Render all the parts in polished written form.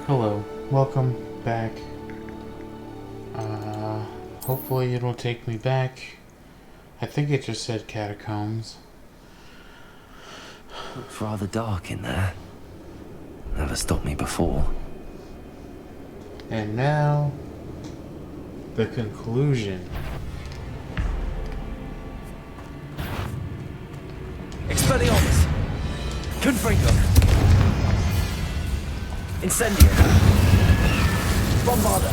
Hello, welcome back. Hopefully it'll take me back. I think it just said catacombs. Looks rather dark in there. Never stopped me before. And now, the conclusion. Expelliarmus! Confringo! Incendio! Bombarda!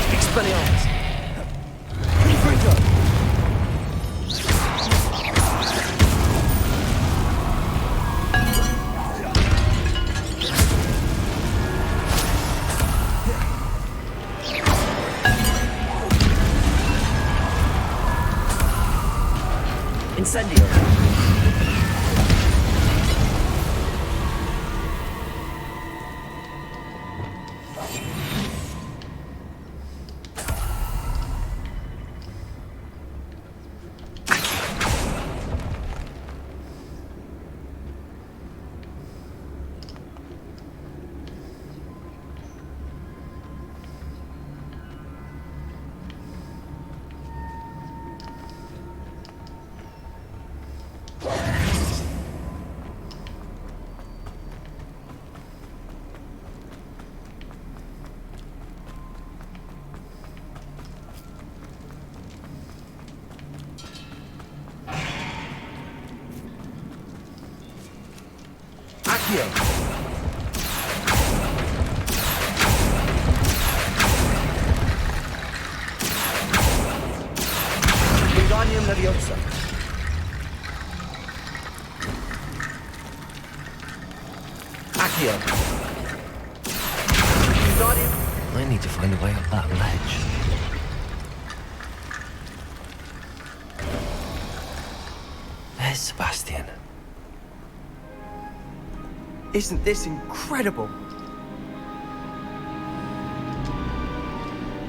Expelliarmus! Confringo! Incendio! Accio! Wingardium Leviosa! Accio! Wingardium... I need to find a way up that ledge. There's Sebastian. Isn't this incredible?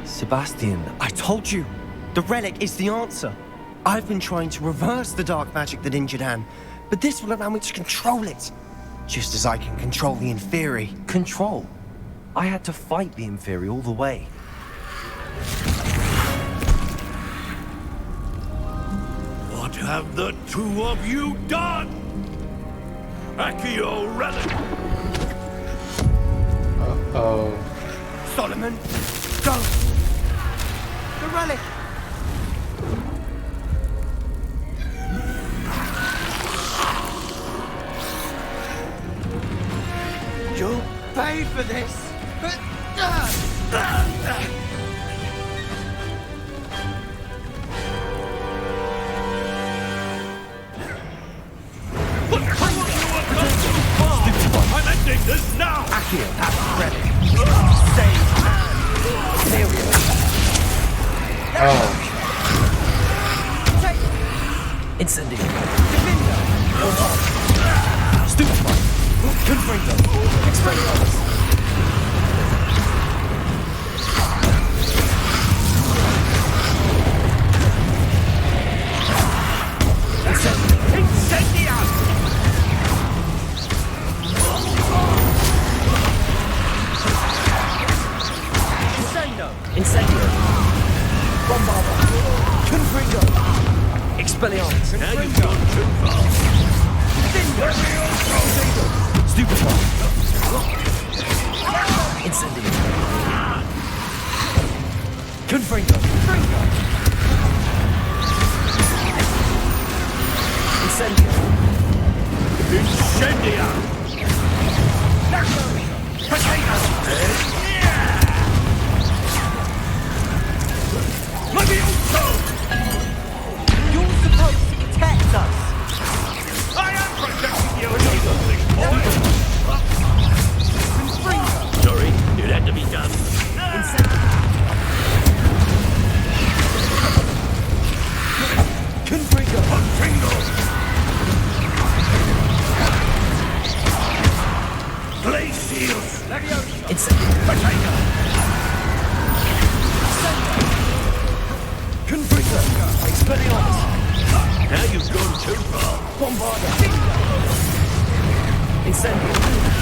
Sebastian, I told you! The relic is the answer. I've been trying to reverse the dark magic that injured Anne, but this will allow me to control it. Just as I can control the Inferi. control. I had to fight the Inferi all the way. What have the two of you done? Accio relic! Uh-oh. Solomon, go! The relic! You'll pay for this! I'm ending this now! Accio, that relic! Save Anne! Here we go! Oh. Incendio! Defender! Stupefy! Confringo! Expelliarmus! Incendio! Bombarda! Confringo! Expelliarmus! Now you've gone too far. Stupefy! Incendio! Confringo! Incendio! Incendia! Potato! Levioso! You're supposed to protect us! I am protecting you, little big boy! Sorry, it had to be done. Confringo! Confringo! Glacius! Levioso! Incendio! Potato! Confringo! Expelliarmus! Now you've gone too far. Bombarda! Incendio!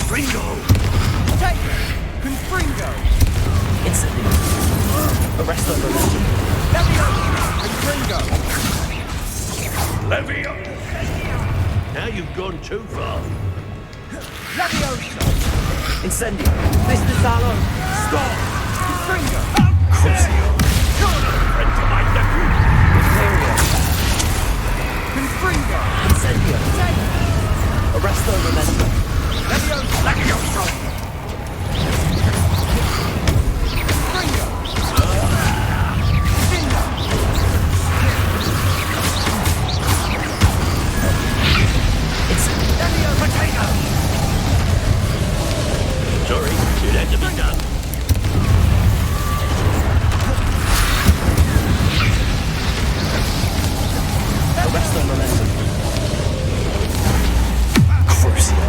Confringo! Take it! Confringo! Instantly. Arrest the momentum. Leviosa! Confringo! Leviosa! Now you've gone too far. Leviosa! Incendio! Mr. Salon! Stop! Confringo! Crucio! You're not a friend to my nephew! Imperio! Confringo! Incendio! Take it! Arrest the momentum. Leviosa! Leviosa! Confringo! Cinda! Incendio! Potato! Sorry, it had to be done. Arrest the momentum. Crucio.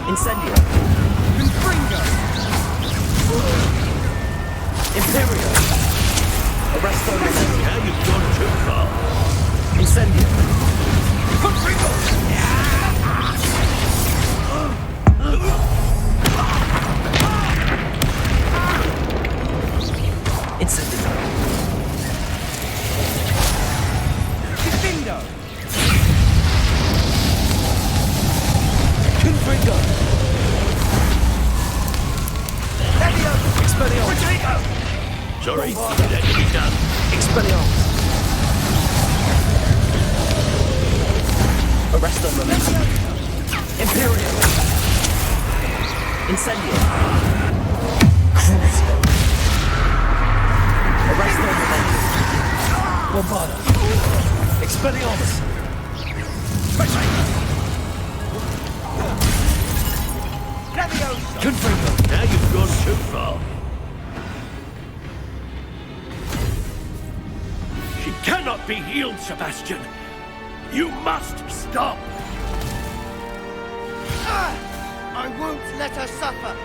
Incendio. Confringo. Imperio. Arrest the momentum. Now you've gone too far. Incendio. Confringo! Incendio. Defendo. Confringo. Leviosa. Expelliarmus. Potato! Sorry, it had to be done. Expelliarmus. Arrest the momentum. Imperial. Incendio. Crucio. Arrest the momentum. Bombarda. Expelliarmus. Leviosa. Confringo. Now you've gone too far. She cannot be healed, Sebastian. You must stop. I won't let her suffer.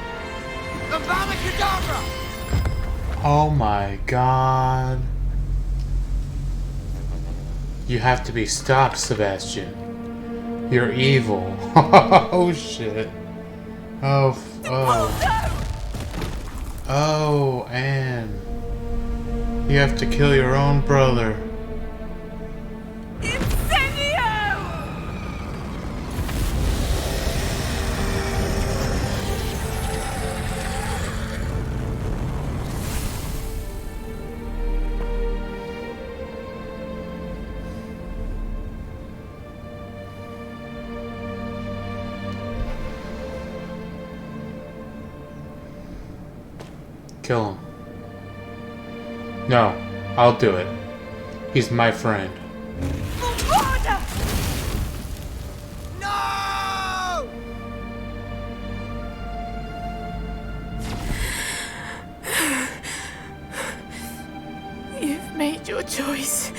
Avada Kedavra. Oh my god. You have to be stopped, Sebastian. You're evil. Oh shit. Oh, Oh, Anne. You have to kill your own brother. Kill him. No, I'll do it. He's my friend. No! You've made your choice.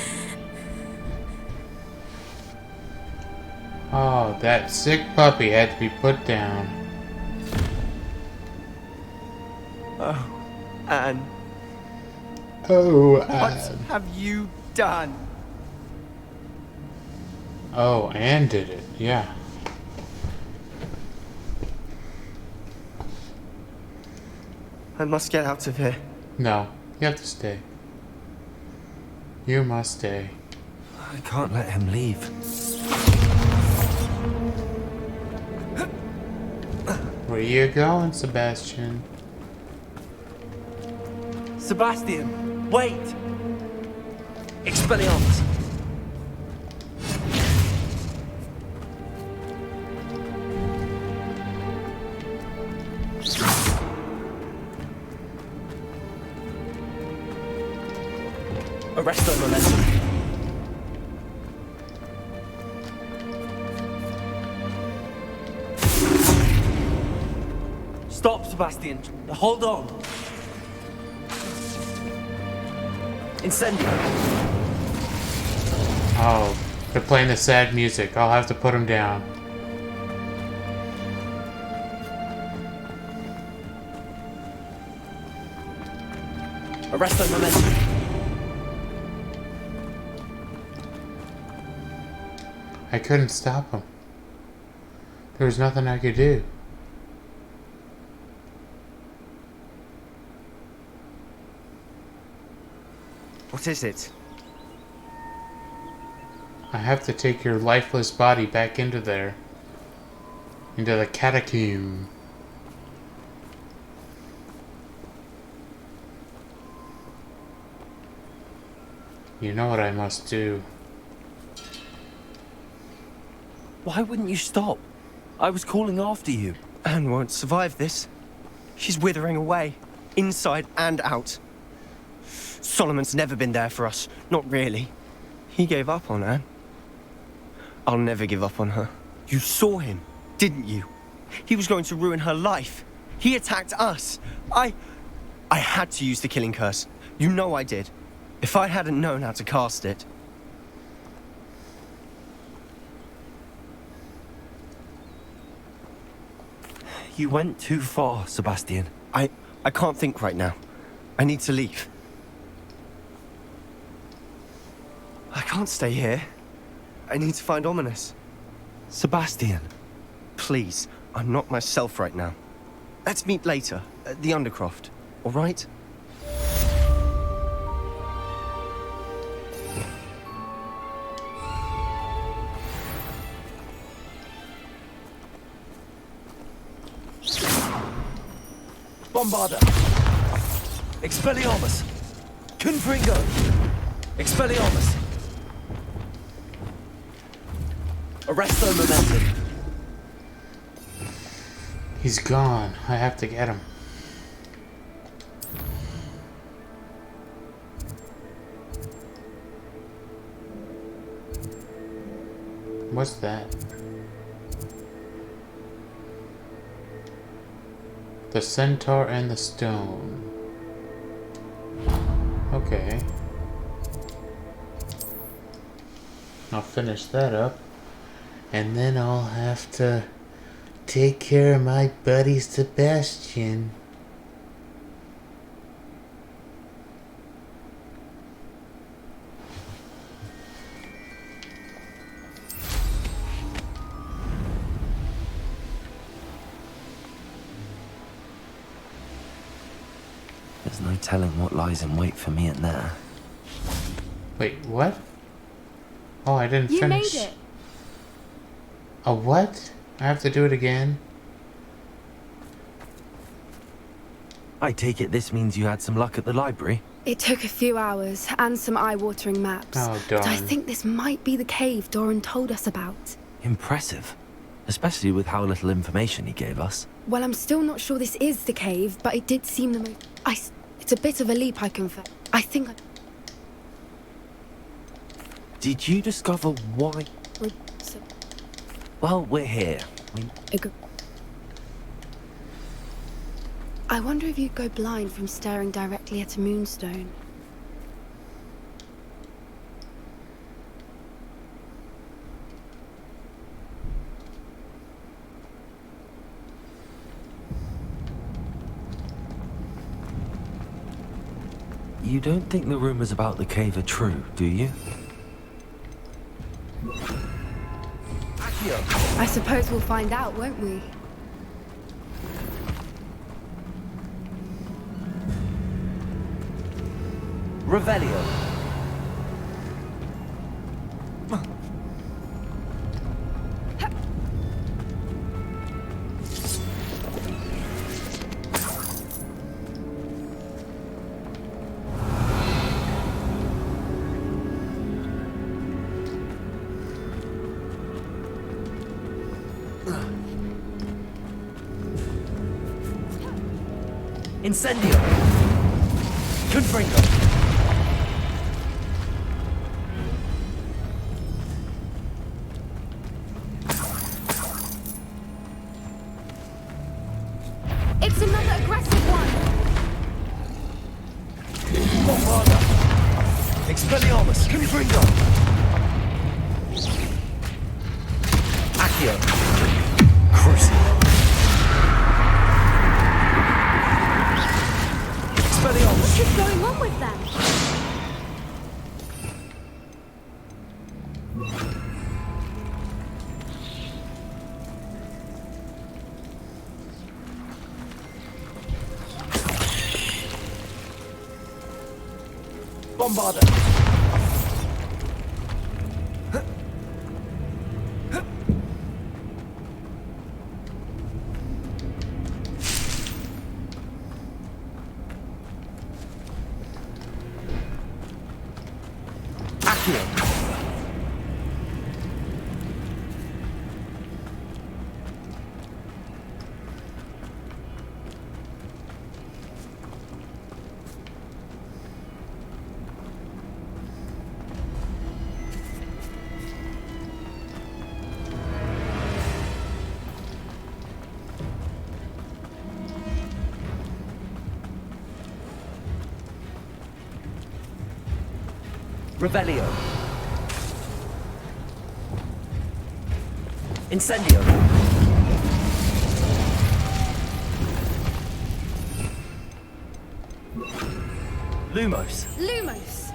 Oh, that sick puppy had to be put down. Oh, Anne, Oh, what have you done? Oh, Anne did it. Yeah. I must get out of here. No, you have to stay. You must stay. I can't let him leave. Where you going, Sebastian? Sebastian, wait! Expelliarmus. Arrest the momentum. Stop, Sebastian. Hold on. Incendio. Oh, they're playing the sad music. I'll have to put him down. Arrest the momentum. I couldn't stop him. There was nothing I could do. What is it? I have to take your lifeless body back into there. Into the catacomb. You know what I must do. Why wouldn't you stop? I was calling after you. Anne won't survive this. She's withering away, inside and out. Solomon's never been there for us. Not really. He gave up on Anne. I'll never give up on her. You saw him, didn't you? He was going to ruin her life. He attacked us. I had to use the killing curse. You know I did. If I hadn't known how to cast it... You went too far, Sebastian. I can't think right now. I need to leave. I can't stay here. I need to find Ominous. Sebastian. Please, I'm not myself right now. Let's meet later, at the Undercroft, all right? Bombarda. Expelliarmus. Confringo. Expelliarmus. Arresto momentum. He's gone. I have to get him. What's that? The centaur and the stone. Okay. I'll finish that up. And then I'll have to take care of my buddy Sebastian. There's no telling what lies in wait for me in there. Wait, what? Oh, I didn't You finish. made it. A what? I have to do it again? I take it this means you had some luck at the library? It took a few hours and some eye-watering maps. Oh, But I darn. think this might be the cave Doran told us about. Impressive. Especially with how little information he gave us. Well, I'm still not sure this is the cave, but it did seem the most... It's a bit of a leap, I confess. I think Did you discover why? Well, we're here. I wonder if you'd go blind from staring directly at a moonstone. You don't think the rumors about the cave are true, do you? I suppose we'll find out, won't we? Revelio. Incendio. Confringo. It's another aggressive one! Bombarda. Expelliarmus. Confringo. Accio. Crucio. What is going on with them? Bombarda! Accio. Revelio. Incendio. Lumos. Lumos!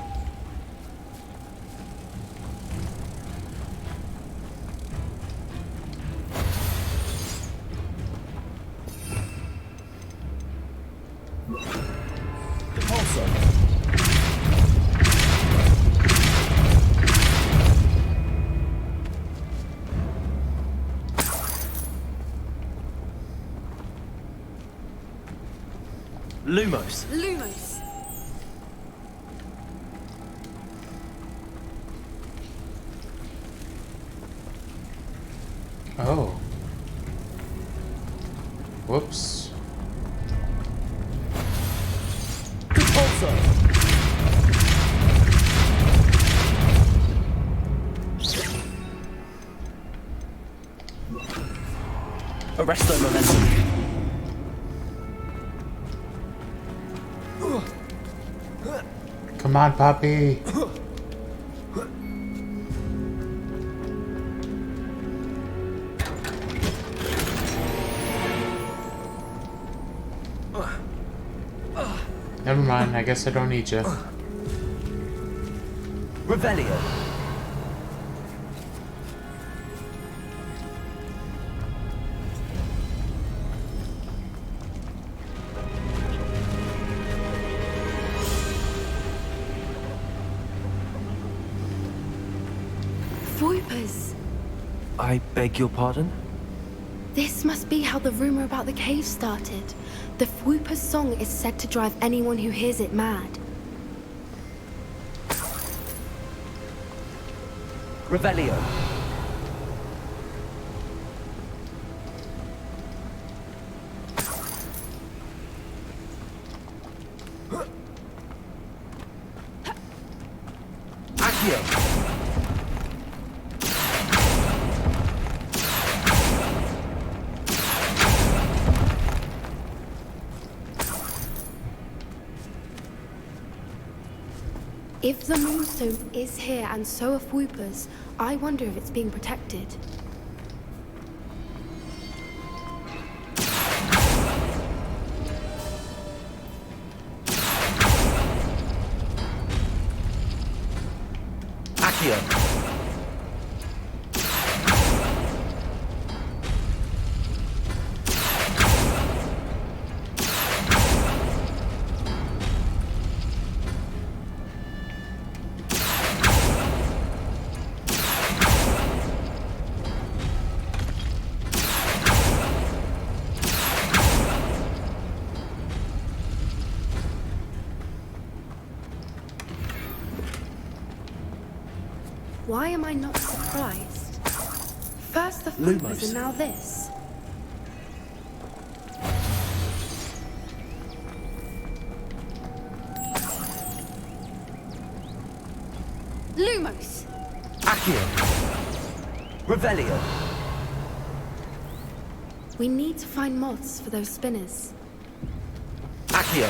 Depulso. Lumos. Lumos! Oh. Whoops. Depulso. Arresto momentum. Come on, Poppy. Never mind, I guess I don't need you. Revelio. Voipers! I beg your pardon? This must be how the rumor about the cave started. The Whooper's song is said to drive anyone who hears it mad. Revelio. Accio. If the Moonstone is here and so are Whoopers, I wonder if it's being protected. Accio. Why am I not surprised? First the Lumos. Whoopers and now this. Lumos! Accio. Revelio. We need to find moths for those spinners. Accio.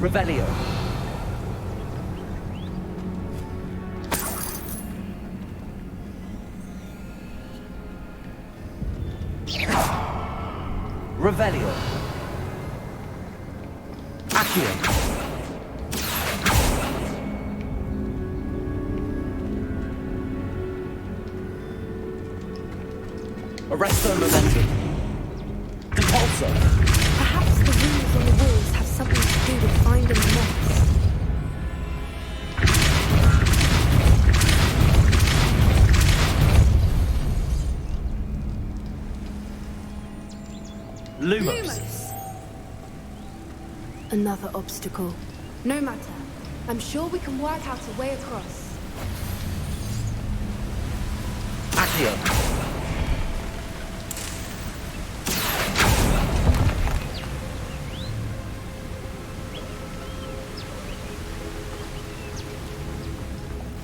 Revelio. Revelio. Accio. Arresto momentum. Depulso. Perhaps the runes on the walls have something to do with finding moths. Lumos. Another obstacle. No matter. I'm sure we can work out a way across. Accio.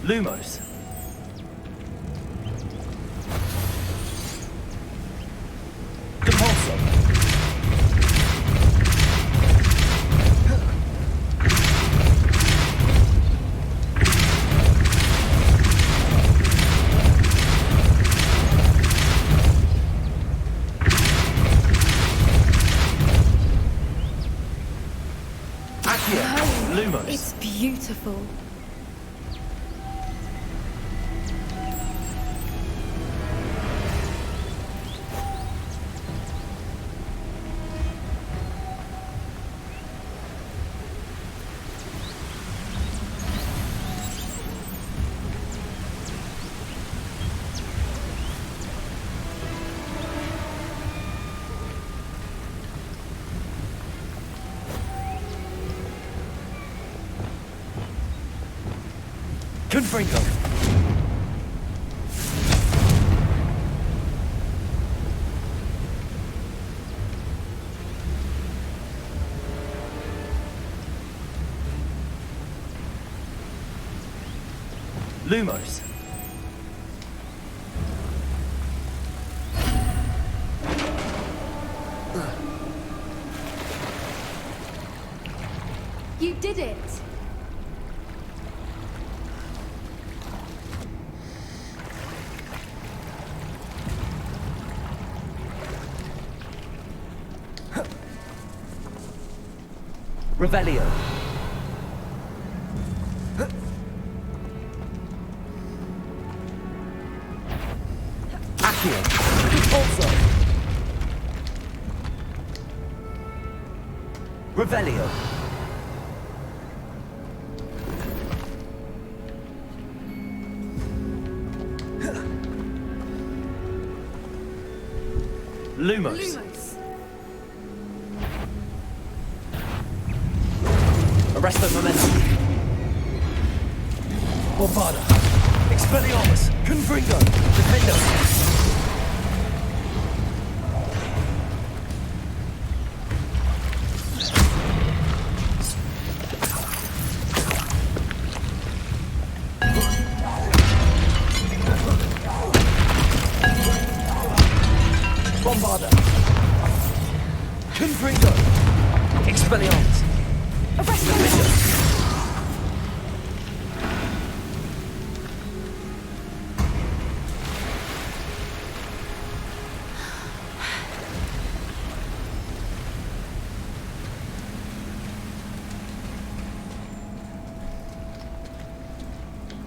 Lumos. Depulso. Accio. Lumos. It's beautiful. Confringo. Lumos. You did it! Revelio. Accio. Depulso. Revelio. Lumos. Arresto momentum. Bombarda. Expelliarmus. Confringo. Defendo. Bombarda. Confringo. Expelliarmus. Defendo.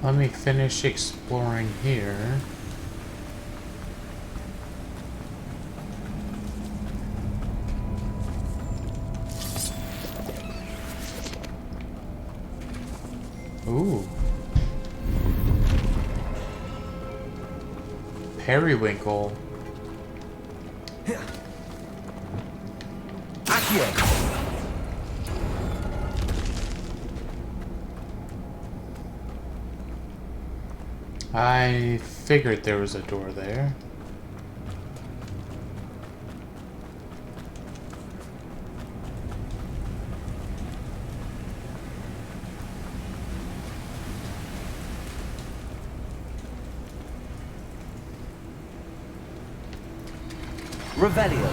Let me finish exploring here. Ooh. Periwinkle. Accio. I figured there was a door there. Revelio.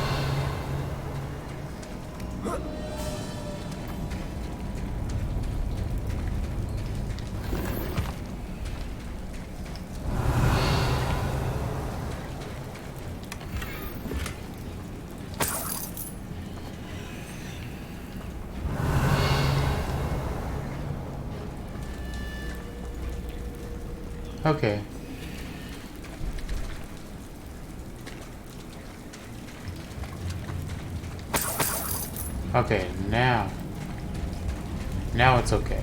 Okay. Okay, now. Now it's okay.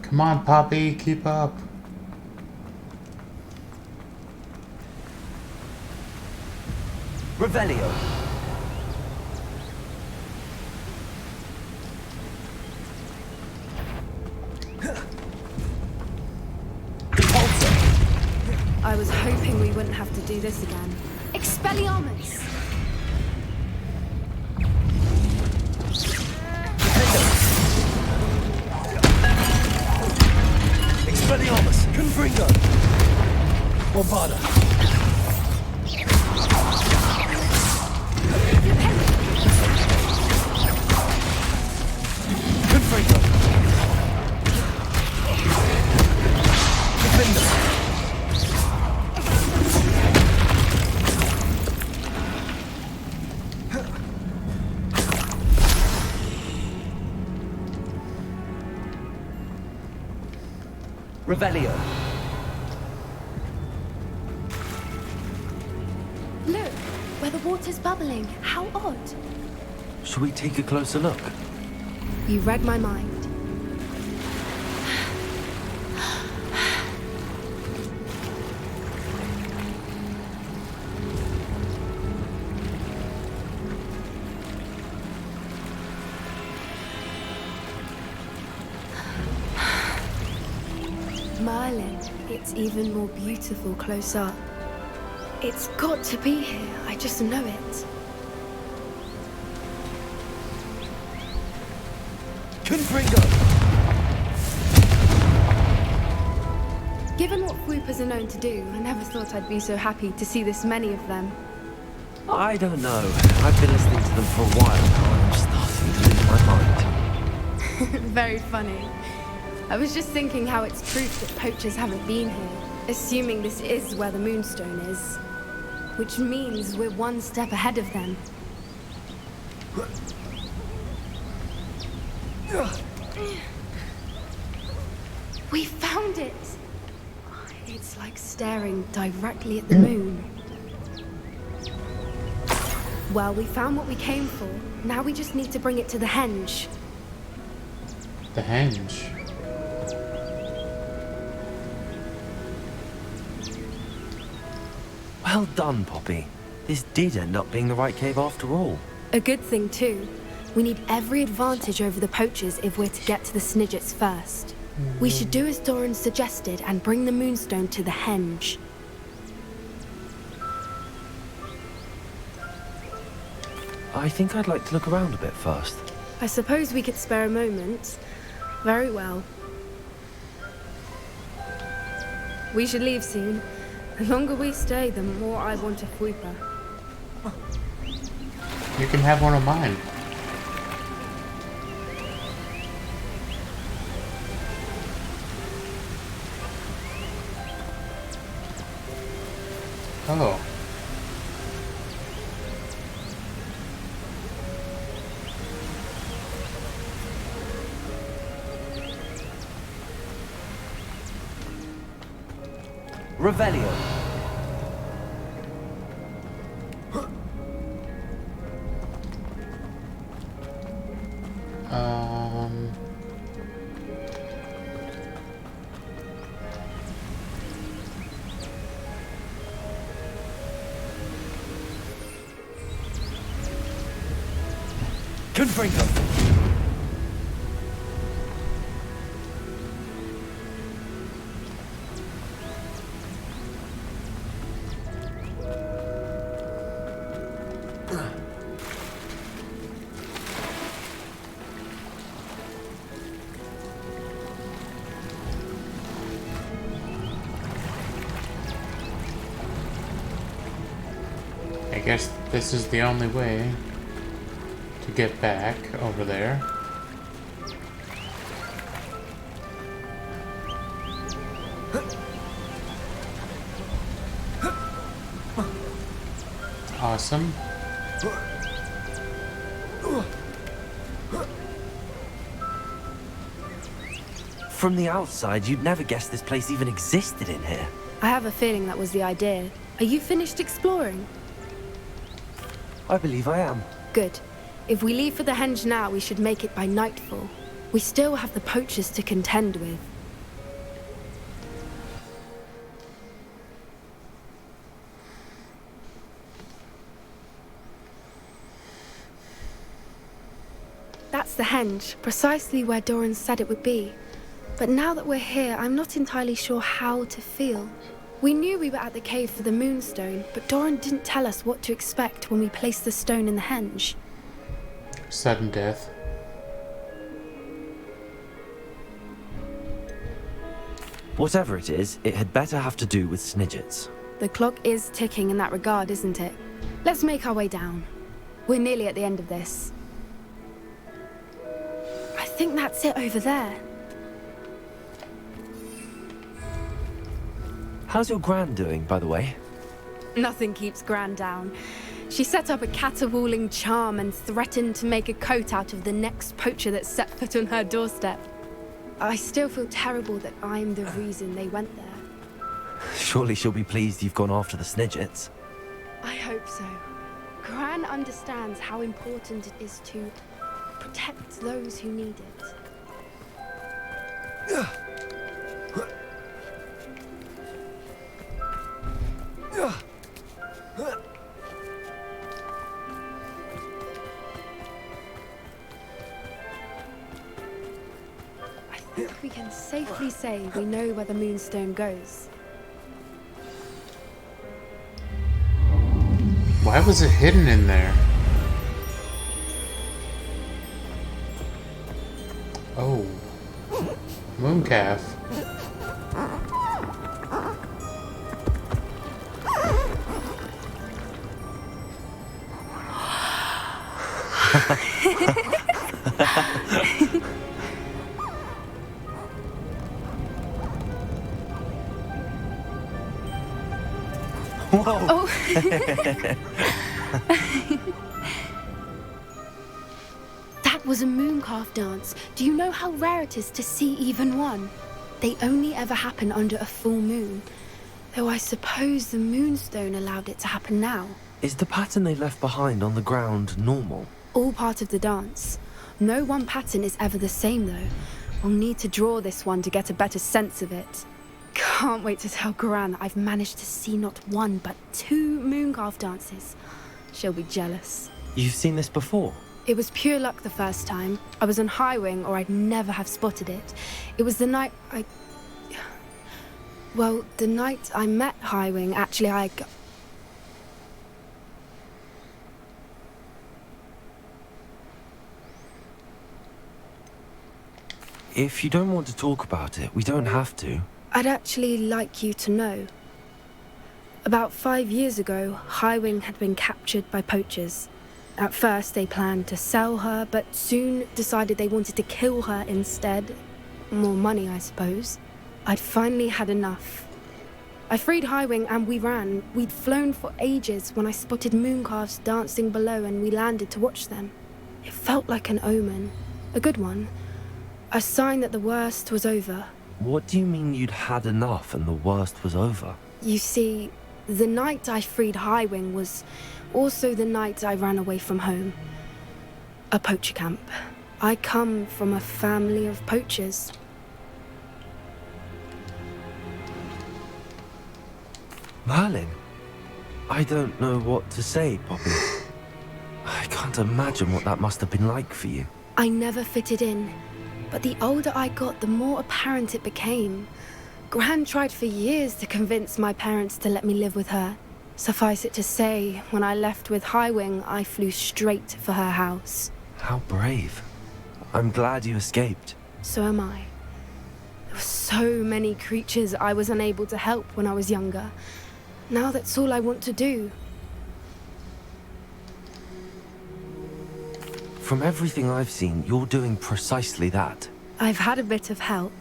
Come on, Poppy, keep up. Revelio. I was hoping we wouldn't have to do this again. Expelliarmus! Expelliarmus. Confringo. Bombada. Confringo. Defender. Revelio. Look, where the water's bubbling. How odd. Shall we take a closer look? You read my mind. Merlin, it's even more beautiful close up. It's got to be here, I just know it. Confringo. Given what Whoopers are known to do, I never thought I'd be so happy to see this many of them. I don't know. I've been listening to them for a while now, and I'm starting to lose my mind. Very funny. I was just thinking how it's proof that poachers haven't been here, assuming this is where the Moonstone is. Which means we're one step ahead of them. We found it! It's like staring directly at the moon. Well, we found what we came for. Now we just need to bring it to the henge. The henge. Well done, Poppy. This did end up being the right cave after all. A good thing, too. We need every advantage over the poachers if we're to get to the Snidgets first. We should do as Doran suggested and bring the Moonstone to the henge. I think I'd like to look around a bit first. I suppose we could spare a moment. Very well. We should leave soon. The longer we stay, the more I want a Whooper. You can have one of mine. Oh. Revelio. Confringo. I guess this is the only way to get back over there. Awesome. From the outside, you'd never guess this place even existed in here. I have a feeling that was the idea. Are you finished exploring? I believe I am. Good. If we leave for the henge now, we should make it by nightfall. We still have the poachers to contend with. That's the henge, precisely where Doran said it would be. But now that we're here, I'm not entirely sure how to feel. We knew we were at the cave for the moonstone, but Doran didn't tell us what to expect when we placed the stone in the henge. Sudden death. Whatever it is, it had better have to do with Snidgets. The clock is ticking in that regard, isn't it? Let's make our way down. We're nearly at the end of this. I think that's it over there. How's your Gran doing, by the way? Nothing keeps Gran down. She set up a caterwauling charm and threatened to make a coat out of the next poacher that set foot on her doorstep. I still feel terrible that I'm the reason they went there. Surely she'll be pleased you've gone after the Snidgets. I hope so. Gran understands how important it is to protect those who need it. I think we can safely say we know where the moonstone goes. Why was it hidden in there? Oh. Mooncalf. Whoa! Oh! That was a mooncalf dance. Do you know how rare it is to see even one? They only ever happen under a full moon. Though I suppose the moonstone allowed it to happen now. Is the pattern they left behind on the ground normal? All part of the dance. No one pattern is ever the same though. We'll need to draw this one to get a better sense of it. Can't wait to tell Gran that I've managed to see not one but 2 mooncalf dances. She'll be jealous. You've seen this before? It was pure luck the first time. I was on Highwing or I'd never have spotted it. It was the night Well, the night I met Highwing, actually If you don't want to talk about it, we don't have to. I'd actually like you to know. About 5 years ago, Highwing had been captured by poachers. At first, they planned to sell her, but soon decided they wanted to kill her instead. More money, I suppose. I'd finally had enough. I freed Highwing and we ran. We'd flown for ages when I spotted mooncalves dancing below and we landed to watch them. It felt like an omen. A good one. A sign that the worst was over. What do you mean you'd had enough and the worst was over? You see, the night I freed Highwing was also the night I ran away from home. A poacher camp. I come from a family of poachers. Merlin? I don't know what to say, Poppy. I can't imagine what that must have been like for you. I never fitted in, but the older I got, the more apparent it became. Gran tried for years to convince my parents to let me live with her. Suffice it to say, when I left with Highwing, I flew straight for her house. How brave. I'm glad you escaped. So am I. There were so many creatures I was unable to help when I was younger. Now that's all I want to do. From everything I've seen, you're doing precisely that. I've had a bit of help.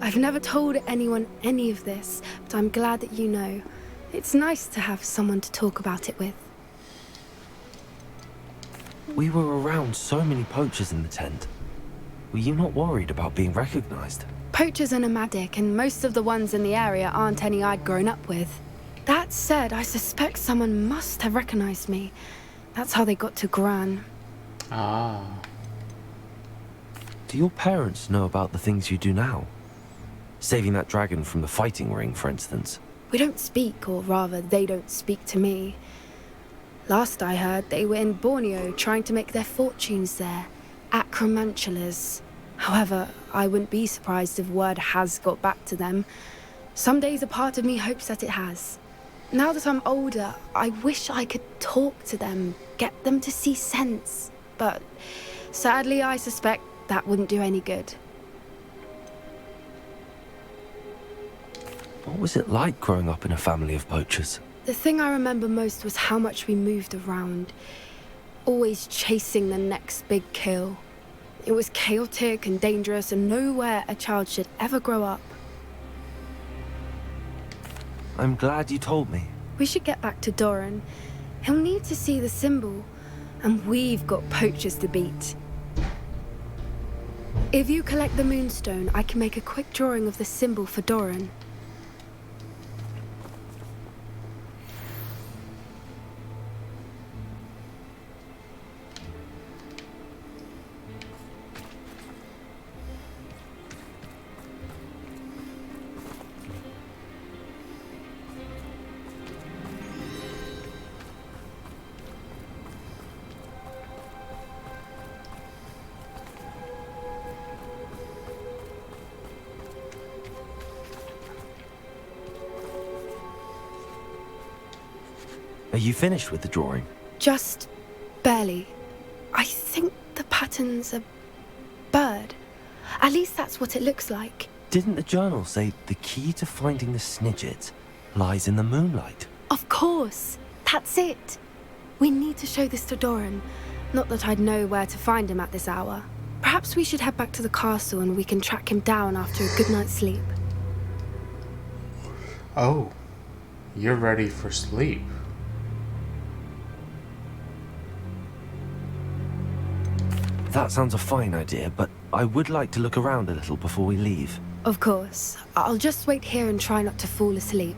I've never told anyone any of this, but I'm glad that you know. It's nice to have someone to talk about it with. We were around so many poachers in the tent. Were you not worried about being recognized? Poachers are nomadic, and most of the ones in the area aren't any I'd grown up with. That said, I suspect someone must have recognized me. That's how they got to Gran. Ah. Do your parents know about the things you do now? Saving that dragon from the fighting ring, for instance. We don't speak, or rather, they don't speak to me. Last I heard, they were in Borneo trying to make their fortunes there. Acromantulas. However, I wouldn't be surprised if word has got back to them. Some days a part of me hopes that it has. Now that I'm older, I wish I could talk to them, get them to see sense. But sadly, I suspect that wouldn't do any good. What was it like growing up in a family of poachers? The thing I remember most was how much we moved around, always chasing the next big kill. It was chaotic and dangerous, and nowhere a child should ever grow up. I'm glad you told me. We should get back to Doran. He'll need to see the symbol, and we've got poachers to beat. If you collect the moonstone, I can make a quick drawing of the symbol for Doran. Are you finished with the drawing? Just barely. I think the pattern's a bird. At least that's what it looks like. Didn't the journal say the key to finding the Snidget lies in the moonlight? Of course. That's it. We need to show this to Doran. Not that I'd know where to find him at this hour. Perhaps we should head back to the castle and we can track him down after a good night's sleep. Oh. You're ready for sleep. That sounds a fine idea, but I would like to look around a little before we leave. Of course. I'll just wait here and try not to fall asleep.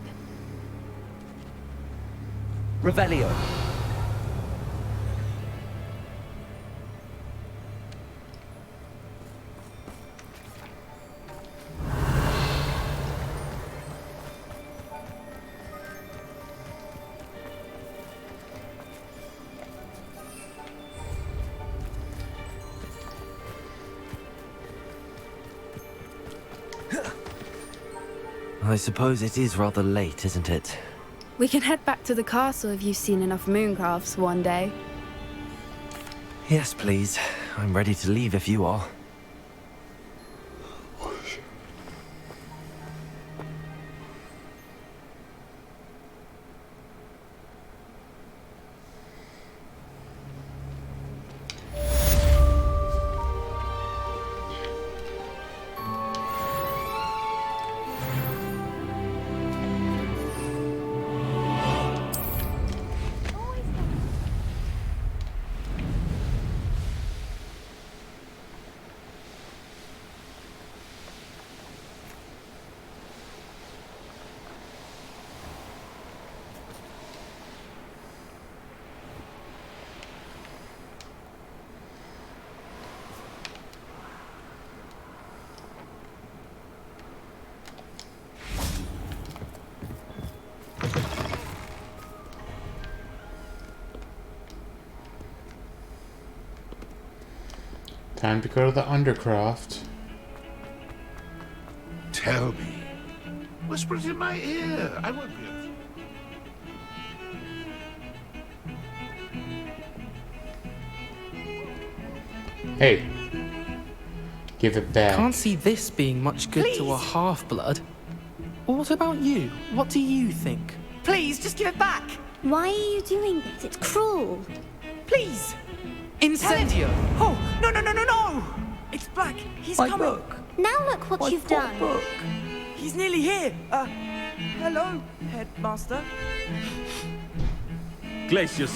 Revelio. I suppose it is rather late, isn't it? We can head back to the castle if you've seen enough mooncalves one day. Yes, please. I'm ready to leave if you are. Time to go to the Undercroft. Tell me. Whisper it in my ear. I won't be. Hey. Give it back. Can't see this being much good to a half-blood. What about you? What do you think? Please, just give it back. Why are you doing this? It's cruel. Please. Incendio! Oh, no, no, no, no, no! It's Black. He's My coming. book. Now look what you've done. Book. He's nearly here. Hello, Headmaster. Glacius.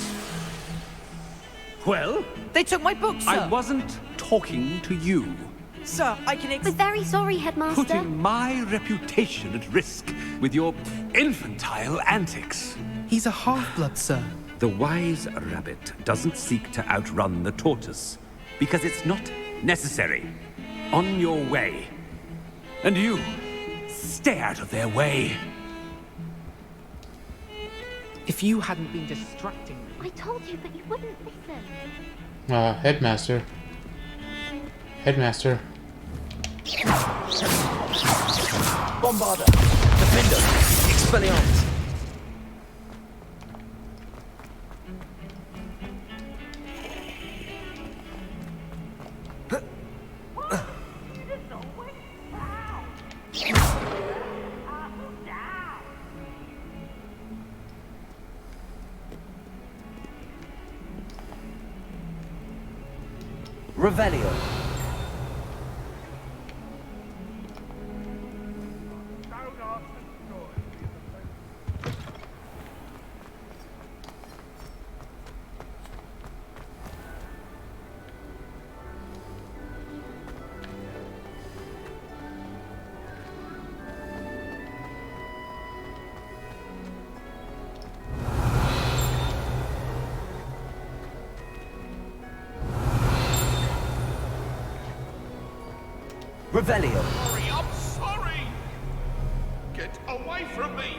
Well, They took my book, sir. I wasn't talking to you. Sir, I can We're very sorry, Headmaster. Putting my reputation at risk with your infantile antics. He's a half-blood, sir. The wise rabbit doesn't seek to outrun the tortoise, because it's not necessary. On your way. And you, stay out of their way. If you hadn't been distracting me... I told you, but you wouldn't listen. Headmaster. Headmaster. Bombarder. Defender. Expelliarmus. Revelio. Revelio. Sorry, I'm sorry! Get away from me!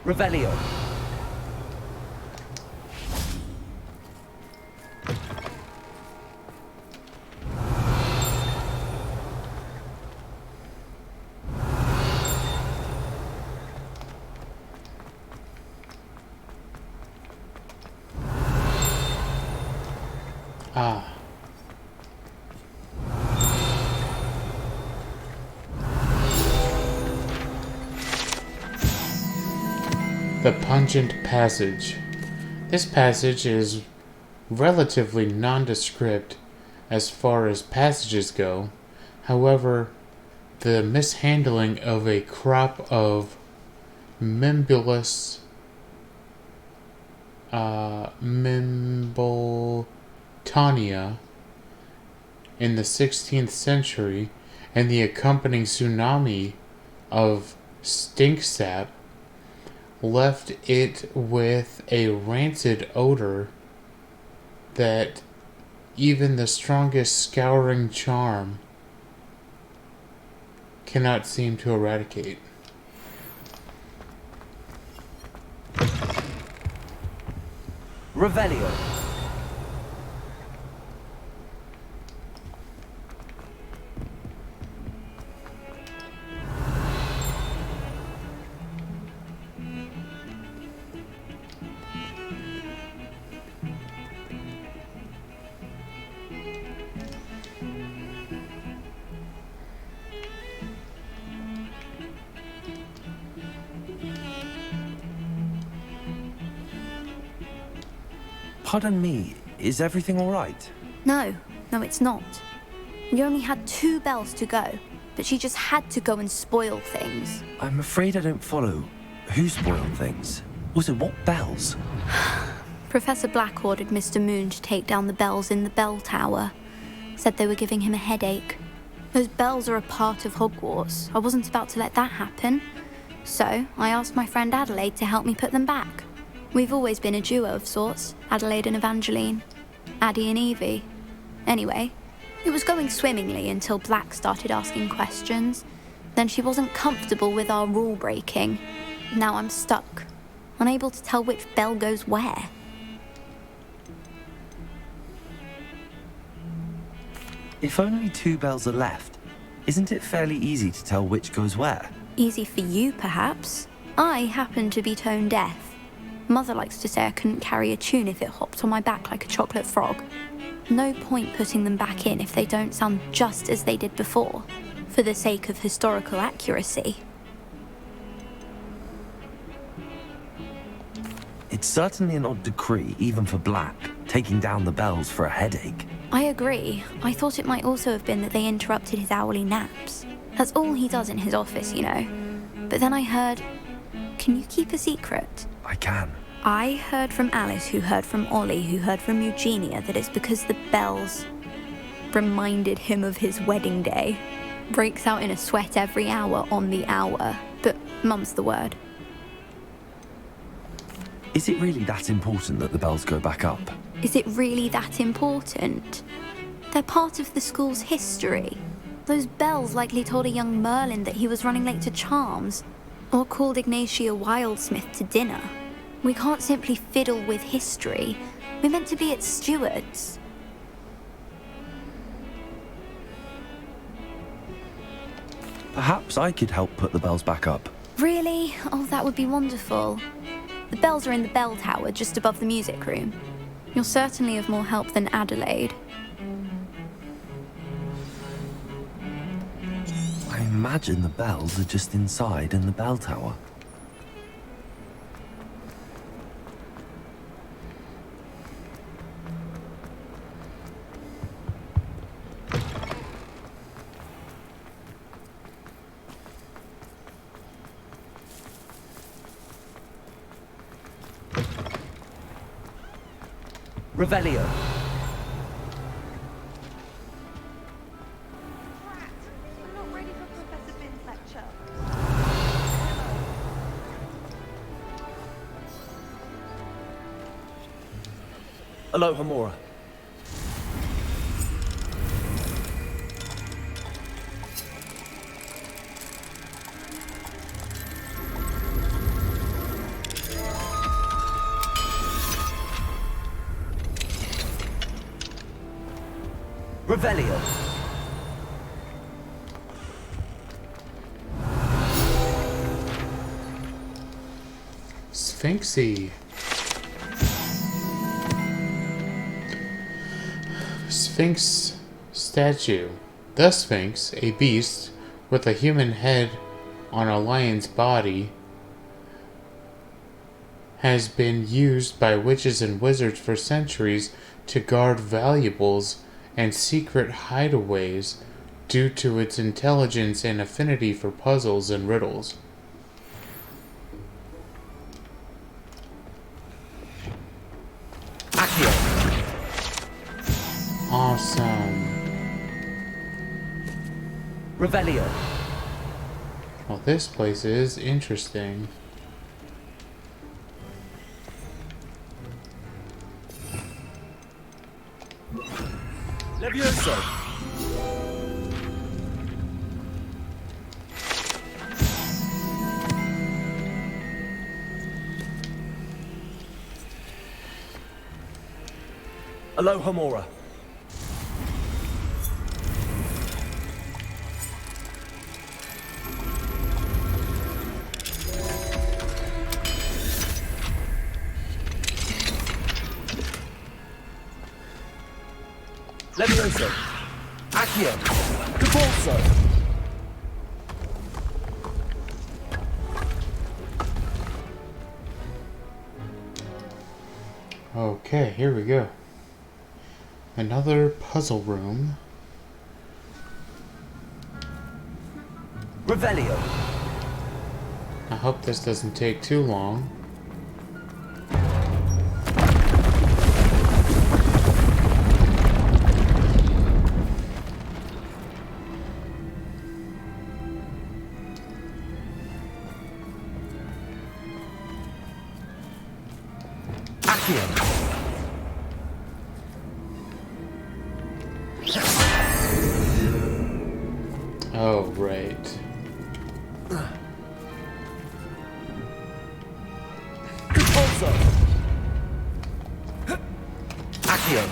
Revelio. The Pungent Passage. This passage is relatively nondescript as far as passages go. However, the mishandling of a crop of Mimbulus Mimboltania in the 16th century and the accompanying tsunami of stink sap left it with a rancid odor that even the strongest scouring charm cannot seem to eradicate. Revelio. Pardon me, is everything all right? No, it's not. We only had 2 bells to go, but she just had to go and spoil things. I'm afraid I don't follow. Who spoiled things? Also, what bells? Professor Black ordered Mr. Moon to take down the bells in the bell tower. Said they were giving him a headache. Those bells are a part of Hogwarts. I wasn't about to let that happen. So, I asked my friend Adelaide to help me put them back. We've always been a duo of sorts, Adelaide and Evangeline. Addie and Evie. Anyway, it was going swimmingly until Black started asking questions. Then she wasn't comfortable with our rule breaking. Now I'm stuck, unable to tell which bell goes where. If only 2 bells are left, isn't it fairly easy to tell which goes where? Easy for you, perhaps. I happen to be tone deaf. Mother likes to say I couldn't carry a tune if it hopped on my back like a chocolate frog. No point putting them back in if they don't sound just as they did before, for the sake of historical accuracy. It's certainly an odd decree, even for Black, taking down the bells for a headache. I agree. I thought it might also have been that they interrupted his hourly naps. That's all he does in his office, you know. But then I heard... Can you keep a secret? I can. I heard from Alice, who heard from Ollie, who heard from Eugenia, that it's because the bells reminded him of his wedding day. Breaks out in a sweat every hour on the hour, but mum's the word. Is it really that important that the bells go back up? Is it really that important? They're part of the school's history. Those bells likely told a young Merlin that he was running late to Charms, or called Ignatia Wildsmith to dinner. We can't simply fiddle with history. We're meant to be its stewards. Perhaps I could help put the bells back up. Really? Oh, that would be wonderful. The bells are in the bell tower, just above the music room. You're certainly of more help than Adelaide. I imagine the bells are just inside in the bell tower. Revelio. I'm not ready for Professor Finn's lecture. Aloha Mora. Revelio. Sphinxy. Sphinx statue. The Sphinx, a beast with a human head on a lion's body, has been used by witches and wizards for centuries to guard valuables and secret hideaways due to its intelligence and affinity for puzzles and riddles. Accio. Awesome. Revelio. Well, this place is interesting. Levioso. Aloha Mora. Levioso. Accio. Capolso. Okay, here we go. Another puzzle room. Revelio. I hope this doesn't take too long. Accio. Oh, right. Capolso. Accio.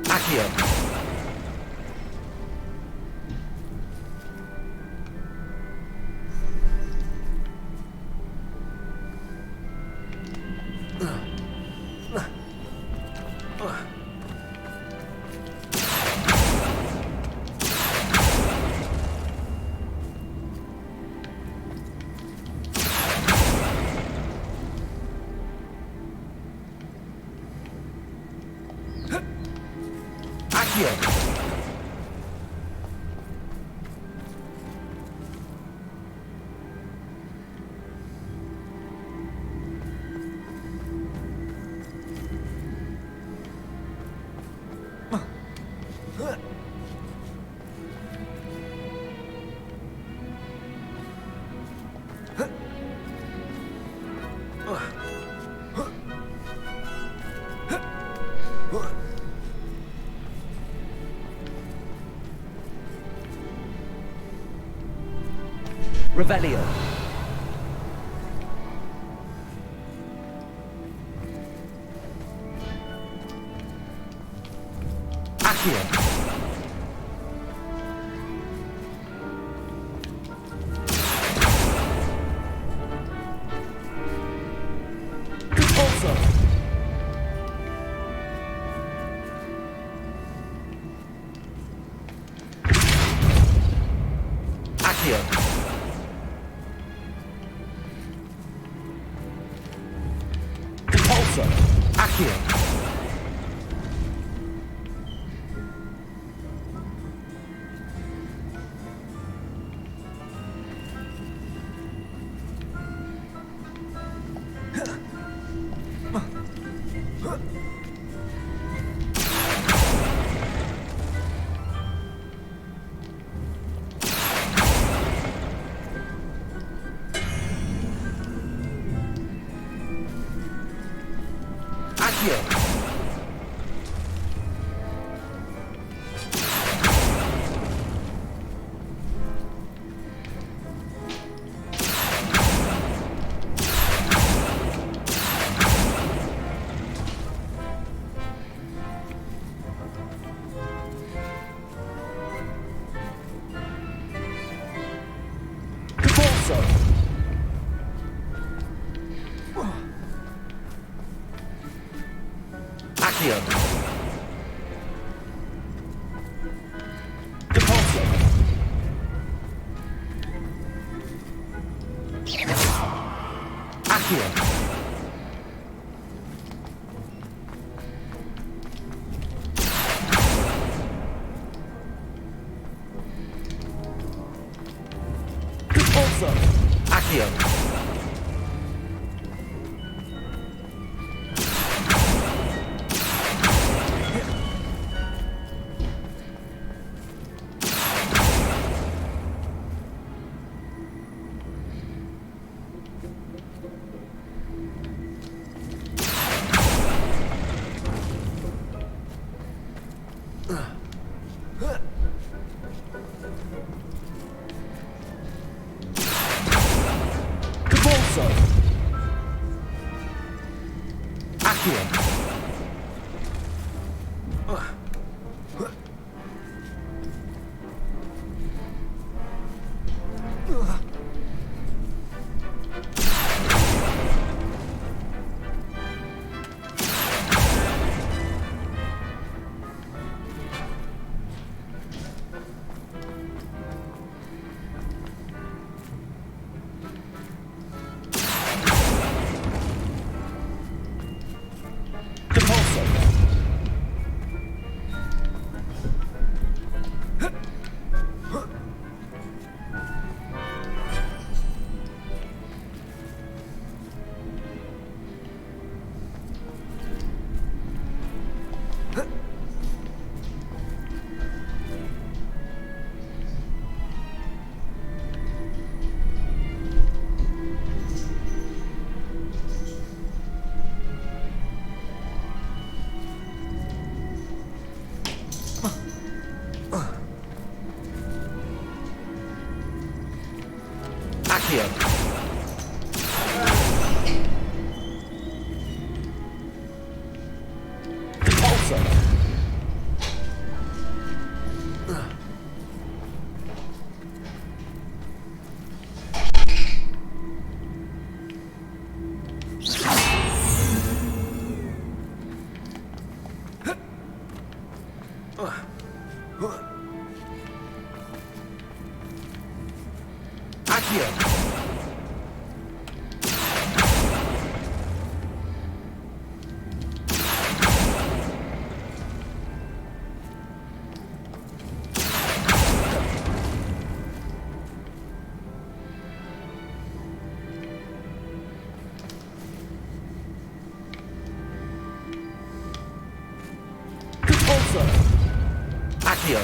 Accio. Revelio. Accio. Repulso. Accio. Repulso. Accio. Repulsor. Accio. Repulsor. Accio.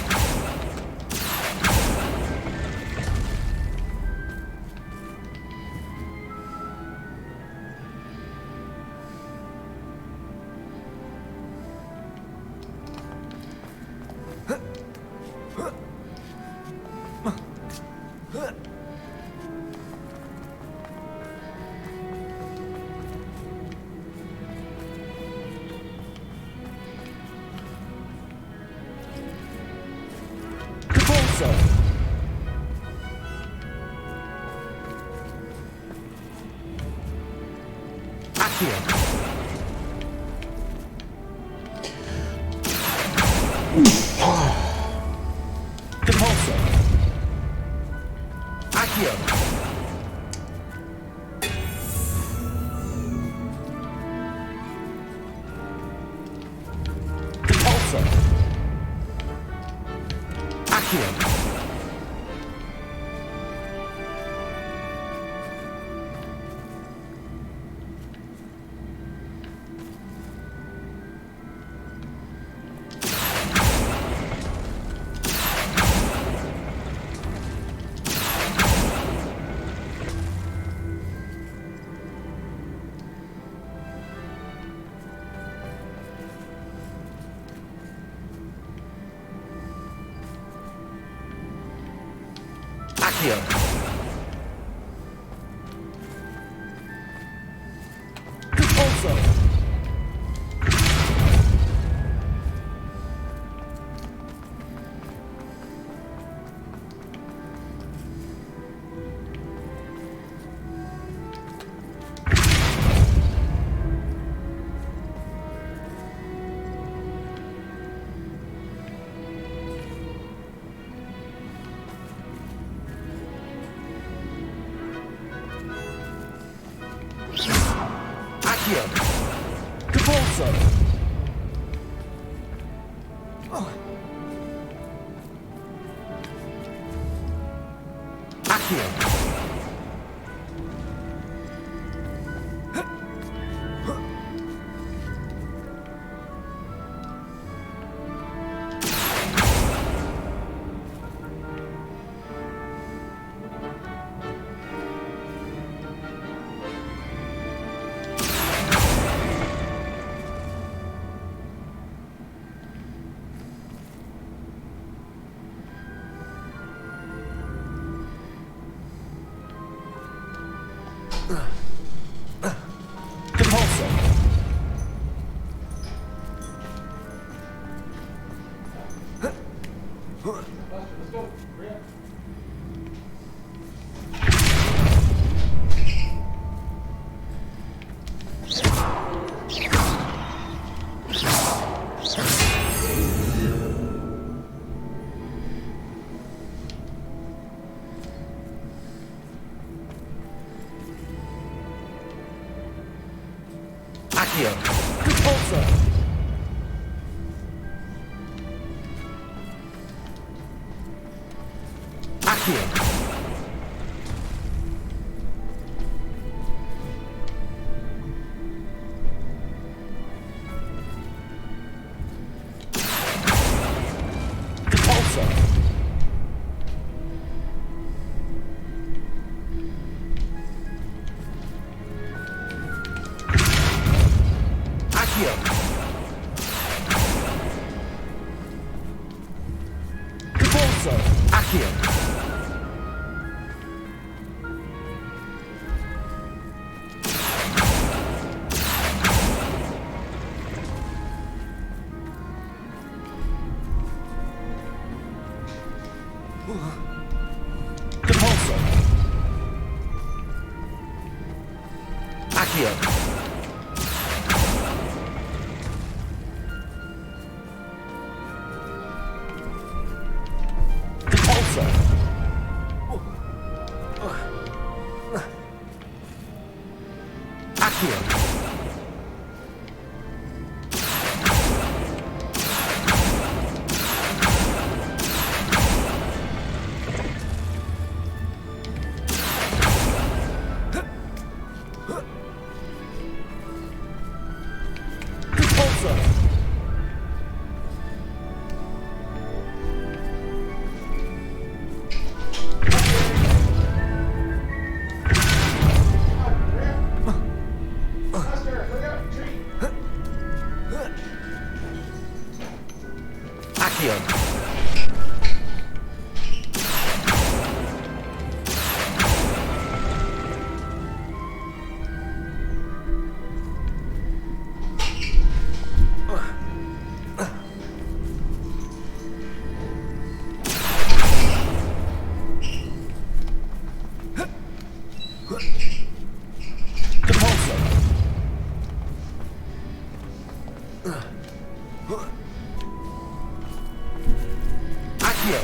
Repulsor. Accio. Repulsor. Accio. Repulsor. Accio. Accio. Repulsor. Accio. Repulsor. Accio. Repulsor. Accio. Repulsor. Accio. Repulsor. Accio. Accio. Repulsor. Accio. Repulsor. Accio. Repulsor. Accio.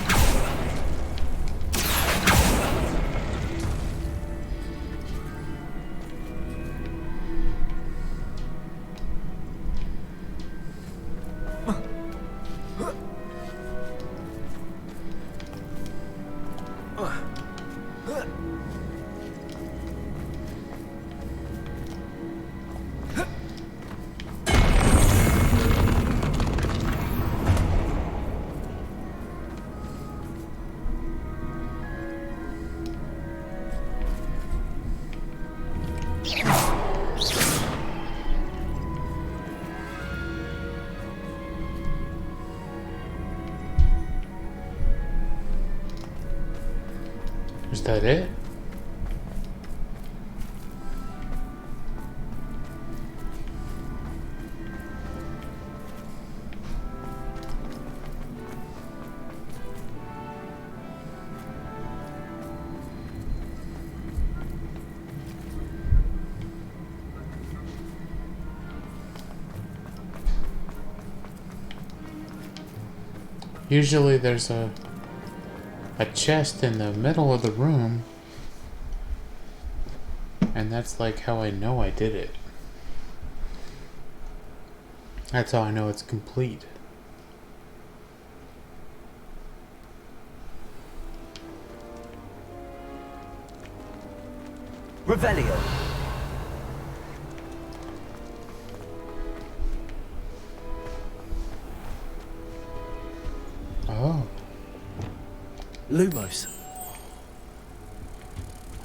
Is that it? Usually there's a chest in the middle of the room, and that's like how I know I did it. That's how I know it's complete. Revelio. Oh, Lumos.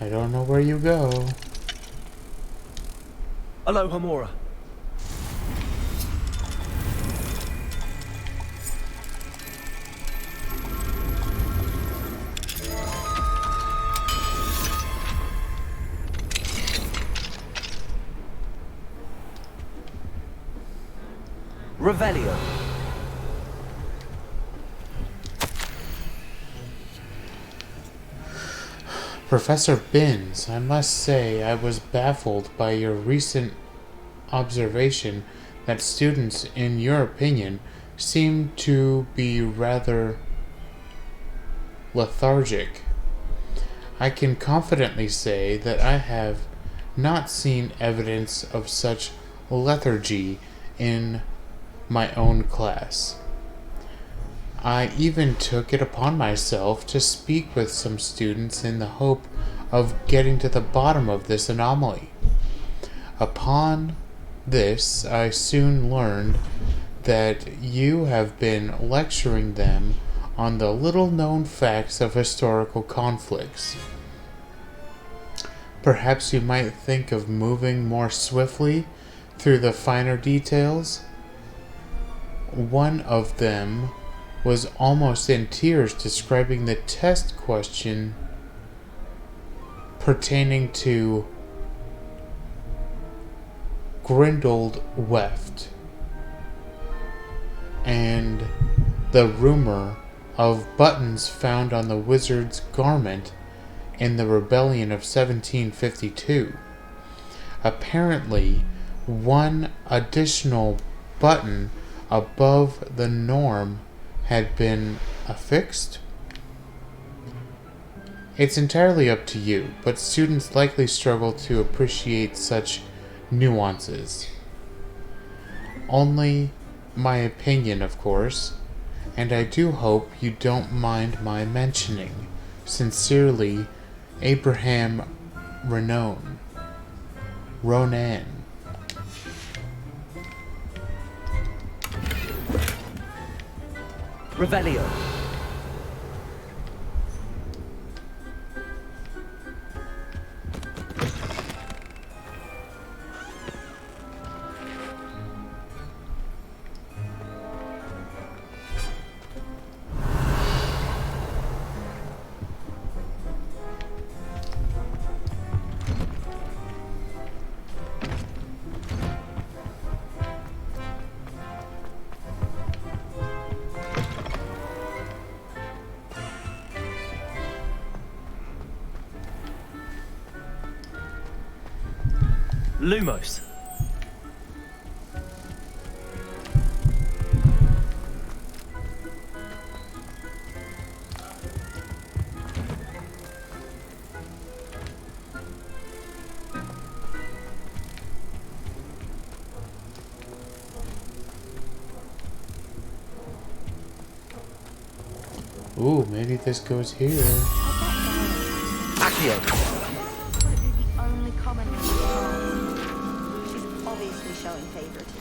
I don't know where you go. Alohomora. Revelio. Professor Binns, I must say I was baffled by your recent observation that students, in your opinion, seem to be rather lethargic. I can confidently say that I have not seen evidence of such lethargy in my own class. I even took it upon myself to speak with some students in the hope of getting to the bottom of this anomaly. Upon this, I soon learned that you have been lecturing them on the little-known facts of historical conflicts. Perhaps you might think of moving more swiftly through the finer details. One of them was almost in tears describing the test question pertaining to Grindelwald Weft and the rumor of buttons found on the wizard's garment in the rebellion of 1752. Apparently, one additional button above the norm had been affixed. It's entirely up to you, but students likely struggle to appreciate such nuances. Only my opinion, of course, and I do hope you don't mind my mentioning. Sincerely, Abraham Ronan. Revelio. Lumos. Ooh, maybe this goes here. Accio. Would it be the only comment in the card? She's obviously showing favoritism.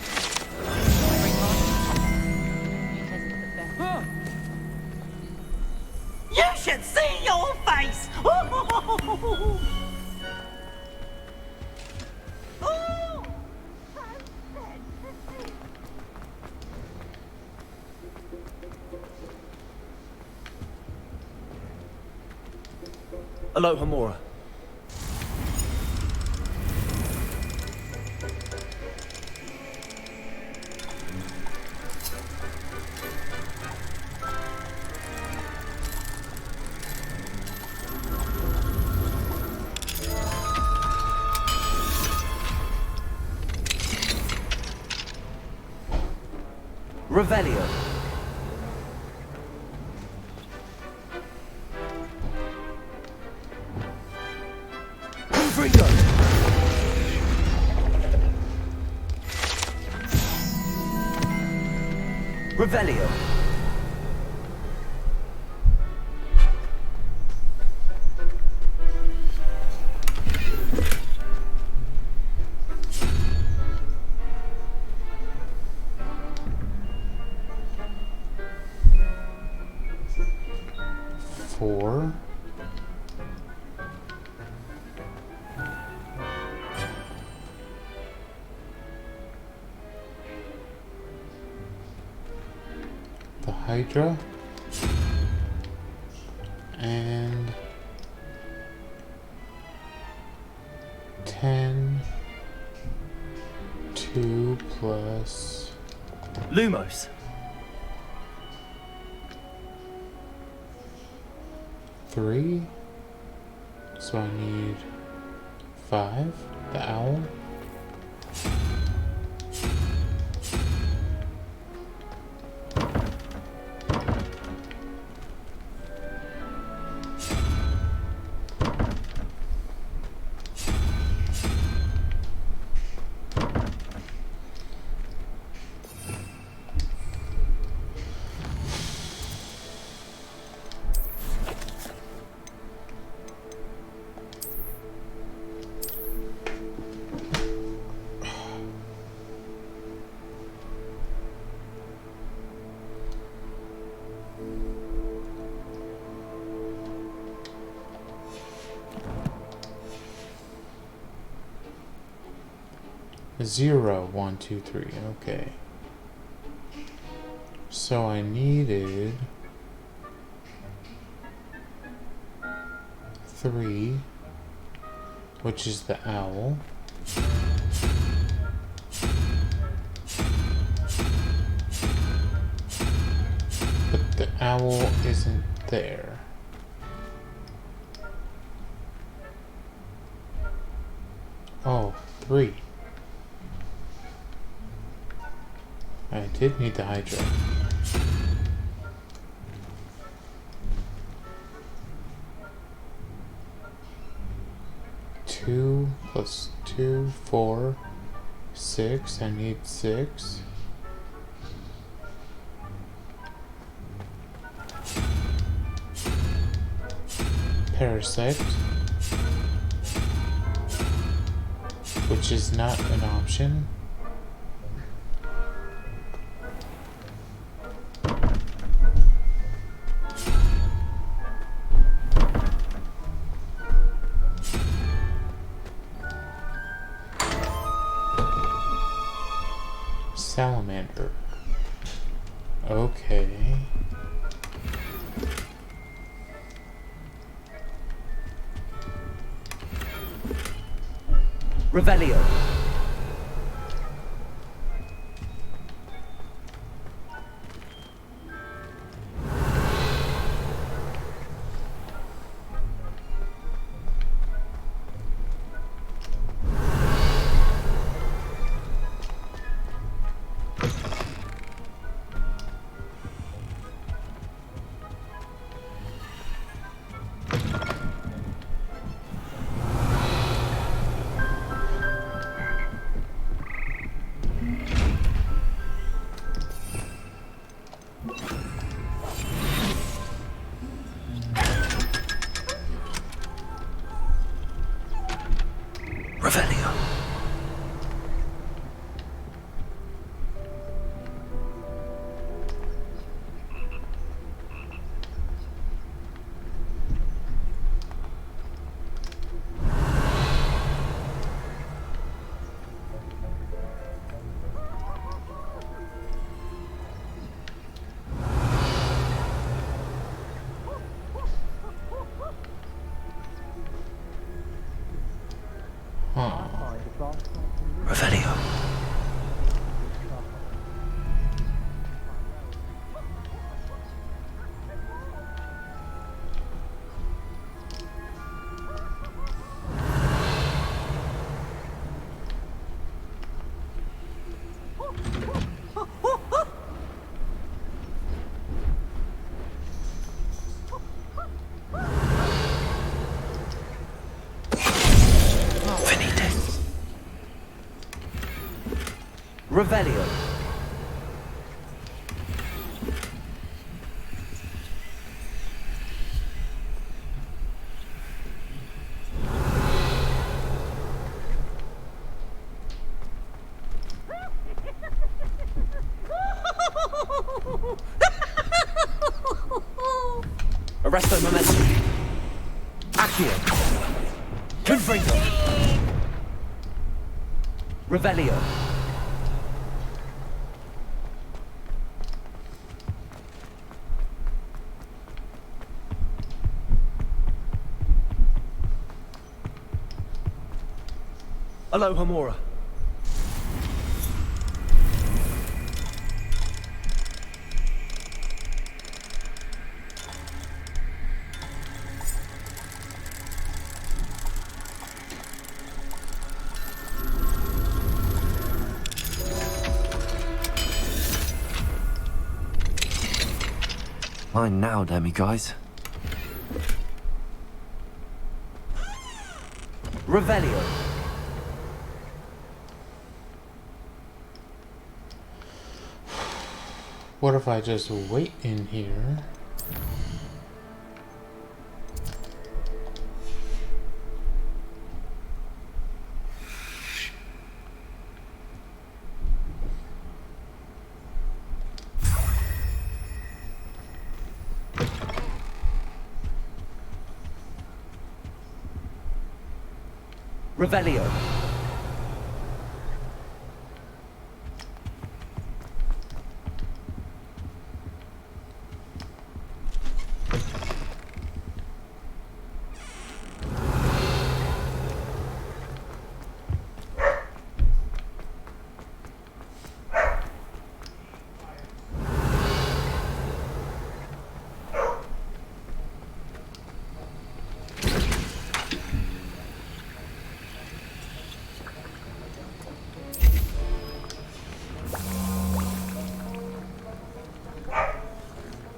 You should see your face! Aloha Mora. Revelio. Confringo. Revelio. Four. The Hydra. And 10. 2 plus Lumos. 3. So I need 5. The owl. Zero, 1, 2, 3. Okay. So I needed 3, which is the owl. But the owl isn't there. Oh, 3. I did need the Hydra. Two plus 2, 4, 6. I need 6. Parasect, which is not an option. Salamander. Okay. Revelio. Revelio. Revelio. Revelio. Arresto momentum. Accio. Confringo. Revelio. Aloha Mora. Mine now, demi-guys. Revelio. What if I just wait in here? Revelio.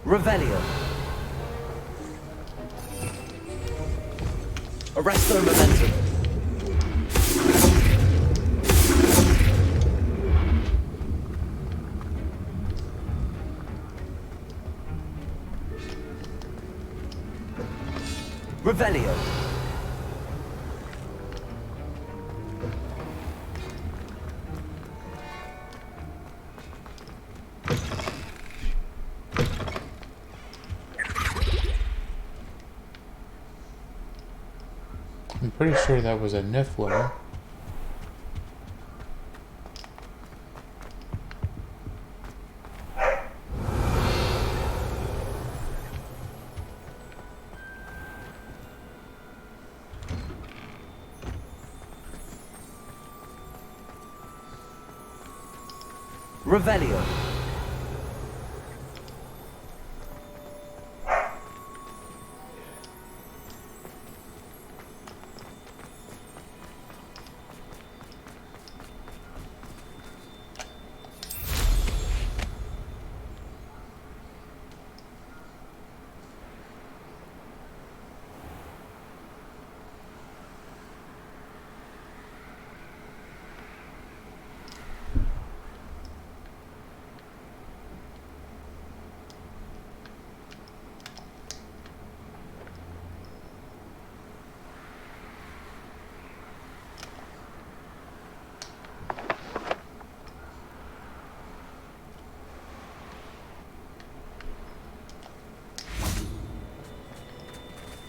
Revelio. Arresto momentum. Revelio. I'm pretty sure that was a Niffler. Revelio.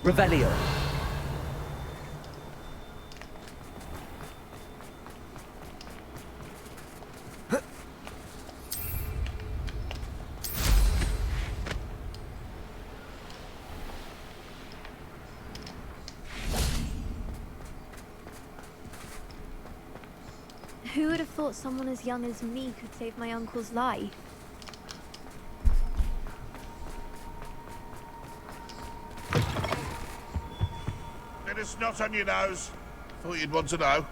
Revelio. Who would have thought someone as young as me could save my uncle's life? Bit of snot on your nose. Thought you'd want to know.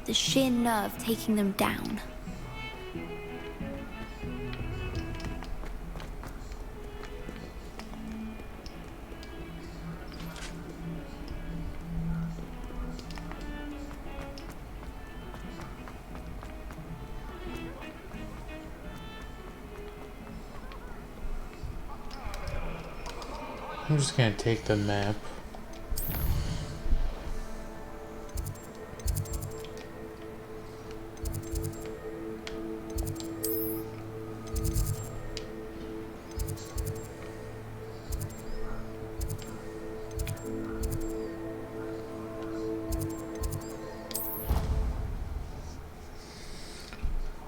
The sheer nerve taking them down. I'm just gonna take the map.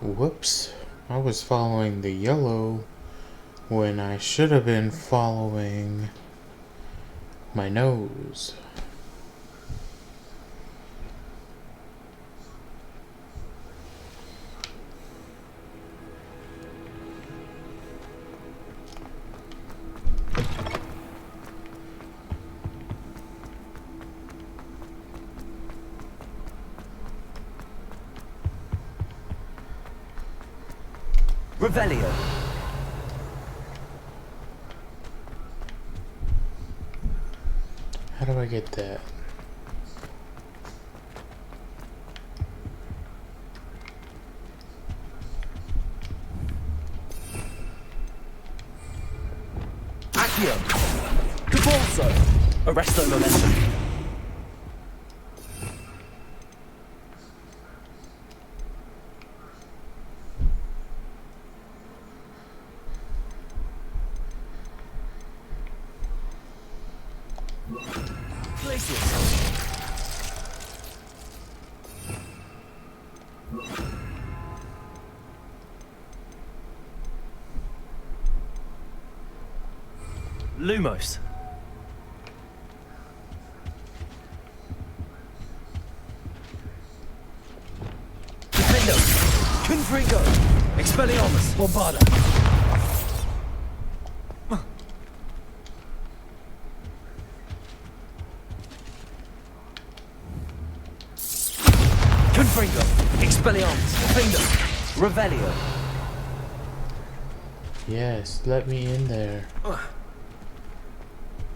Whoops, I was following the yellow when I should have been following my nose. Revelio. How do I get that? Accio. Cabalso. Arresto momentum. Lumos. Defendo. Confringo. Expelliarmus. Bombarda. Confringo. Expelliarmus. Defender. Revelio. Yes, let me in there.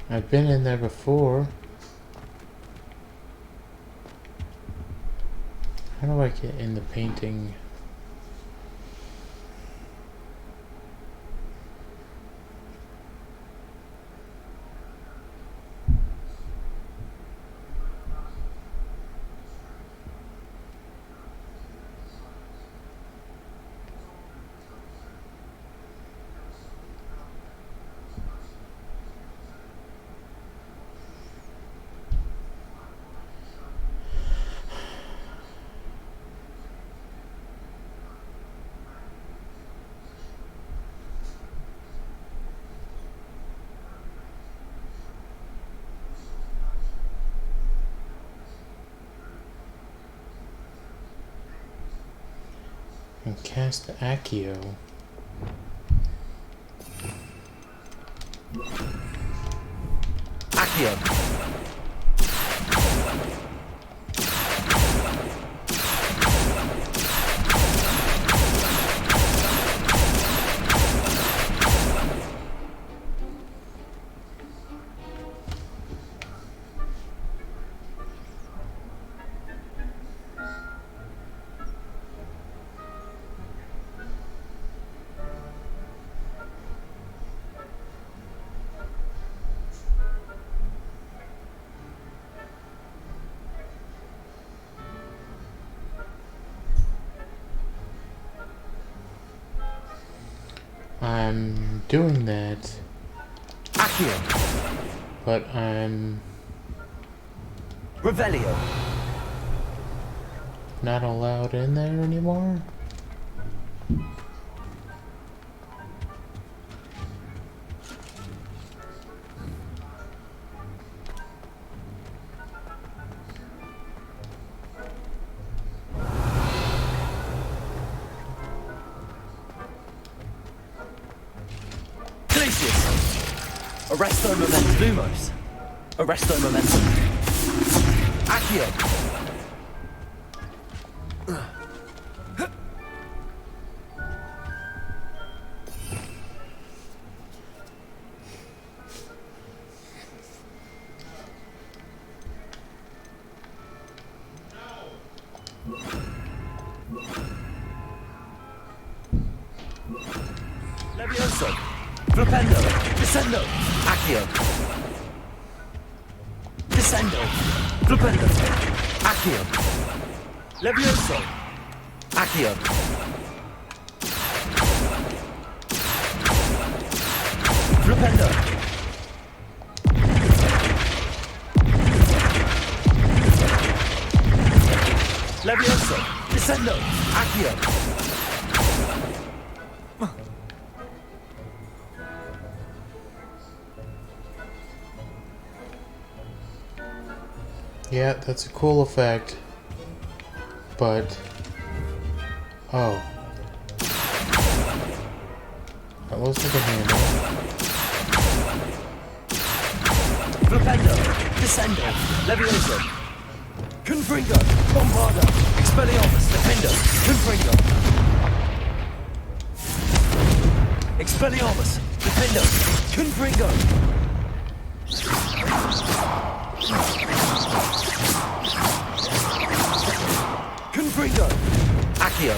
I've been in there before. How do I get in the painting? And cast Accio. Accio. I'm doing that. Accio. But I'm Revelio. not allowed in there anymore? Arresto momentum. Lumos. Arresto momentum. Accio. Levioso. Flipendo. Descendo. Accio. Descendo. Flipendo. Accio. Levioso. Accio. Flipendo. Levioso. Descendo. Accio. Yeah, that's a cool effect. But... oh. That looks like a handle. Flipendo. Descendo. Levioso. Confringo. Bombarda. Expelliarmus. Defendo. Confringo. Expelliarmus. Defendo. Confringo. Confringo. Accio.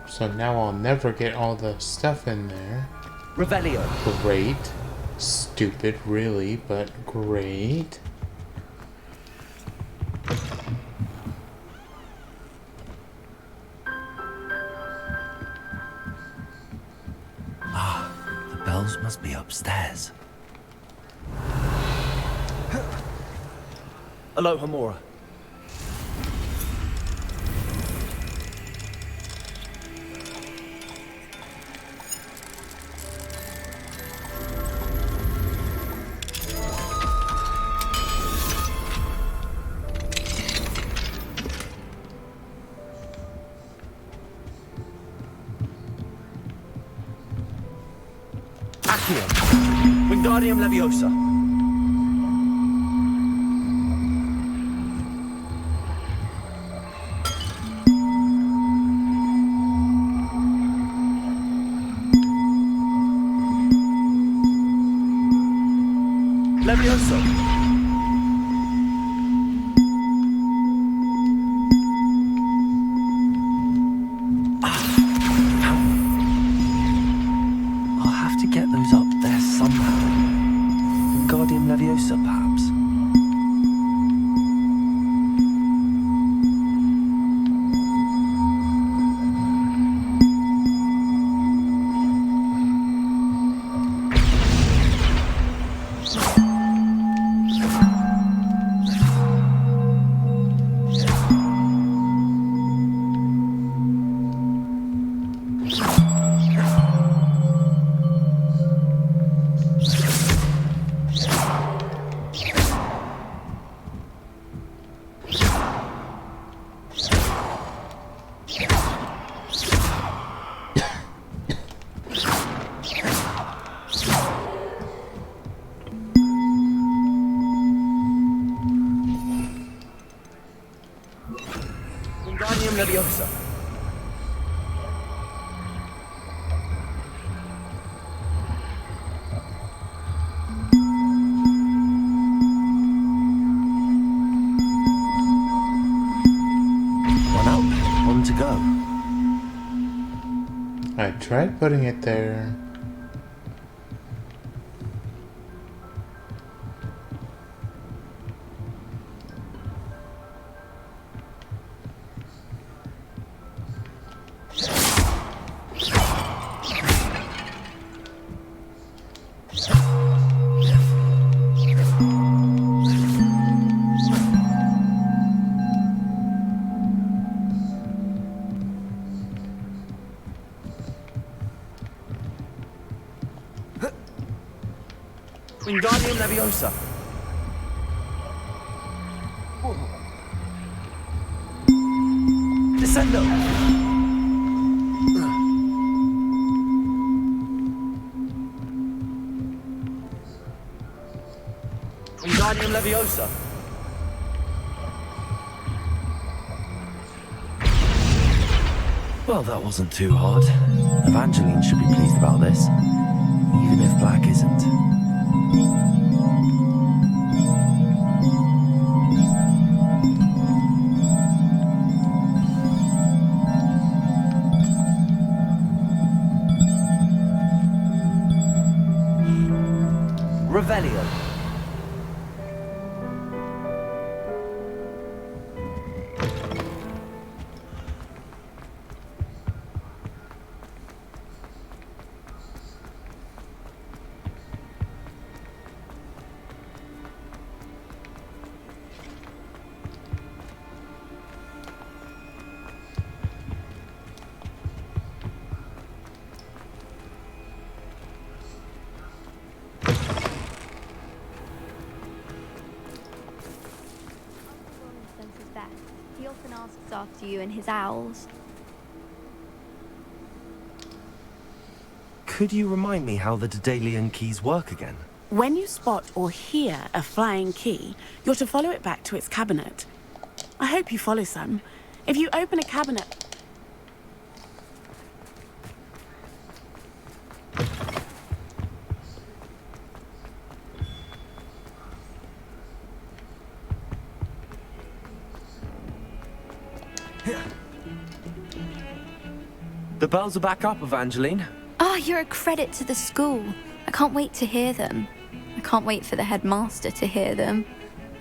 So now I'll never get all the stuff in there. Revelio. Great. Stupid, really, but great. Ah, the bells must be upstairs. Aloha Mora. Accio. Wingardium Leviosa. Levioso. I'll have to get those up there somehow. Wingardium Leviosa, perhaps. Wingardium Leviosa. One up, one to go. I tried putting it there. Wingardium Leviosa. Descendo. Wingardium Leviosa. Well, that wasn't too hard. Evangeline should be pleased about this, even if Black isn't. Revelio. He often asks after you and his owls. Could you remind me how the Daedalian keys work again? When you spot or hear a flying key, you're to follow it back to its cabinet. I hope you follow some. If you open a cabinet... The bells are back up, Evangeline. Oh, you're a credit to the school. I can't wait to hear them. I can't wait for the headmaster to hear them.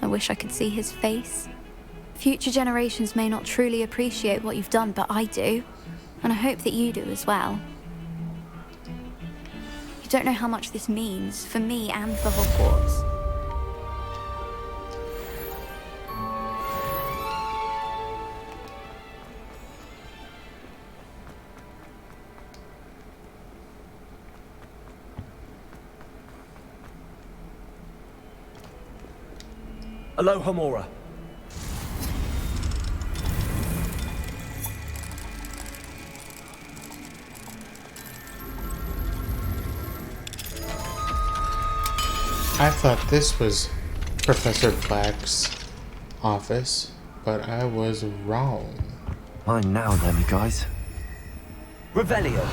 I wish I could see his face. Future generations may not truly appreciate what you've done, but I do. And I hope that you do as well. You don't know how much this means for me and for Hogwarts. Alohomora. I thought this was Professor Black's office, but I was wrong. Mine now, then, guys. Revelio.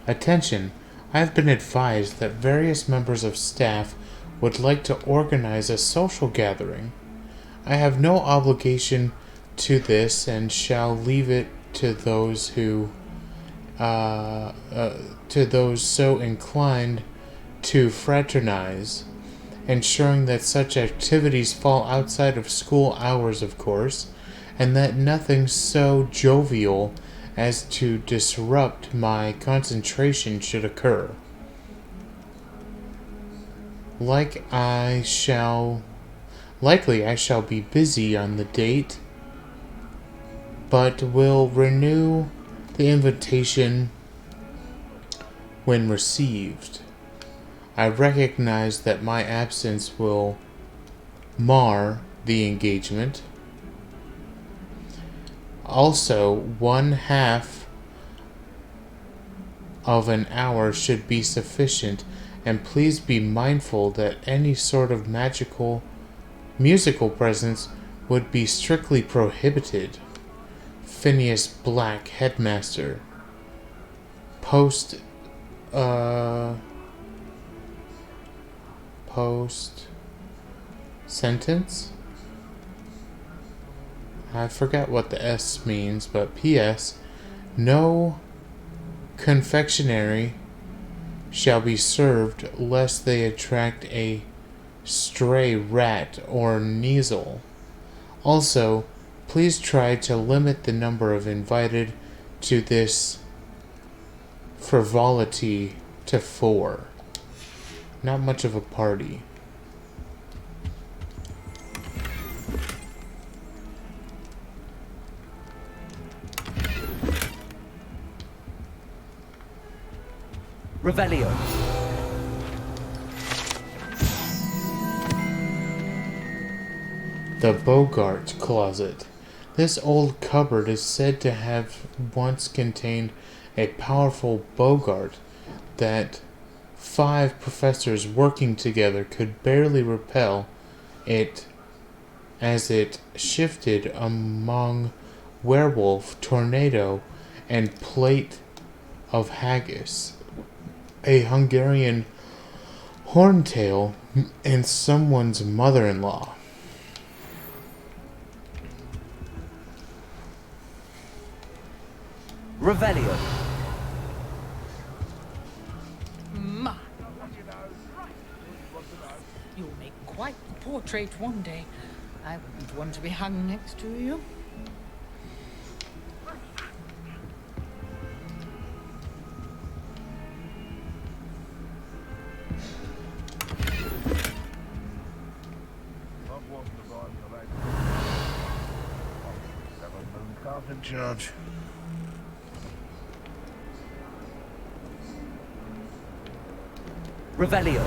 Attention! I have been advised that various members of staff would like to organize a social gathering. I have no obligation to this and shall leave it to those who, to those so inclined to fraternize, ensuring that such activities fall outside of school hours, of course, and that nothing so jovial as to disrupt my concentration should occur. Likely I shall be busy on the date, but will renew the invitation when received. I recognize that my absence will mar the engagement. Also, 1/2 of an hour should be sufficient, and please be mindful that any sort of musical presence would be strictly prohibited. Phineas Black, Headmaster. Post sentence? I forgot what the S means, but P.S. No confectionery shall be served lest they attract a stray rat or weasel. Also, please try to limit the number of invited to this frivolity to 4. Not much of a party. Revelio. The Bogart Closet. This old cupboard is said to have once contained a powerful Bogart that 5 professors working together could barely repel it as it shifted among werewolf, tornado, and plate of haggis, a Hungarian horntail, and someone's mother-in-law. Revelio. Ma. You'll make quite the portrait one day. I wouldn't want to be hung next to you. Judge. Revelio.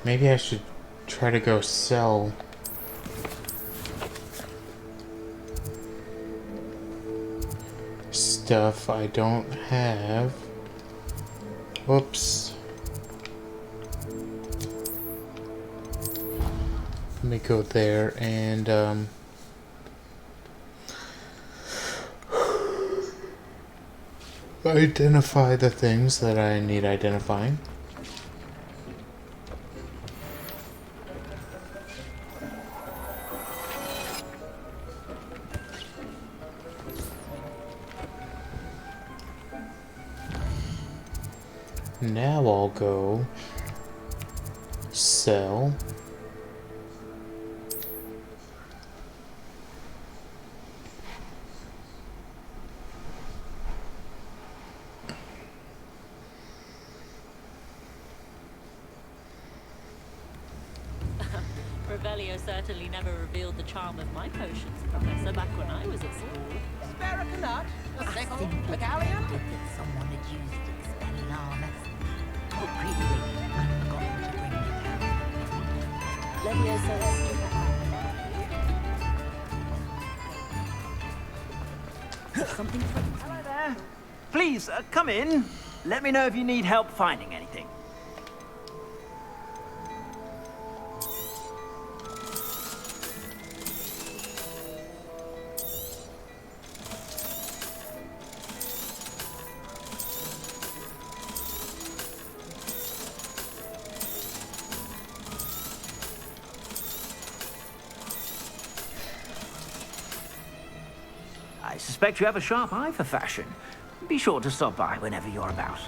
Maybe I should try to go sell stuff I don't have. Whoops. Let me go there and identify the things that I need identifying. Now I'll go sell. Revelio. Revelio certainly never revealed the charm of my potions, Professor, back when I was at school. Spare a canut, a sickle, a galleon. That someone had used Expelliarmus. Oh, really? I'd forgotten to bring it down. Leviosa. Something for... Hello there. Please, come in. Let me know if you need help finding anything. I suspect you have a sharp eye for fashion. Be sure to stop by whenever you're about.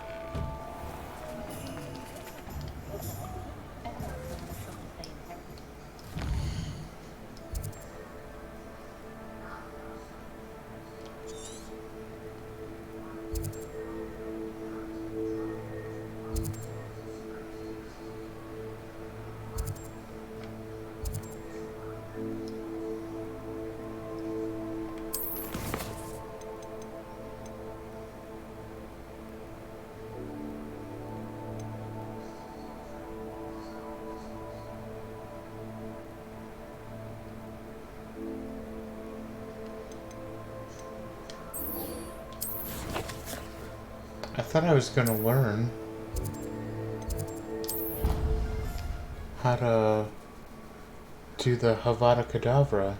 I thought I was gonna learn how to do the Avada Kedavra.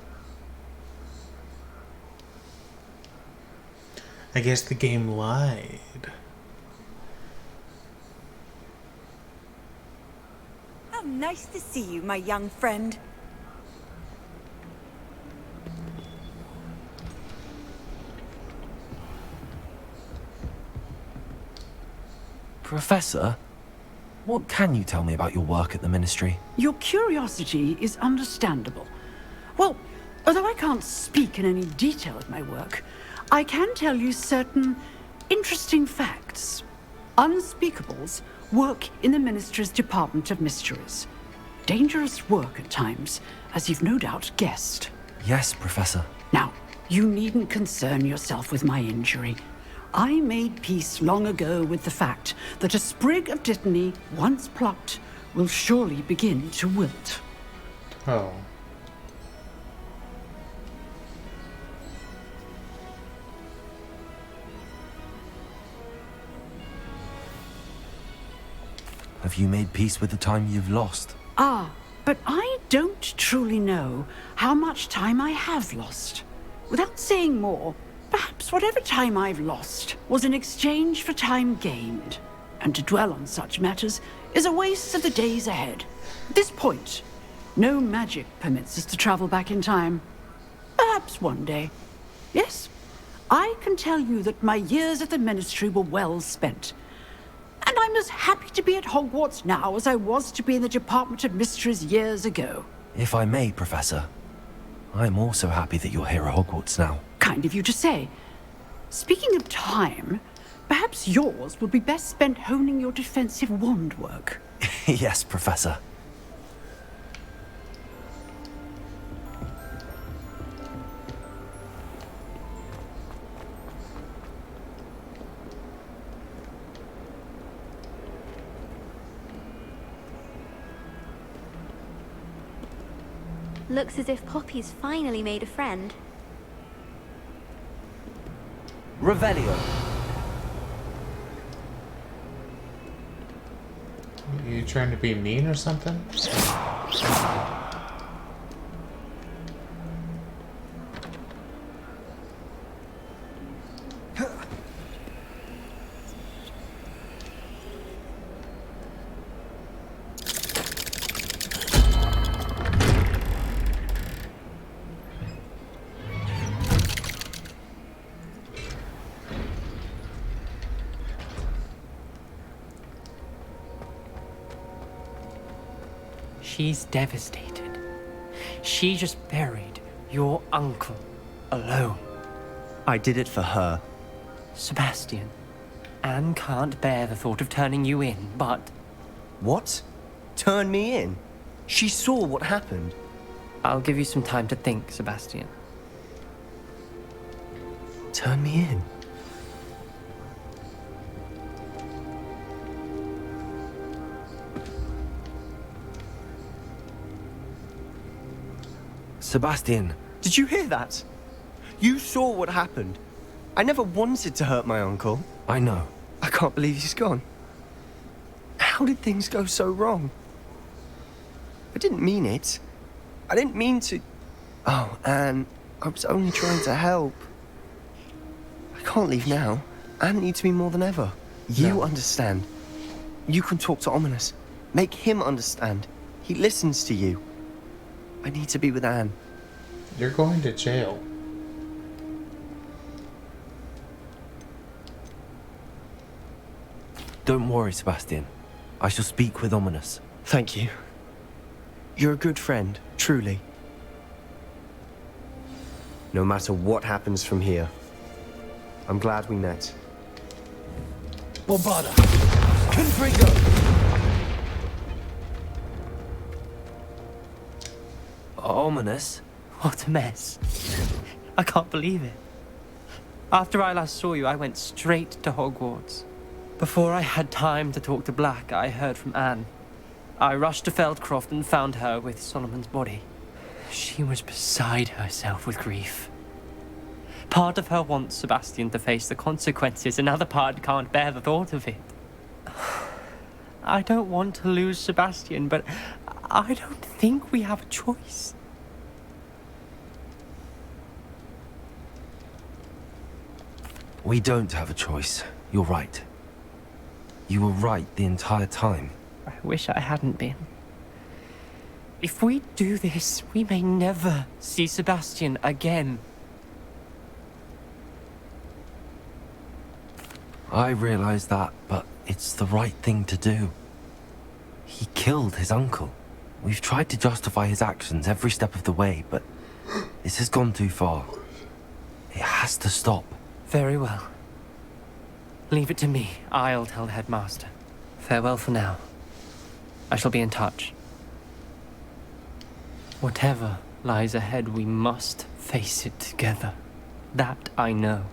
I guess the game lied. How nice to see you, my young friend. Professor, what can you tell me about your work at the Ministry? Your curiosity is understandable. Well, although I can't speak in any detail of my work, I can tell you certain interesting facts. Unspeakables work in the Ministry's Department of Mysteries. Dangerous work at times, as you've no doubt guessed. Yes, Professor. Now, you needn't concern yourself with my injury. I made peace long ago with the fact that a sprig of dittany, once plucked, will surely begin to wilt. Oh. Have you made peace with the time you've lost? Ah, but I don't truly know how much time I have lost. Without saying more, perhaps whatever time I've lost was in exchange for time gained. And to dwell on such matters is a waste of the days ahead. At this point, no magic permits us to travel back in time. Perhaps one day. Yes, I can tell you that my years at the Ministry were well spent. And I'm as happy to be at Hogwarts now as I was to be in the Department of Mysteries years ago. If I may, Professor, I'm also happy that you're here at Hogwarts now. Kind of you to say. Speaking of time, perhaps yours would be best spent honing your defensive wand work. Yes, Professor. Looks as if Poppy's finally made a friend. Revelio. You trying to be mean or something? She's devastated. She just buried your uncle alone. I did it for her. Sebastian, Anne can't bear the thought of turning you in, but... What? Turn me in? She saw what happened. I'll give you some time to think, Sebastian. Turn me in. Sebastian. Did you hear that? You saw what happened. I never wanted to hurt my uncle. I know. I can't believe he's gone. How did things go so wrong? I didn't mean it. I didn't mean to... Oh, Anne, I was only trying to help. I can't leave now. Anne needs me more than ever. You understand. You can talk to Ominous. Make him understand. He listens to you. I need to be with Anne. You're going to jail. Don't worry, Sebastian. I shall speak with Ominous. Thank you. You're a good friend, truly. No matter what happens from here, I'm glad we met. Bombarda! Confringo! Ominous? What a mess. I can't believe it. After I last saw you, I went straight to Hogwarts. Before I had time to talk to Black, I heard from Anne. I rushed to Feldcroft and found her with Solomon's body. She was beside herself with grief. Part of her wants Sebastian to face the consequences, another part can't bear the thought of it. I don't want to lose Sebastian, but I don't think we have a choice. We don't have a choice. You're right. You were right the entire time. I wish I hadn't been. If we do this, we may never see Sebastian again. I realize that, but it's the right thing to do. He killed his uncle. We've tried to justify his actions every step of the way, but this has gone too far. It has to stop. Very well. Leave it to me. I'll tell the headmaster. Farewell for now. I shall be in touch. Whatever lies ahead, we must face it together. That I know.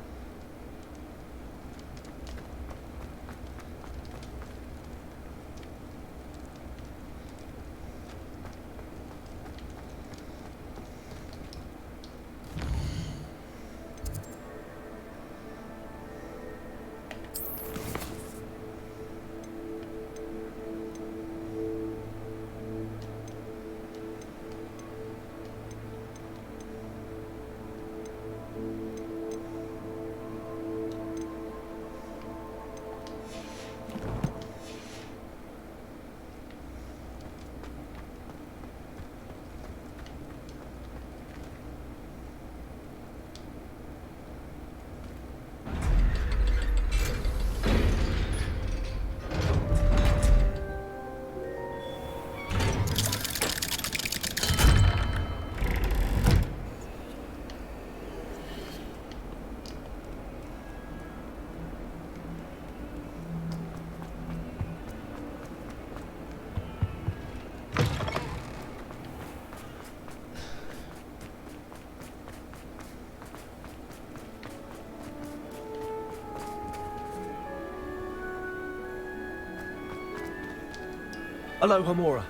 Aloha, Mora.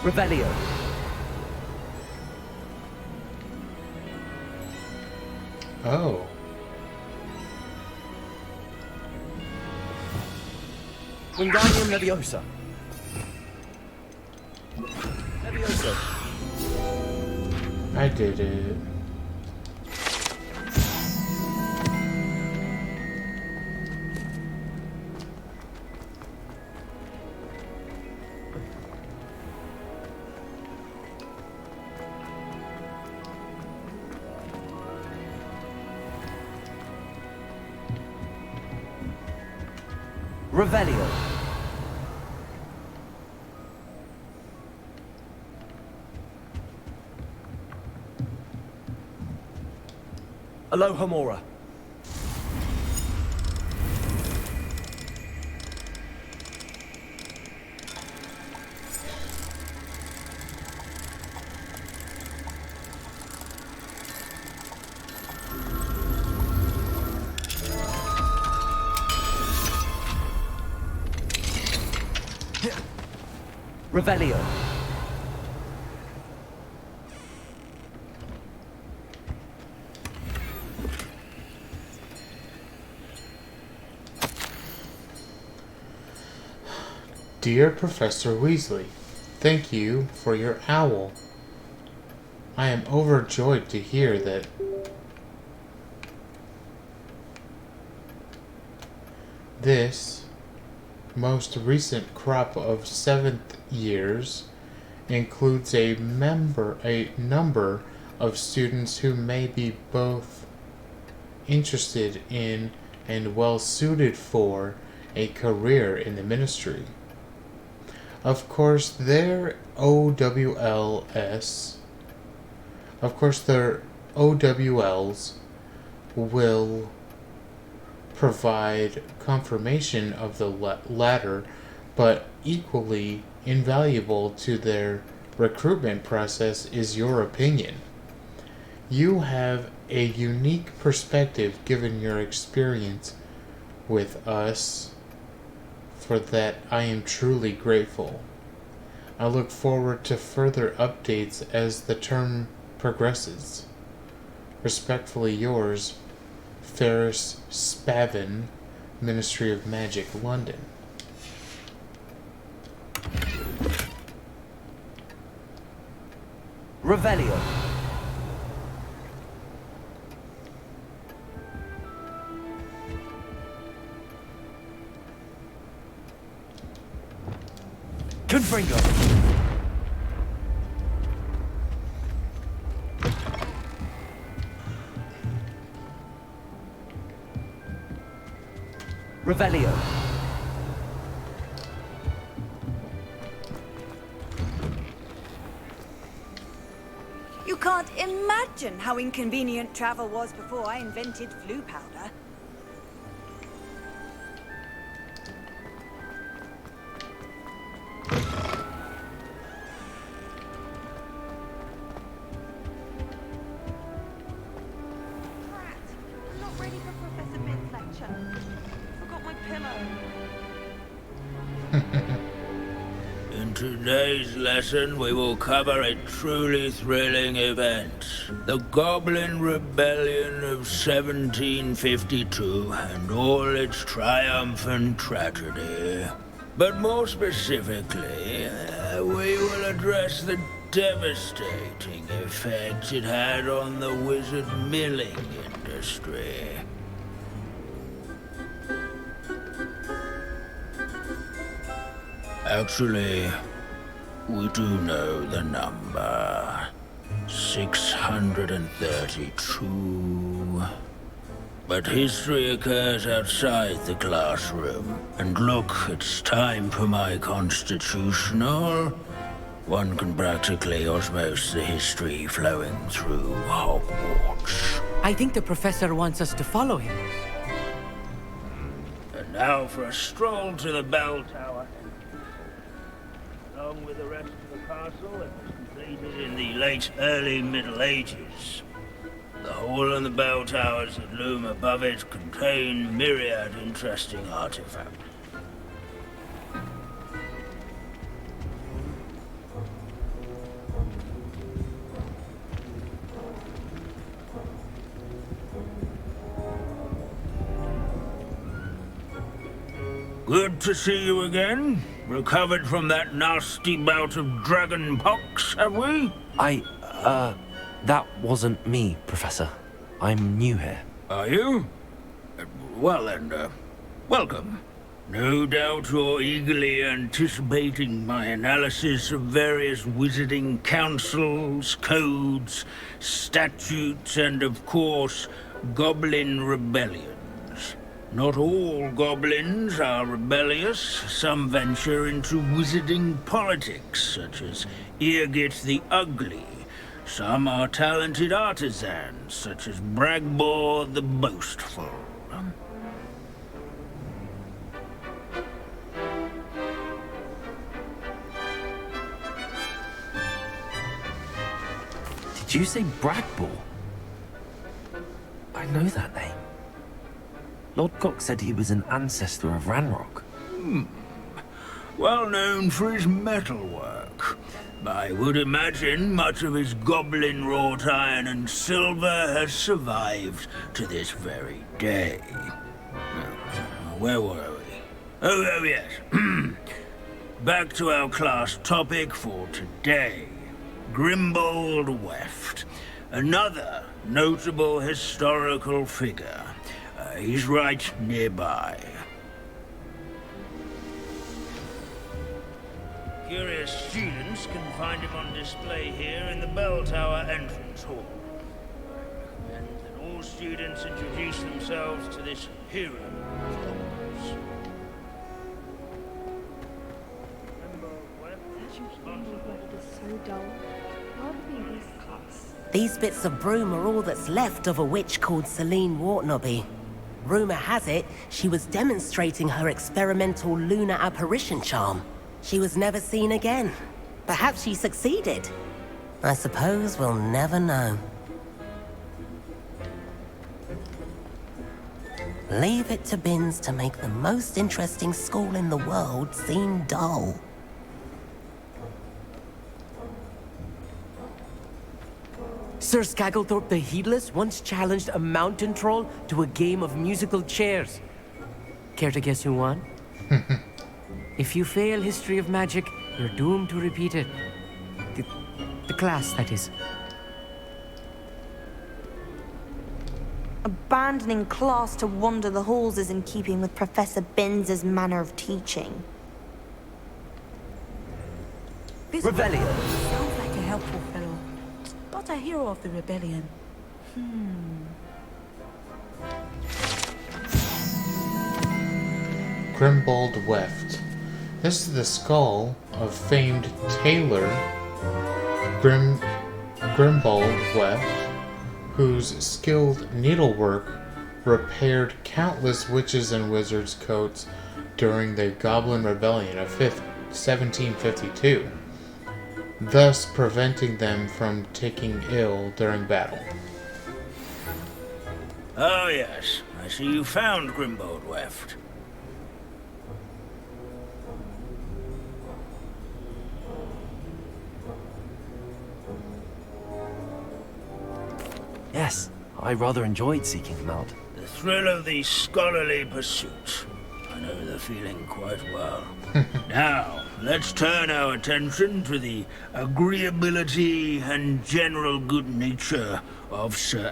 Revelio. Oh. Wingardium Leviosa. Leviosa. I did it. Revelio. Alohomora. Revelio. Dear Professor Weasley, thank you for your owl. I am overjoyed to hear that this most recent crop of 7th years includes a number of students who may be both interested in and well suited for a career in the ministry. Of course, their OWLs will provide confirmation of the latter, but equally invaluable to their recruitment process is your opinion. You have a unique perspective given your experience with us. For that, I am truly grateful. I look forward to further updates as the term progresses. Respectfully yours, Ferris Spavin, Ministry of Magic, London. Revelio. Confringo. Revelio. You can't imagine how inconvenient travel was before I invented flu powder. In today's lesson, we will cover a truly thrilling event. The Goblin Rebellion of 1752 and all its triumphant tragedy. But more specifically, we will address the devastating effect it had on the wizard milling industry. Actually, we do know the number. 632. But history occurs outside the classroom. And look, it's time for my constitutional. One can practically osmose the history flowing through Hogwarts. I think the professor wants us to follow him. And now for a stroll to the bell tower. Along with the rest of the castle, it was completed in the late early Middle Ages. The hall and the bell towers that loom above it contain myriad interesting artifacts. Good to see you again. Recovered from that nasty bout of dragon pox, have we? That wasn't me, Professor. I'm new here. Are you? Well then, welcome. No doubt you're eagerly anticipating my analysis of various wizarding councils, codes, statutes, and of course, goblin rebellions. Not all goblins are rebellious. Some venture into wizarding politics, such as Eargit the Ugly. Some are talented artisans, such as Bragbor the Boastful. Did you say Bragbor? I know that name. Lord Cock said he was an ancestor of Ranrock. Well known for his metalwork. I would imagine much of his goblin-wrought iron and silver has survived to this very day. Where were we? Oh yes. Back to our class topic for today. Grimbold Weft. Another notable historical figure. He's right nearby. Curious students can find him on display here in the bell tower entrance hall. I recommend that all students introduce themselves to this hero of Hogwarts. So dull. Why would we in this class? These bits of broom are all that's left of a witch called Celine Wartnobby. Rumour has it, she was demonstrating her experimental lunar apparition charm. She was never seen again. Perhaps she succeeded. I suppose we'll never know. Leave it to Binns to make the most interesting school in the world seem dull. Sir Skagglethorpe the Heedless once challenged a mountain troll to a game of musical chairs. Care to guess who won? If you fail History of Magic, you're doomed to repeat it. The class, that is. Abandoning class to wander the halls is in keeping with Professor Binns' manner of teaching. Rebellion. Sounds like a helpful fellow, but a hero of the rebellion. Grimbold Weft. This is the skull of famed tailor Grimbold Weft, whose skilled needlework repaired countless witches and wizards' coats during the Goblin Rebellion of 1752, thus preventing them from taking ill during battle. Oh yes, I see you found Grimbold Weft. Yes, I rather enjoyed seeking him out. The thrill of the scholarly pursuit. I know the feeling quite well. Now, let's turn our attention to the agreeability and general good nature of Sir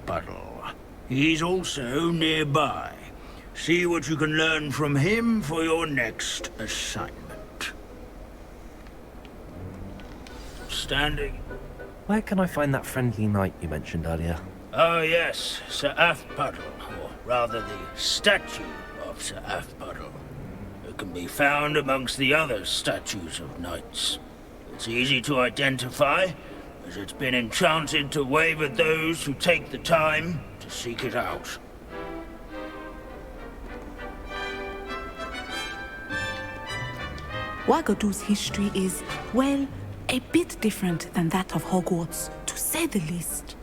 Aphbuttle. He's also nearby. See what you can learn from him for your next assignment. Standing. Where can I find that friendly knight you mentioned earlier? Oh yes, Sir Aphbuttle, or rather the statue of Sir Aphbuttle. It can be found amongst the other statues of knights. It's easy to identify, as it's been enchanted to wave at those who take the time to seek it out. Wagadu's history is, well, a bit different than that of Hogwarts, to say the least.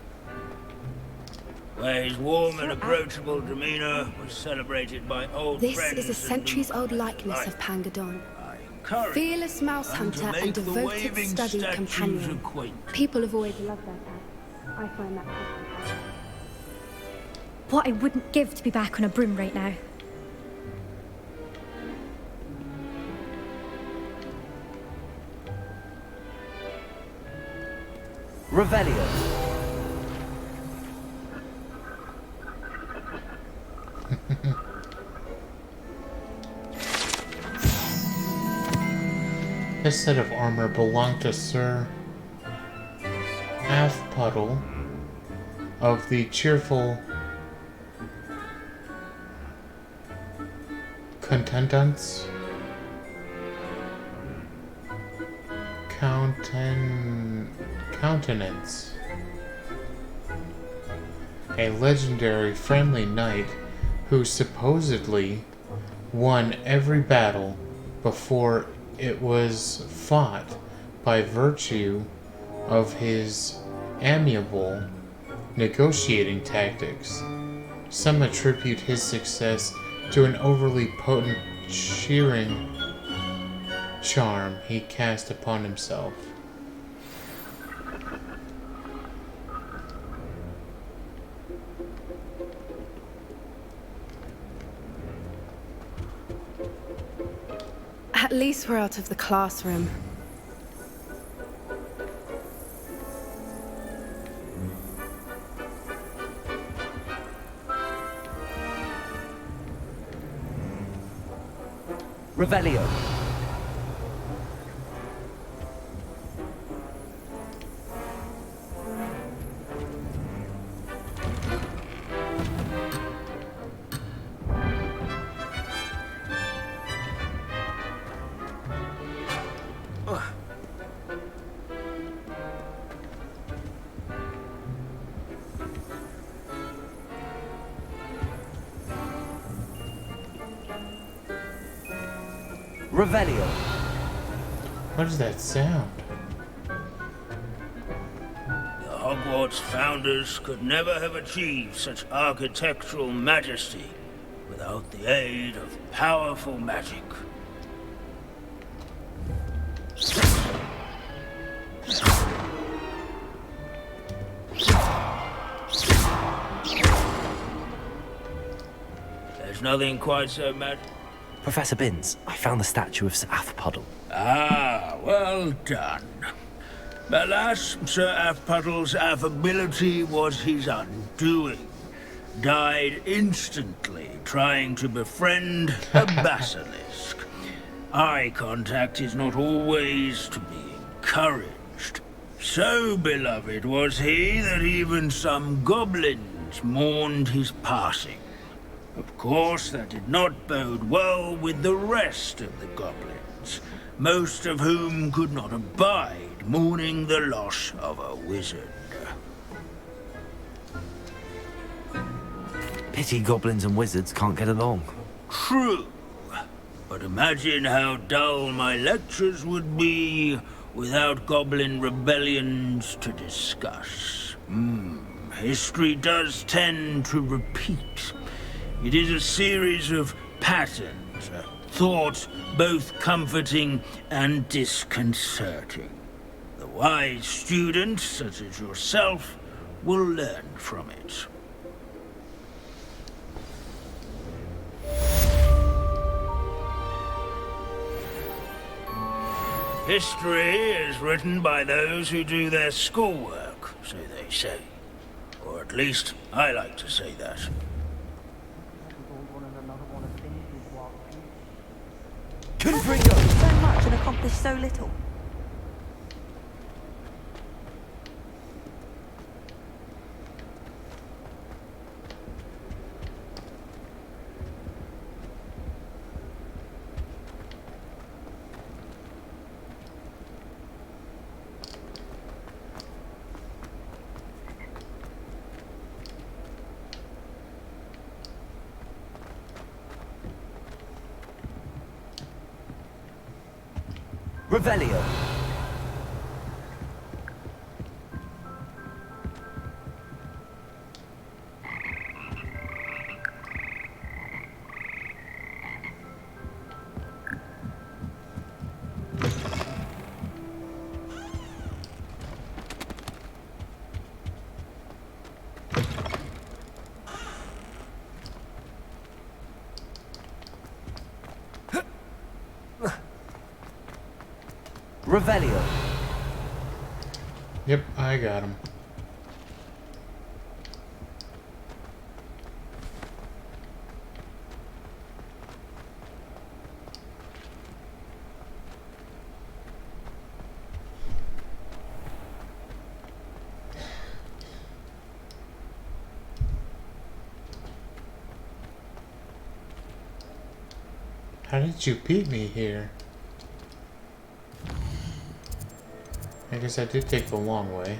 Where his warm and approachable demeanor was celebrated by old This friends. is a centuries-old likeness of Pangadon. Encourage Fearless mouse them to hunter and make the devoted waving study statues companion. acquainted. People have always loved their pets. I find that fascinating. What I wouldn't give to be back on a broom right now. Revelio. This set of armor belonged to Sir Aphbuttle of the cheerful contentants. Countenance. A legendary friendly knight who supposedly won every battle before it was fought by virtue of his amiable negotiating tactics. Some attribute his success to an overly potent cheering charm he cast upon himself. At least we're out of the classroom. Revelio. Revelio. What does that sound? The Hogwarts founders could never have achieved such architectural majesty without the aid of powerful magic. There's nothing quite so magic. Professor Binns, I found the statue of Sir Athpuddle. Ah, well done. Alas, Sir Athpuddle's affability was his undoing. Died instantly trying to befriend a basilisk. Eye contact is not always to be encouraged. So beloved was he that even some goblins mourned his passing. Of course, that did not bode well with the rest of the goblins, most of whom could not abide mourning the loss of a wizard. Pity goblins and wizards can't get along. True. But imagine how dull my lectures would be without goblin rebellions to discuss. History does tend to repeat. It is a series of patterns, a thought both comforting and disconcerting. The wise student, such as yourself, will learn from it. History is written by those who do their schoolwork, so they say. Or at least, I like to say that. Confringo! So much and accomplish so little. Revelio. Revelio. Yep, I got him. How did you beat me here? I guess I did take the long way.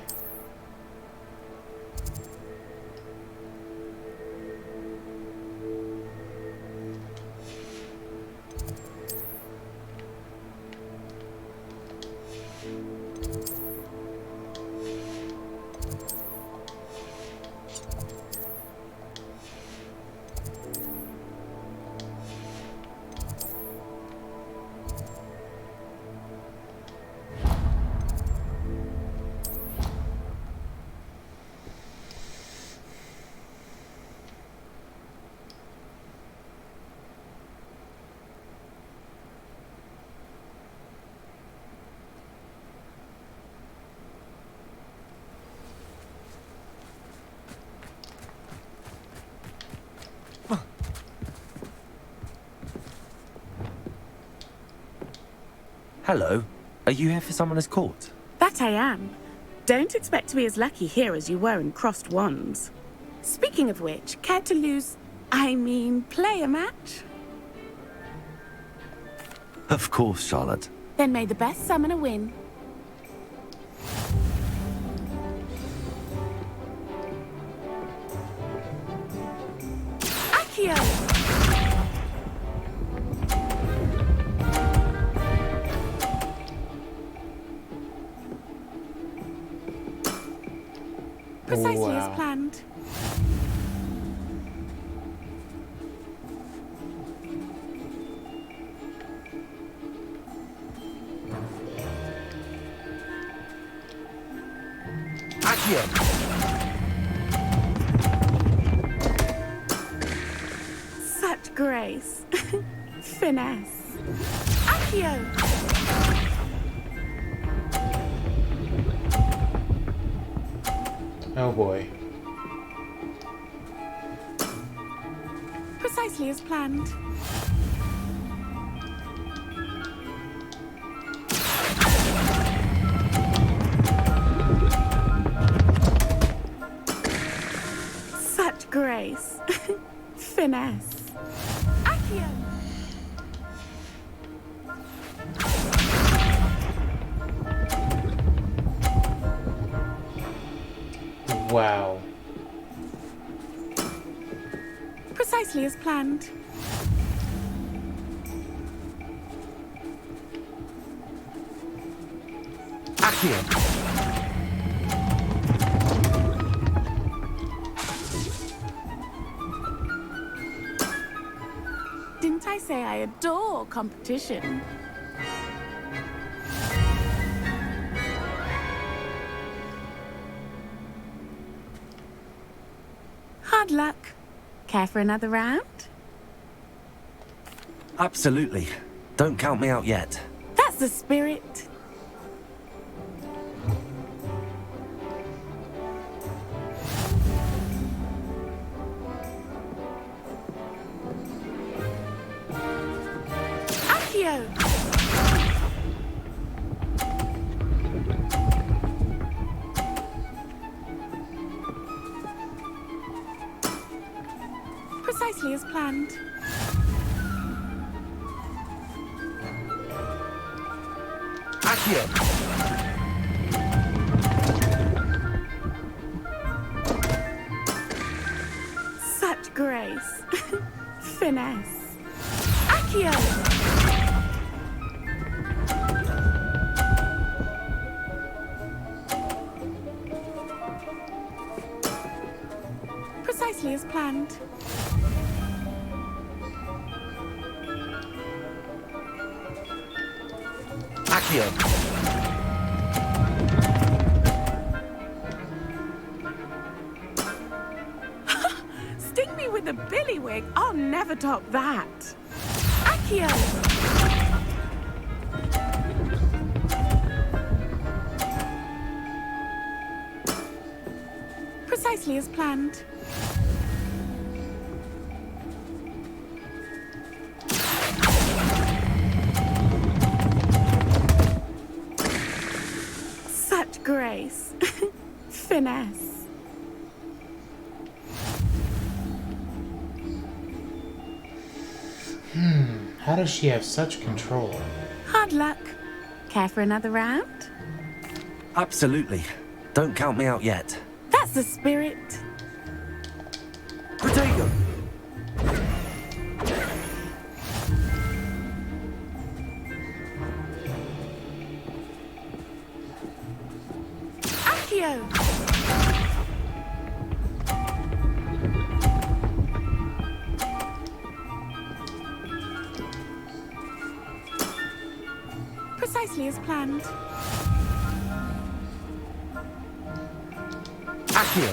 Hello. Are you here for Summoner's Court? That I am. Don't expect to be as lucky here as you were in Crossed Wands. Speaking of which, care to play a match? Of course, Charlotte. Then may the best summoner win. Accio! Precisely as planned. Accio! Such grace. Finesse. Accio! Oh boy. Precisely as planned. Such grace. Finesse. Accio! Wow. Precisely as planned. Accio! Didn't I say I adore competition? Hard luck. Care for another round? Absolutely. Don't count me out yet. That's the spirit. Accio! Precisely as planned. Accio! Such grace. Finesse. Accio! Precisely as planned. Accio! Sting me with a billywig. I'll never top that. Accio! Precisely as planned. Such grace. Finesse. How does she have such control? Hard luck. Care for another round? Absolutely. Don't count me out yet. That's the spirit. Potato! Accio! Precisely as planned. Accio!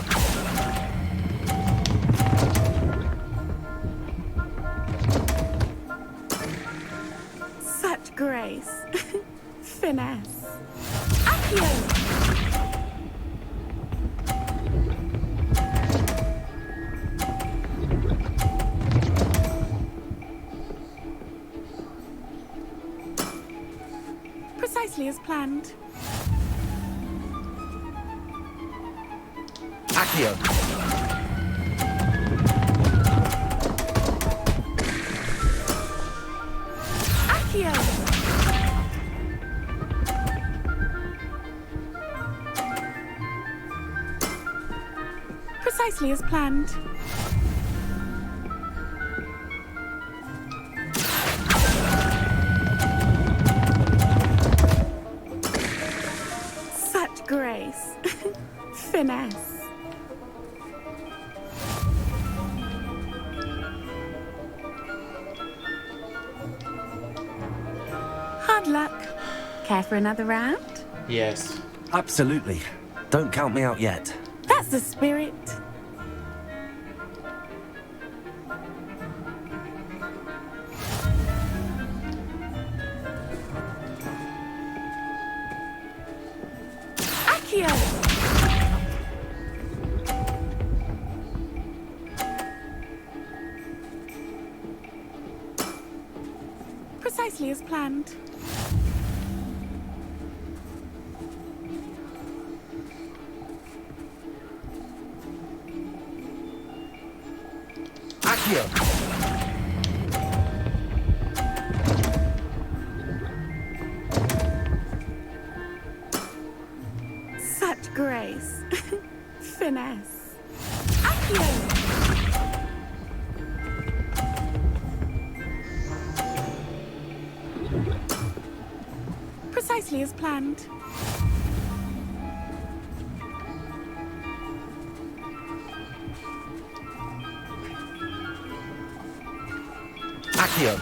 Such grace. Finesse. Accio! Precisely as planned. Accio! Accio! Precisely as planned. Such grace. Finesse. Hard luck. Care for another round? Yes. Absolutely. Don't count me out yet. That's the spirit. Accio! Precisely as planned. Accio! Such grace. Finesse. Accio! Precisely as planned. Accio!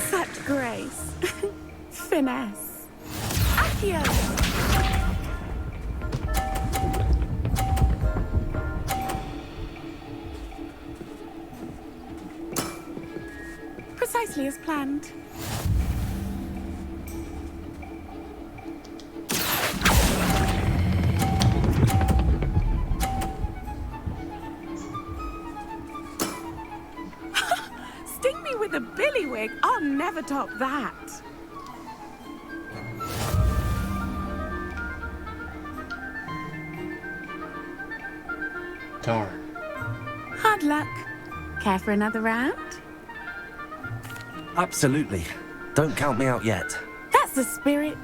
Such grace. Finesse. Accio! Precisely as planned. Sting me with a billywig. I'll never top that. Darn. Hard luck. Care for another round? Absolutely. Don't count me out yet. That's the spirit.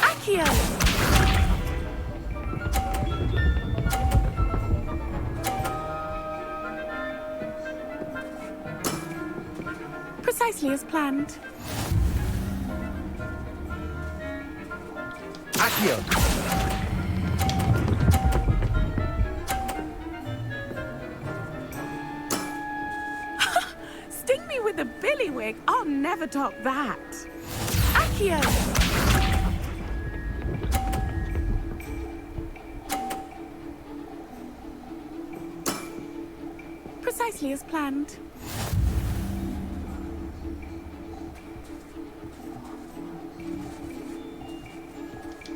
Accio! Precisely as planned. Accio! Sting me with a billywig. I'll never top that. Accio! Precisely as planned.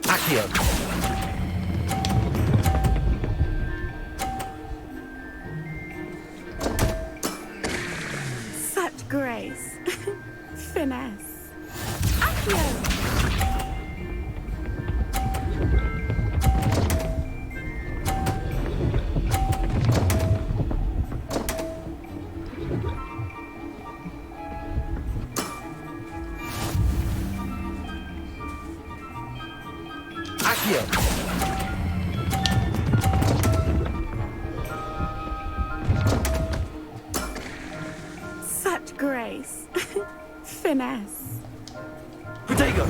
Accio! Such grace. Finesse. Protego!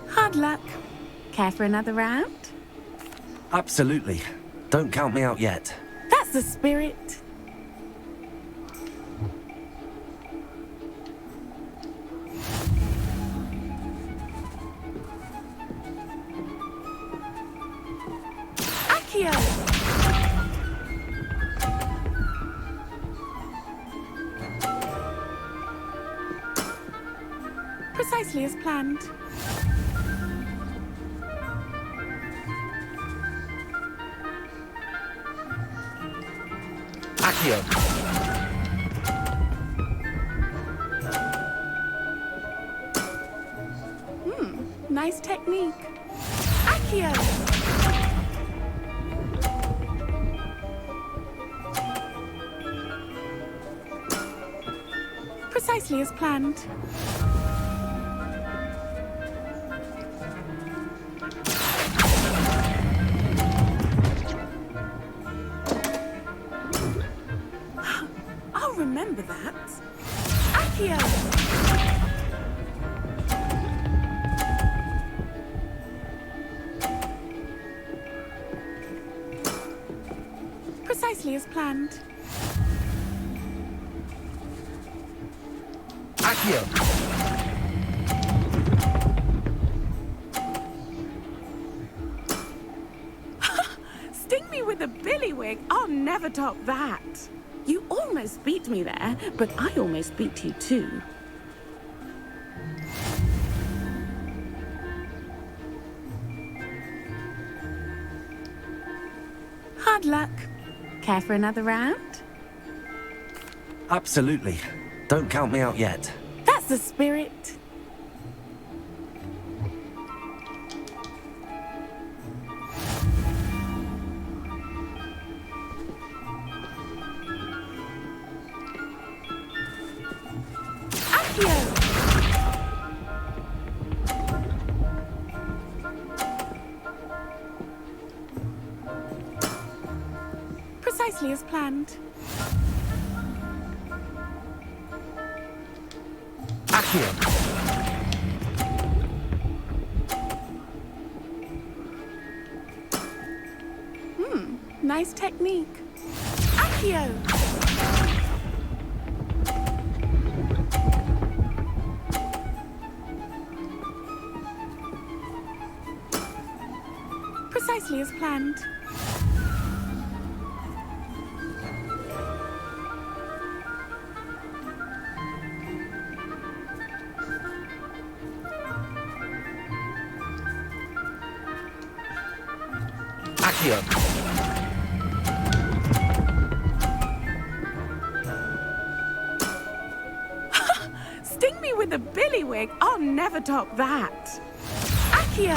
Hard luck. Care for another round? Absolutely. Don't count me out yet. That's the spirit. Accio! Precisely as planned. Accio! Nice technique. Accio! Precisely as planned. I'll remember that. Accio! Precisely as planned. Accio! Sting me with a billywig. I'll never top that. You almost beat me there, but I almost beat you too. Hard luck. Care for another round? Absolutely. Don't count me out yet. That's the spirit. Accio! Precisely as planned. Accio! Nice technique. Accio! Precisely as planned. Accio! Sting me with a billywig. I'll never top that. Accio!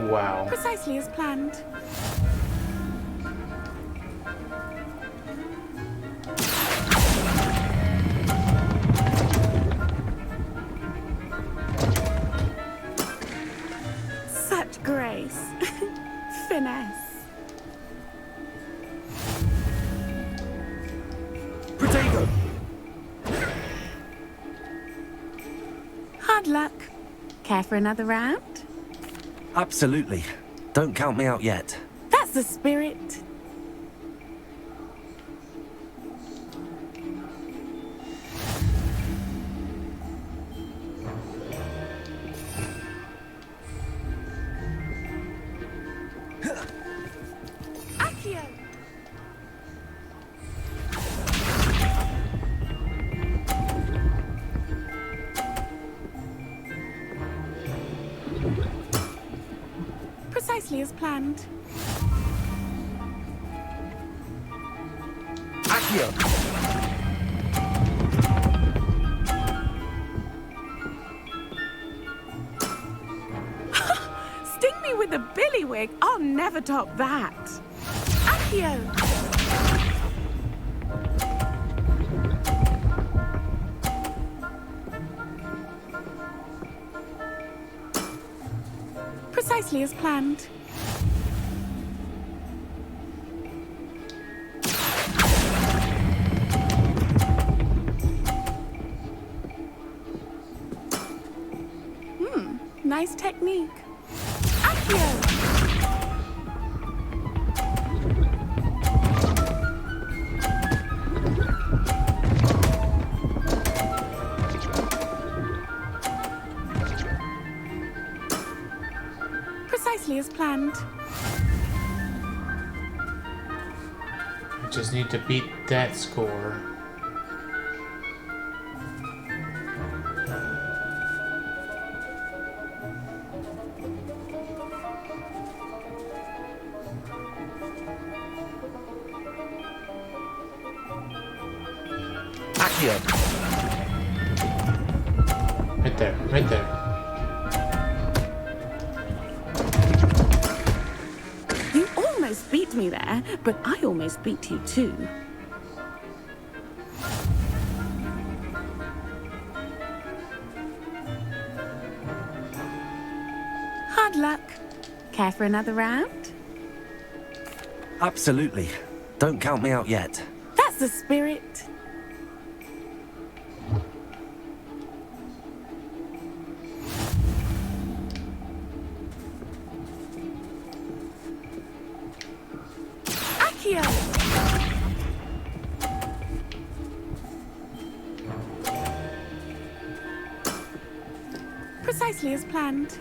Wow. Precisely as planned. Such grace. Finesse. Protego! Hard luck. Care for another round? Absolutely. Don't count me out yet. That's the spirit. Accio! Precisely as planned. Accio! Sting me with a billywig. I'll never top that. Accio! Precisely as planned. Nice technique. Accio! Precisely as planned. I just need to beat that score. Right there, right there. You almost beat me there, but I almost beat you too. Hard luck. Care for another round? Absolutely. Don't count me out yet. That's the spirit. Accio! Precisely as planned.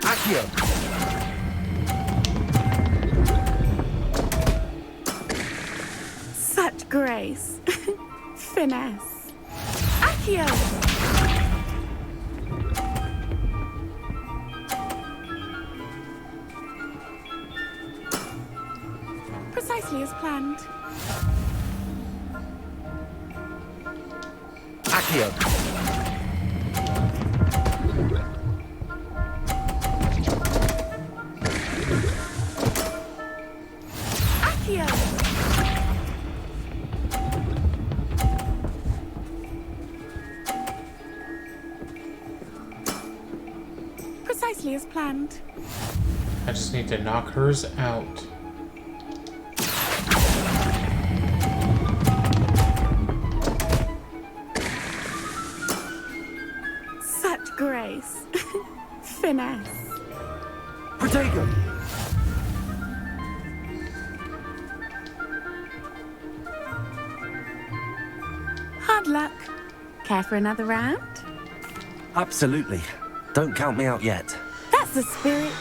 Accio! Such grace. Finesse. Accio! Precisely as planned. Accio! Accio! Precisely as planned. I just need to knock hers out. Such grace. Finesse. Protego! Hard luck. Care for another round? Absolutely. Don't count me out yet. That's the spirit.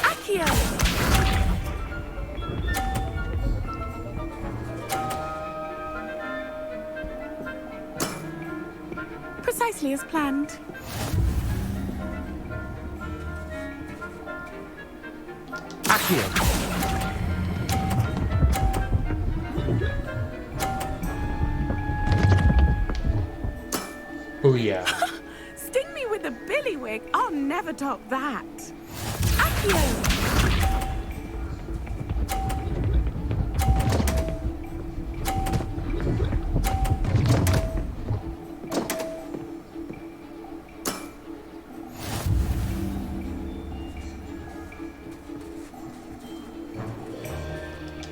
Accio! Precisely as planned. Accio! Booyah. Sting me with a billywig. I'll never top that. Accio!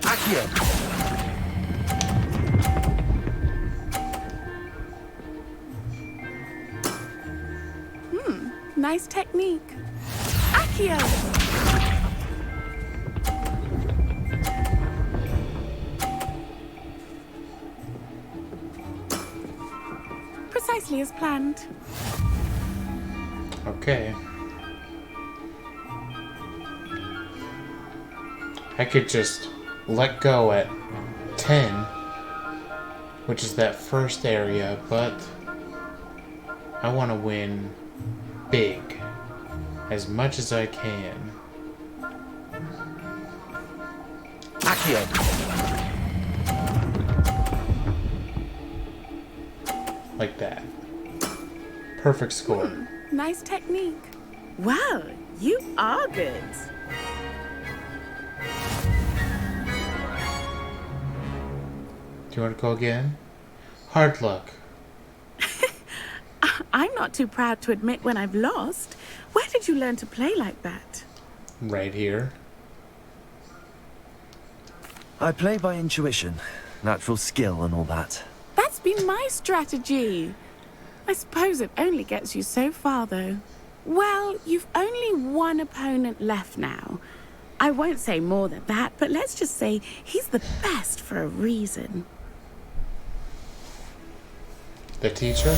Accio! Nice technique. Accio! Precisely as planned. Okay. I could just let go at 10, which is that first area, but I want to win big, as much as I can. Accio! Like that. Perfect score. Nice technique. Well, you are good. Do you want to go again? Hard luck. I'm not too proud to admit when I've lost. Where did you learn to play like that? Right here. I play by intuition, natural skill and all that. That's been my strategy. I suppose it only gets you so far, though. Well, you've only one opponent left now. I won't say more than that, but let's just say he's the best for a reason. The teacher?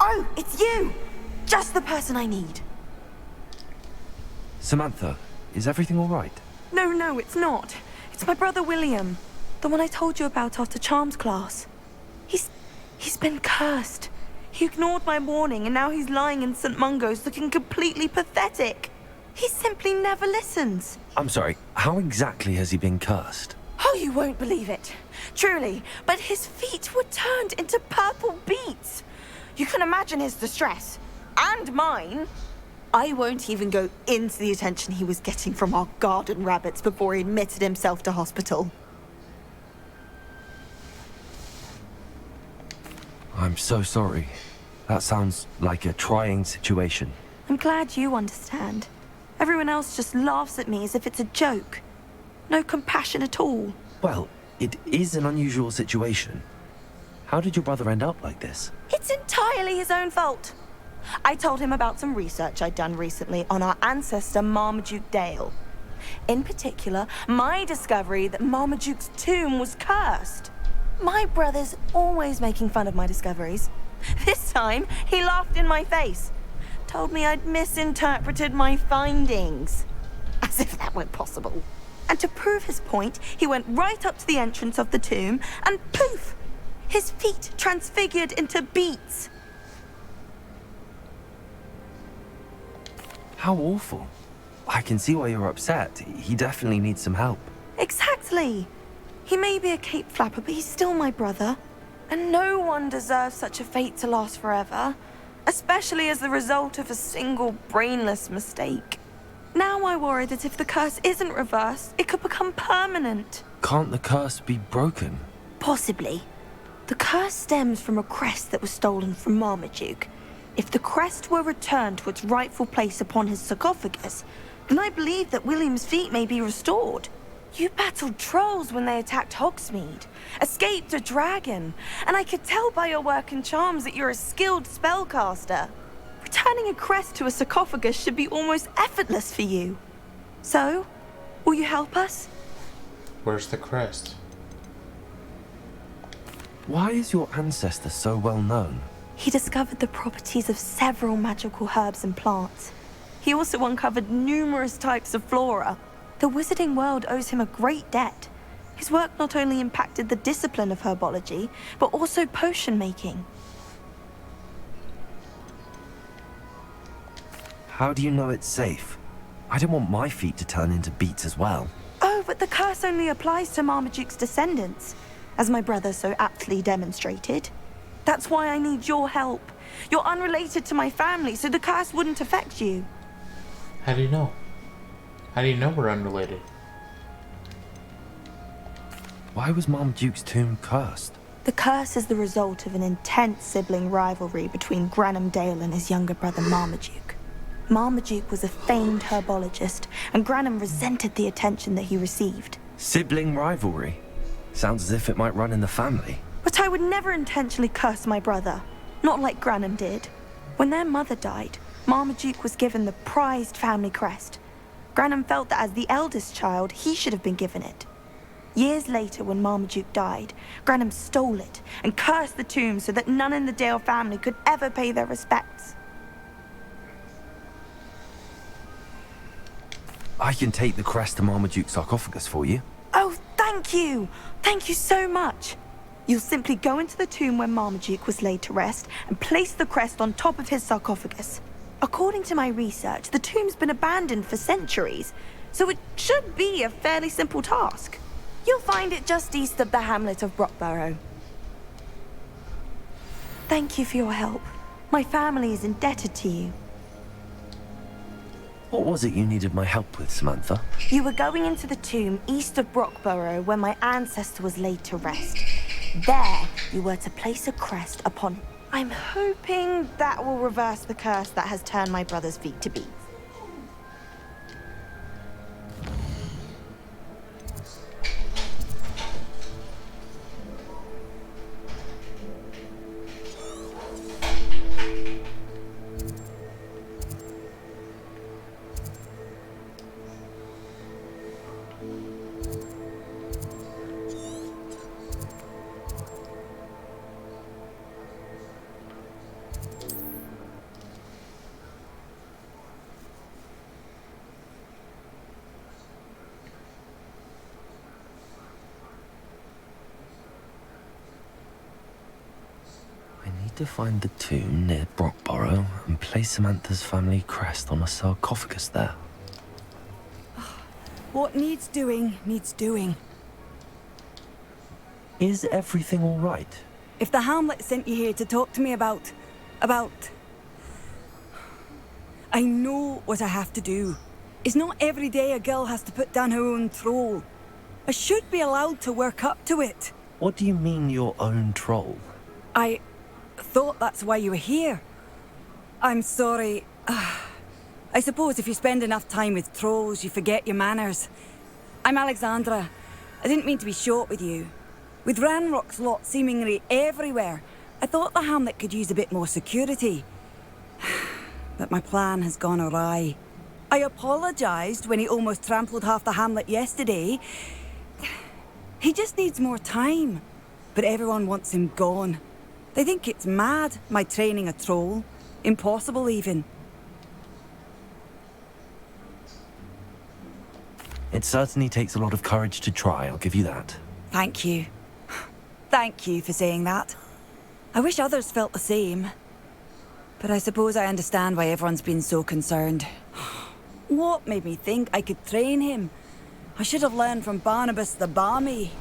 Oh, it's you! Just the person I need. Samantha, is everything all right? No, it's not. It's my brother William. The one I told you about after Charms class. He's been cursed. He ignored my warning and now he's lying in St. Mungo's looking completely pathetic. He simply never listens. I'm sorry, how exactly has he been cursed? Oh, you won't believe it. Truly, but his feet were turned into purple beets. You can imagine his distress. And mine. I won't even go into the attention he was getting from our garden rabbits before he admitted himself to hospital. I'm so sorry. That sounds like a trying situation. I'm glad you understand. Everyone else just laughs at me as if it's a joke. No compassion at all. Well, it is an unusual situation. How did your brother end up like this? It's entirely his own fault. I told him about some research I'd done recently on our ancestor Marmaduke Dale. In particular, my discovery that Marmaduke's tomb was cursed. My brother's always making fun of my discoveries. This time, he laughed in my face. Told me I'd misinterpreted my findings. As if that were possible. And to prove his point, he went right up to the entrance of the tomb and poof! His feet transfigured into beets. How awful. I can see why you're upset. He definitely needs some help. Exactly. He may be a cape flapper, but he's still my brother. And no one deserves such a fate to last forever. Especially as the result of a single brainless mistake. Now I worry that if the curse isn't reversed, it could become permanent. Can't the curse be broken? Possibly. The curse stems from a crest that was stolen from Marmaduke. If the crest were returned to its rightful place upon his sarcophagus, then I believe that William's feet may be restored. You battled trolls when they attacked Hogsmeade, escaped a dragon, and I could tell by your work and charms that you're a skilled spellcaster. Returning a crest to a sarcophagus should be almost effortless for you. So, will you help us? Where's the crest? Why is your ancestor so well known? He discovered the properties of several magical herbs and plants. He also uncovered numerous types of flora. The wizarding world owes him a great debt. His work not only impacted the discipline of herbology, but also potion making. How do you know it's safe? I don't want my feet to turn into beets as well. Oh, but the curse only applies to Marmaduke's descendants. as my brother so aptly demonstrated. That's why I need your help. You're unrelated to my family, so the curse wouldn't affect you. How do you know? How do you know we're unrelated? Why was Marmaduke's tomb cursed? The curse is the result of an intense sibling rivalry between Granham Dale and his younger brother Marmaduke. Marmaduke was a famed herbologist, and Granham resented the attention that he received. Sibling rivalry? Sounds as if it might run in the family. But I would never intentionally curse my brother, not like Granham did. When their mother died, Marmaduke was given the prized family crest. Granham felt that as the eldest child, he should have been given it. Years later, when Marmaduke died, Granham stole it and cursed the tomb so that none in the Dale family could ever pay their respects. I can take the crest to Marmaduke's sarcophagus for you. Oh, thank you! Thank you so much! You'll simply go into the tomb where Marmaduke was laid to rest and place the crest on top of his sarcophagus. According to my research, the tomb's been abandoned for centuries, so it should be a fairly simple task. You'll find it just east of the hamlet of Brockborough. Thank you for your help. My family is indebted to you. What was it you needed my help with, Samantha? You were going into the tomb east of Brockborough where my ancestor was laid to rest. There, you were to place a crest upon... I'm hoping that will reverse the curse that has turned my brother's feet to beads. To find the tomb near Brockborough and place Samantha's family crest on a sarcophagus there. What needs doing, needs doing. Is everything all right? If the Hamlet sent you here to talk to me about... I know what I have to do. It's not every day a girl has to put down her own troll. I should be allowed to work up to it. What do you mean, your own troll? I thought that's why you were here. I'm sorry. I suppose if you spend enough time with trolls, you forget your manners. I'm Alexandra. I didn't mean to be short with you. With Ranrock's lot seemingly everywhere, I thought the hamlet could use a bit more security. But my plan has gone awry. I apologised when he almost trampled half the hamlet yesterday. He just needs more time. But everyone wants him gone. They think it's mad, my training a troll. Impossible, even. It certainly takes a lot of courage to try, I'll give you that. Thank you. Thank you for saying that. I wish others felt the same. But I suppose I understand why everyone's been so concerned. What made me think I could train him? I should have learned from Barnabas the Barmy.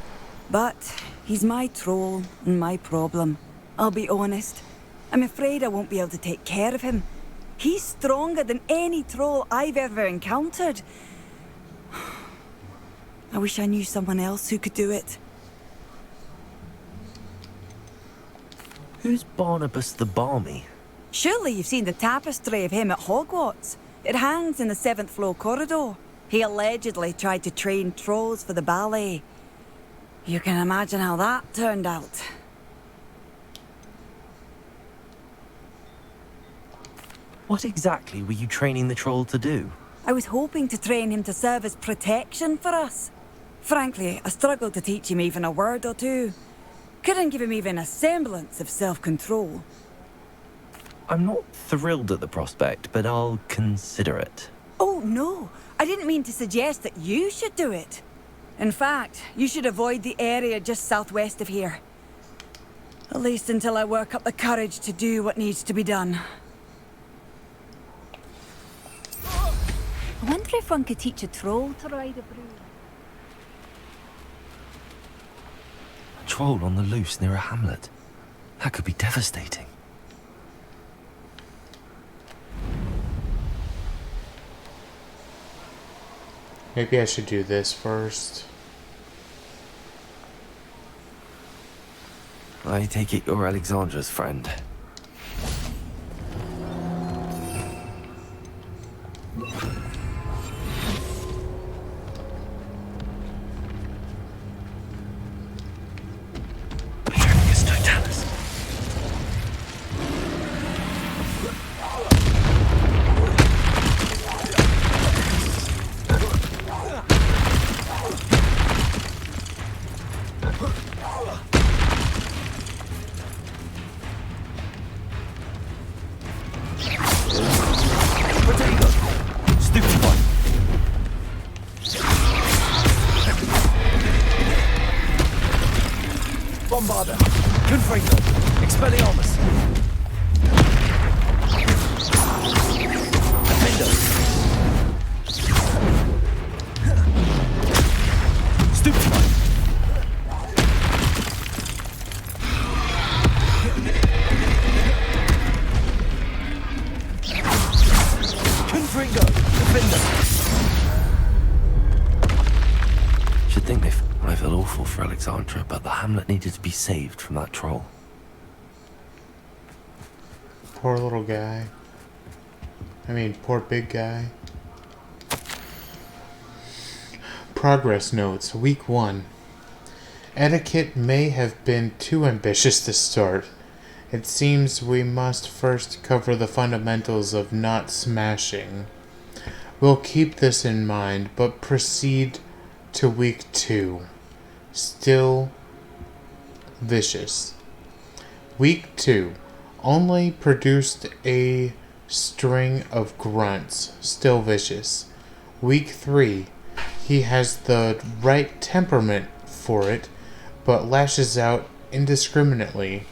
But he's my troll and my problem. I'll be honest. I'm afraid I won't be able to take care of him. He's stronger than any troll I've ever encountered. I wish I knew someone else who could do it. Who's Barnabas the Barmy? Surely you've seen the tapestry of him at Hogwarts. It hangs in the 7th floor corridor. He allegedly tried to train trolls for the ballet. You can imagine how that turned out. What exactly were you training the troll to do? I was hoping to train him to serve as protection for us. Frankly, I struggled to teach him even a word or two. Couldn't give him even a semblance of self-control. I'm not thrilled at the prospect, but I'll consider it. Oh, no. I didn't mean to suggest that you should do it. In fact, you should avoid the area just southwest of here. At least until I work up the courage to do what needs to be done. I wonder if one could teach a troll to ride a broom. troll on the loose near a hamlet. That could be devastating. Maybe I should do this first. I take it you're Alexandra's friend. Bombarder, Confringo, Expelliarmus. Defender. Stupefy. Confringo, Defender. Should think I feel awful for Alexandra, but the hamlet needed to be saved from that troll. Poor little guy. I mean, poor big guy. Progress notes. Week 1. Etiquette may have been too ambitious to start. It seems we must first cover the fundamentals of not smashing. We'll keep this in mind, but proceed to week 2. Still vicious. Week 2 only produced a string of grunts. Still vicious. Week 3 he has the right temperament for it, but lashes out indiscriminately.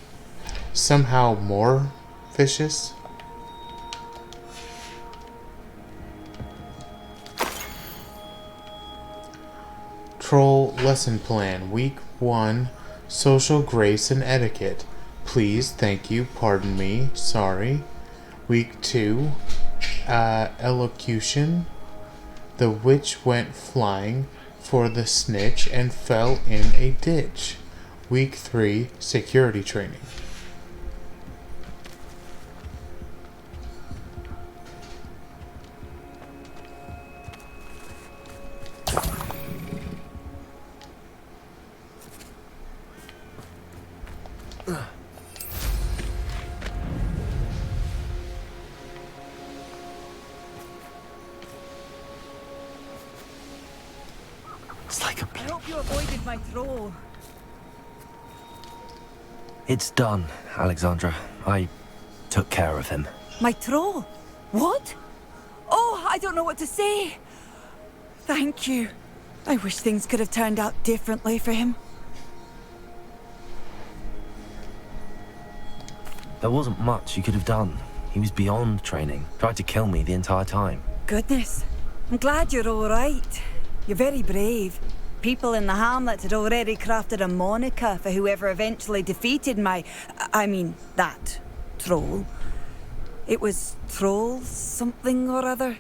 Somehow more vicious. Troll lesson plan. Week 1. Social grace and etiquette. Please, thank you, pardon me, sorry. Week 2. Elocution. The witch went flying for the snitch and fell in a ditch. Week 3. Security training. I hope you avoided my troll. It's done, Alexandra. I took care of him. My troll? What? Oh, I don't know what to say. Thank you. I wish things could have turned out differently for him. There wasn't much you could have done. He was beyond training. Tried to kill me the entire time. Goodness. I'm glad you're all right. You're very brave. People in the hamlet had already crafted a moniker for whoever eventually defeated that troll. It was Troll something or other.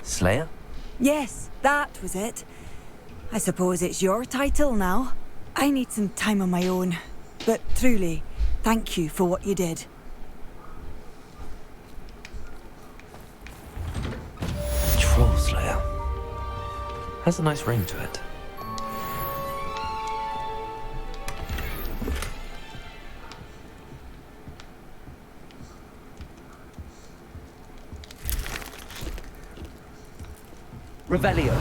Slayer? Yes, that was it. I suppose it's your title now. I need some time on my own. But truly, thank you for what you did. Troll Slayer. Has a nice ring to it. Revelio.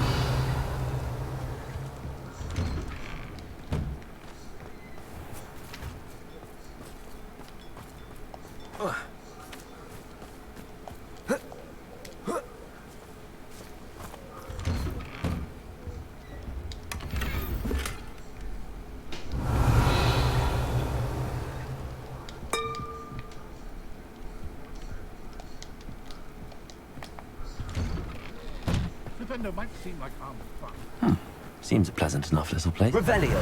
Gryffindor might seem like harmless fun. Seems a pleasant enough little place. Revelio.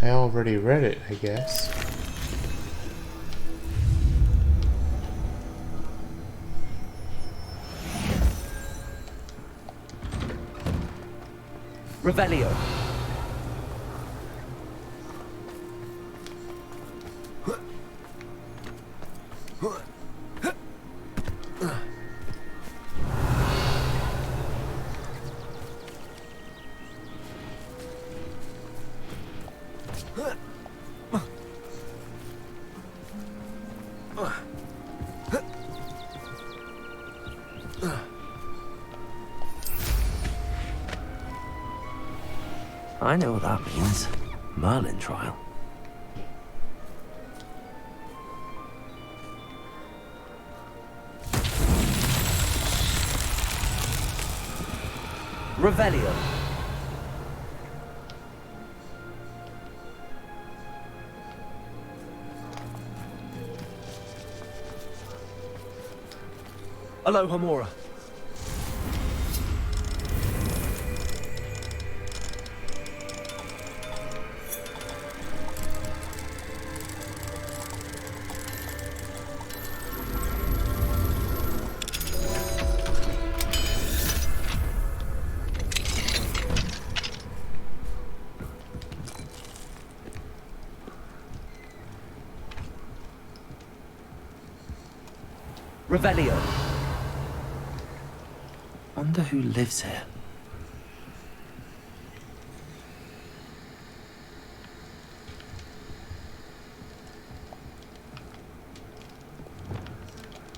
I already read it, I guess. Revelio. I know what that means. Merlin trial. Revelio. Aloha Mora. Revelio. Wonder who lives here.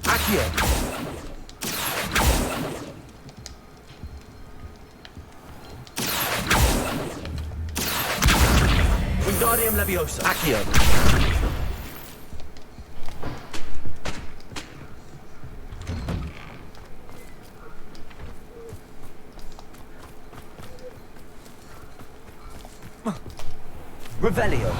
Accio. Wingardium Leviosa. Accio. Revelio.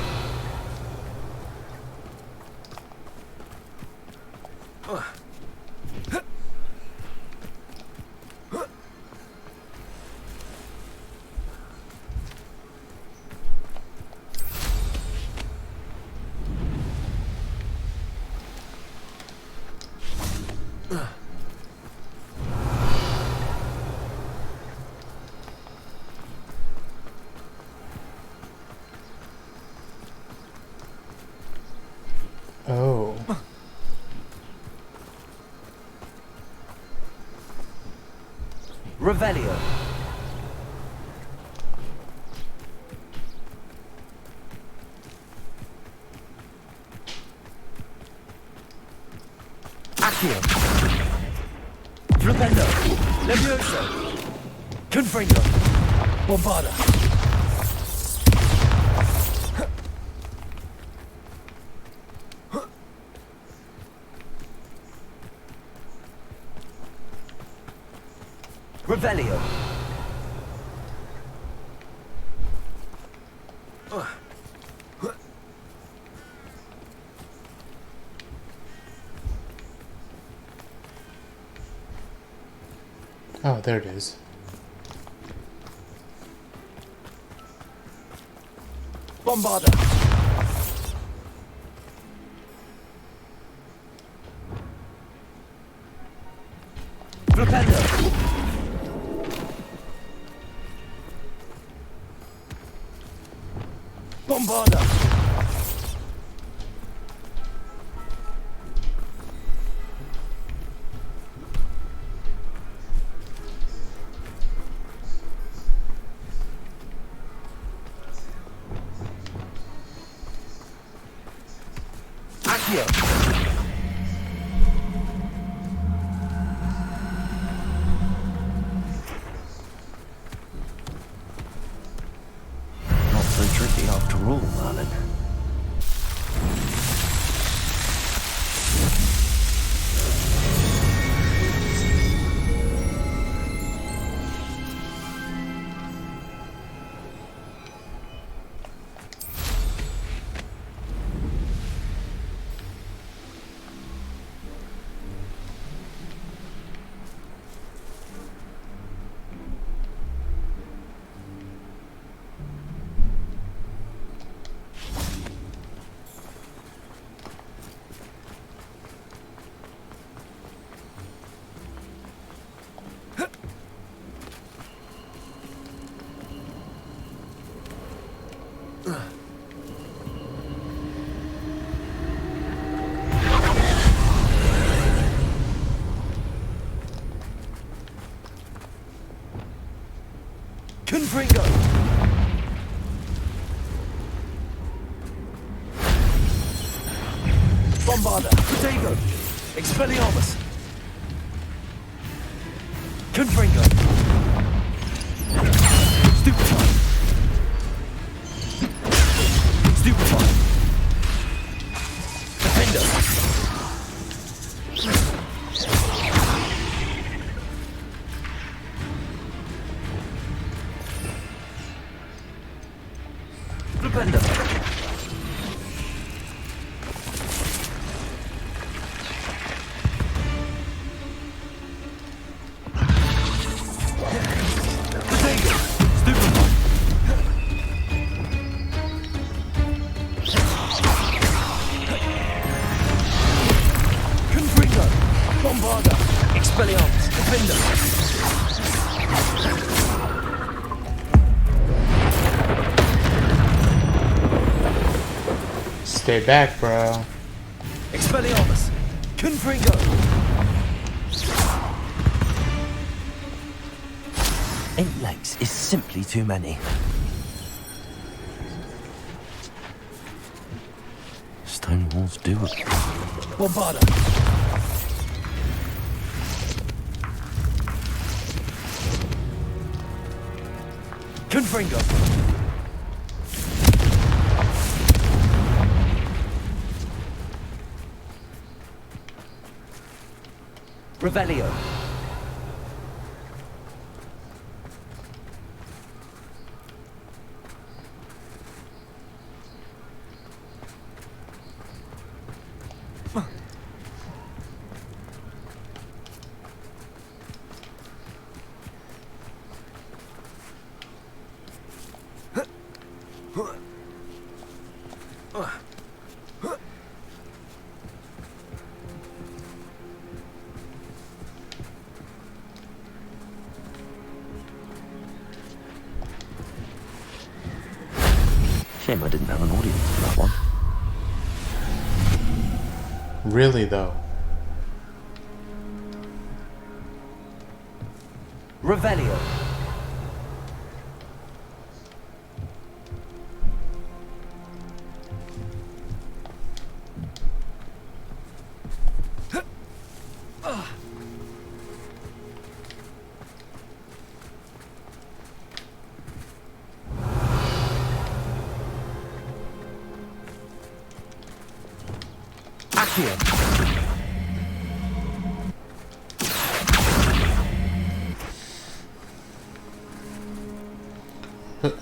Oh. Revelio. Accio. Flipendo. Levioso. Confringo. Bombarda. Revelio. Oh, there it is. Bombarda. Flipendo. Bombarda. Accio. lucky after all, Merlin. Confringo! Bombarda! Protego! Expelliarmus! Confringo! Stupefy! Stupefy! Defender! Stay back, bro. Expelliarmus! Confringo! 8 legs is simply too many. Stone walls do it. Bombarda! Confringo! Revelio. Shame I didn't have an audience for that one. Really, though. Revelio.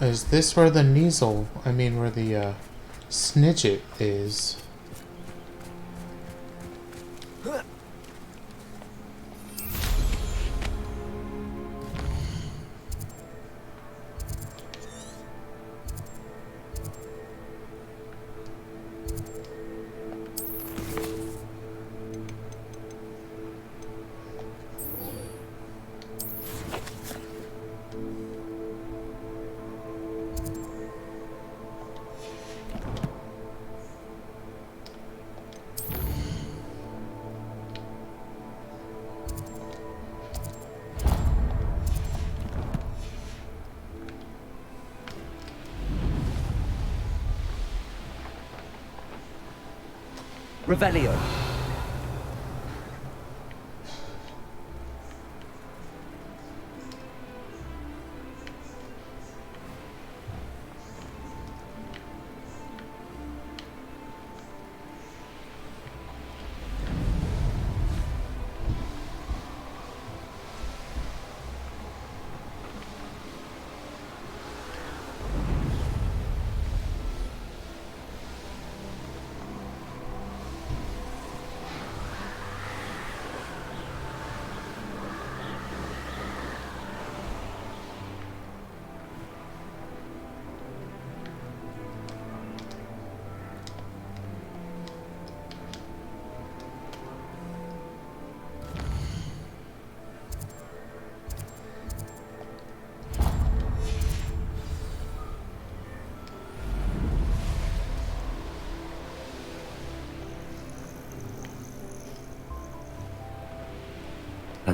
Is this where the Kneasel, where the Snitchet is? Revelio.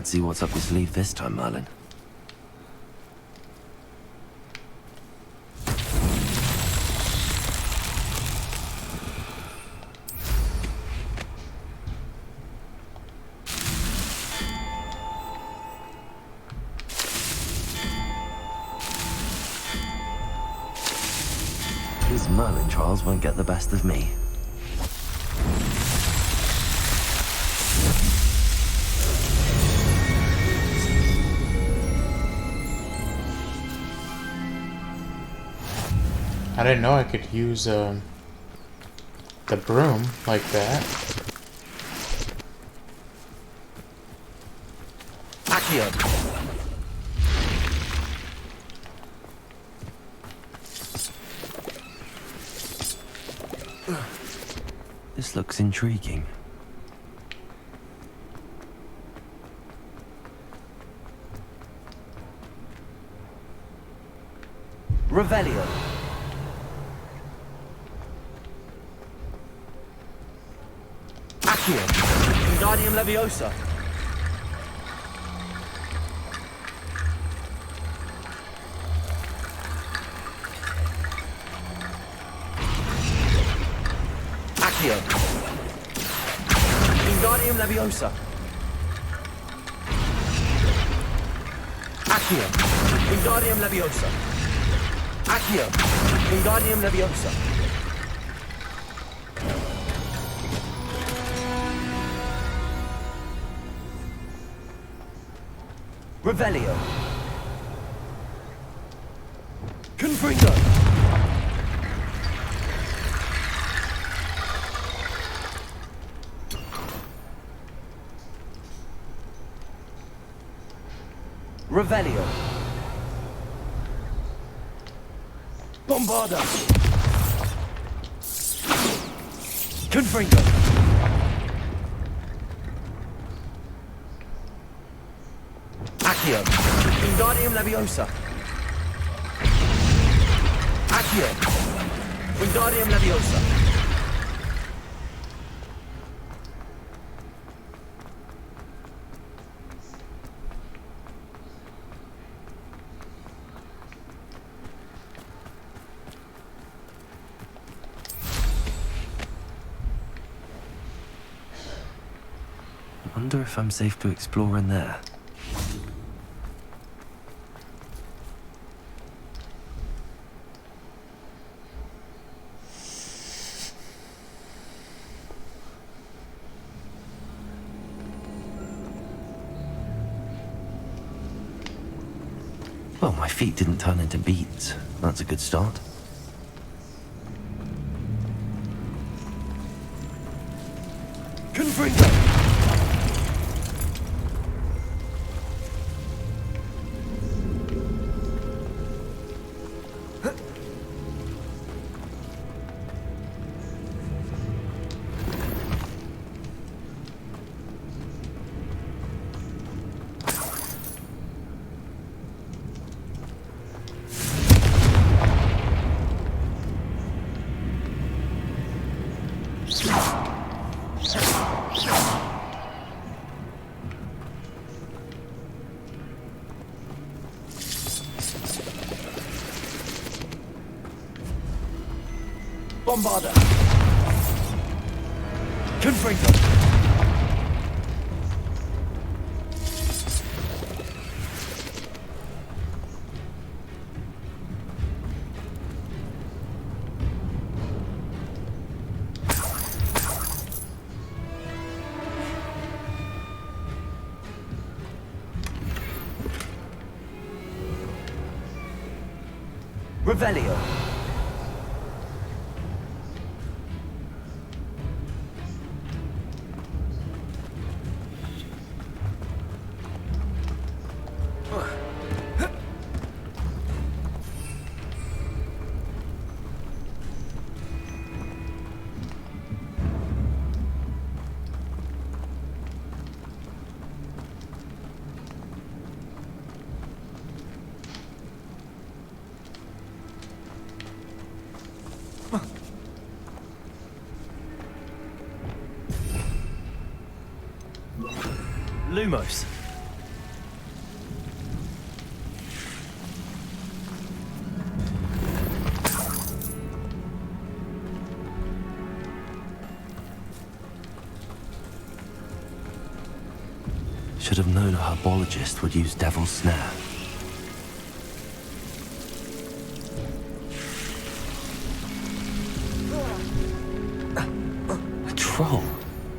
Let's see what's up your sleeve this time, Merlin. His Merlin trials won't get the best of me. I didn't know I could use the broom like that. Accio! This looks intriguing. Revelio. Accio. Wingardium Leviosa. Accio. Wingardium Leviosa. Accio. Wingardium Leviosa. Accio. Wingardium Leviosa. Revelio. Confringo. Revelio. Bombarda. Confringo. Accio. Wingardium Leviosa. Accio. Wingardium Leviosa. I wonder if I'm safe to explore in there. Well, my feet didn't turn into beads. That's a good start. Confringo. Bombarda. Confringo. Revelio. Lumos. should have known a herbologist would use Devil's Snare. A troll?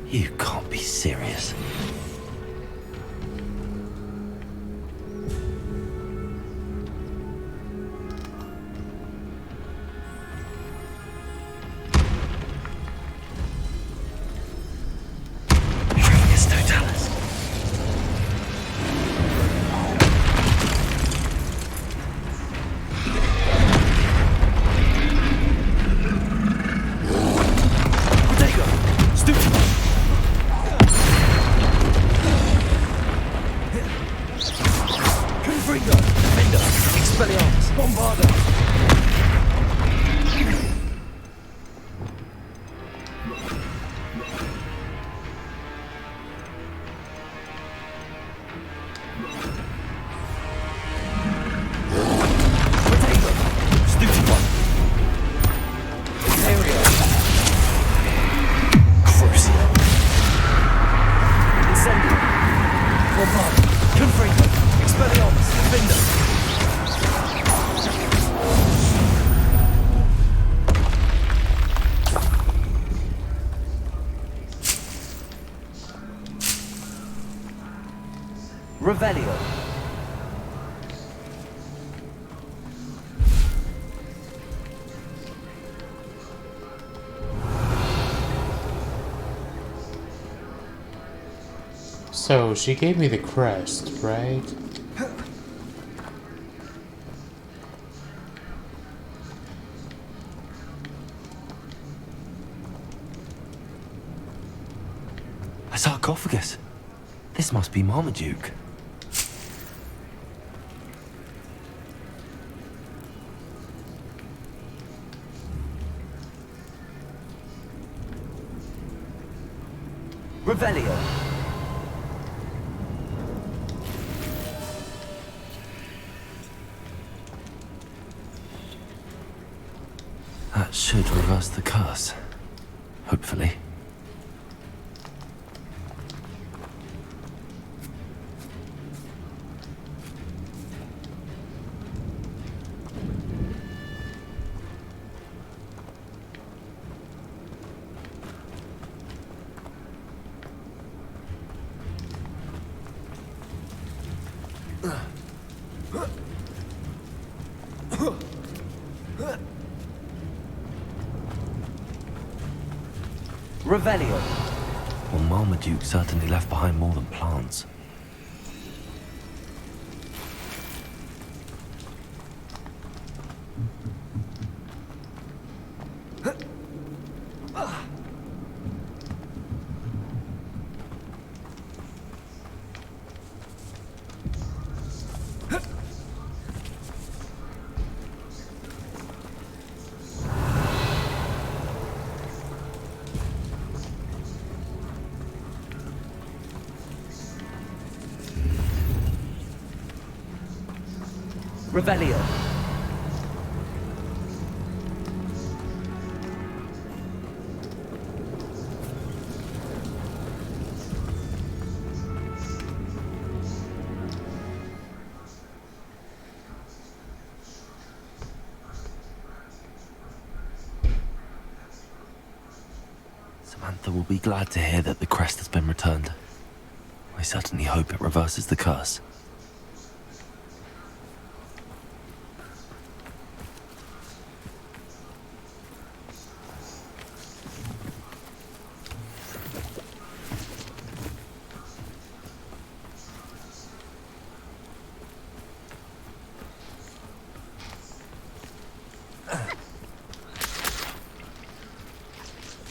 You can't be serious. Revelio. So, she gave me the crest, right? A sarcophagus. This must be Marmaduke. Revelio. That should reverse the curse. Hopefully. Revelio. Well, Marmaduke certainly left behind more than plants. Revelio. Samantha will be glad to hear that the crest has been returned. I certainly hope it reverses the curse.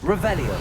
Revelio.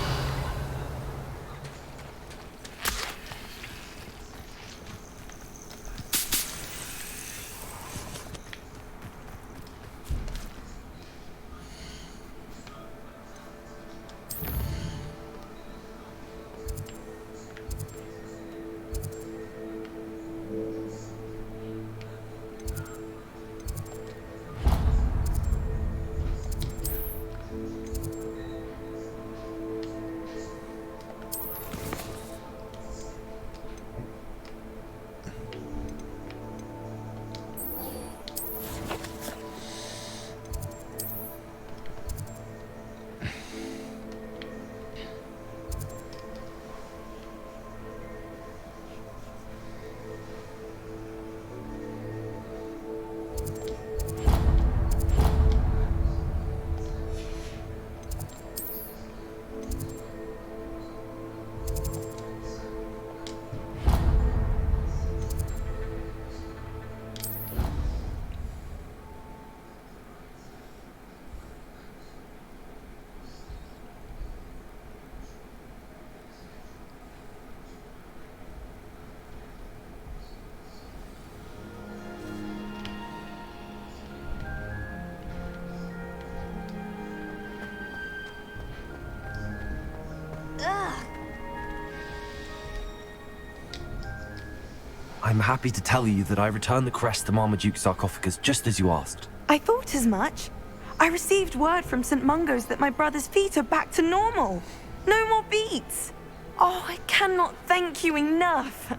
I'm happy to tell you that I returned the crest to Marmaduke's sarcophagus just as you asked. I thought as much. I received word from St. Mungo's that my brother's feet are back to normal. No more beats. Oh, I cannot thank you enough.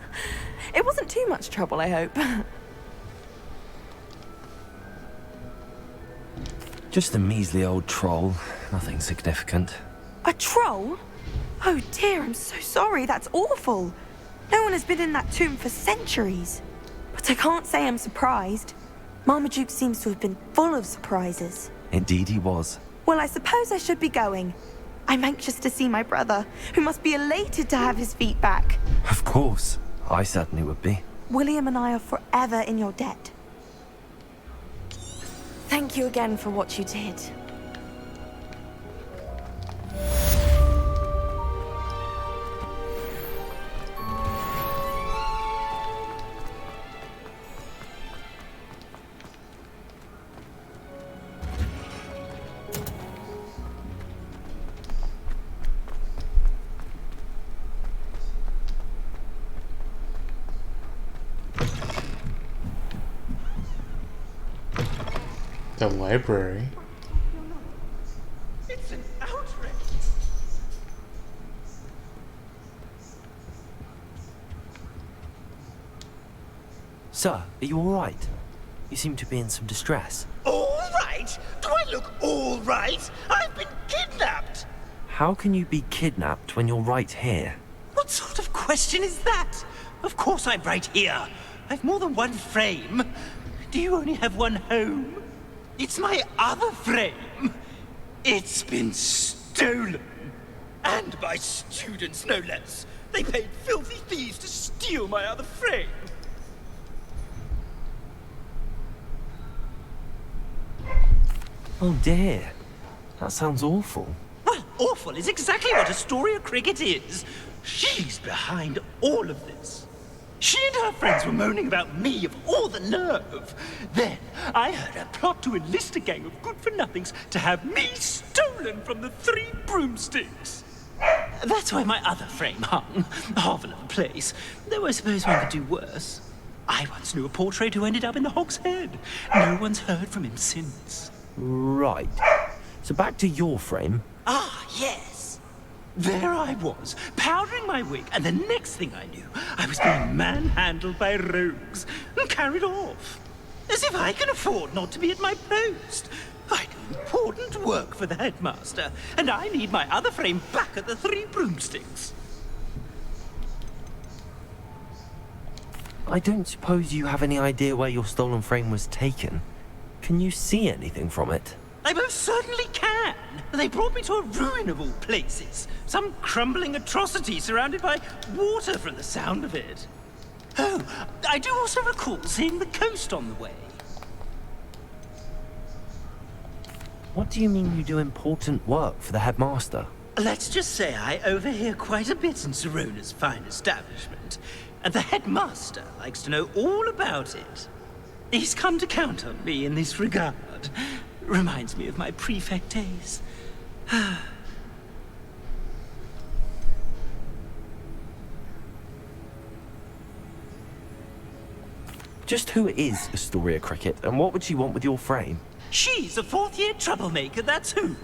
It wasn't too much trouble, I hope. Just a measly old troll. Nothing significant. A troll? Oh dear, I'm so sorry. That's awful. No one has been in that tomb for centuries. But I can't say I'm surprised. Marmaduke seems to have been full of surprises. Indeed he was. Well, I suppose I should be going. I'm anxious to see my brother, who must be elated to have his feet back. Of course. I certainly would be. William and I are forever in your debt. Thank you again for what you did. The library? It's an outrage! Sir, are you all right? You seem to be in some distress. All right? Do I look all right? I've been kidnapped! How can you be kidnapped when you're right here? What sort of question is that? Of course I'm right here. I've more than one frame. Do you only have one home? It's my other frame. It's been stolen. And by students, no less. They paid filthy thieves to steal my other frame. Oh dear. That sounds awful. Well, awful is exactly what Astoria Cricket is. She's behind all of this. She and her friends were moaning about me of all the nerve. Then I heard her plot to enlist a gang of good-for-nothings to have me stolen from the Three Broomsticks. That's why my other frame hung. Horrible of a place. Though I suppose one could do worse. I once knew a portrait who ended up in the Hog's Head. No one's heard from him since. Right. So back to your frame. Ah, yes. There I was, powdering my wig, and the next thing I knew, I was being manhandled by rogues and carried off. As if I can afford not to be at my post. I do important work for the headmaster, and I need my other frame back at the Three Broomsticks. I don't suppose you have any idea where your stolen frame was taken. Can you see anything from it? I most certainly can. They brought me to a ruin of all places. Some crumbling atrocity surrounded by water from the sound of it. Oh, I do also recall seeing the coast on the way. What do you mean you do important work for the headmaster? Let's just say I overhear quite a bit in Sirona's fine establishment, and the headmaster likes to know all about it. He's come to count on me in this regard. Reminds me of my prefect days. Just who is Astoria Cricket, and what would she want with your frame? She's a fourth-year troublemaker, that's who.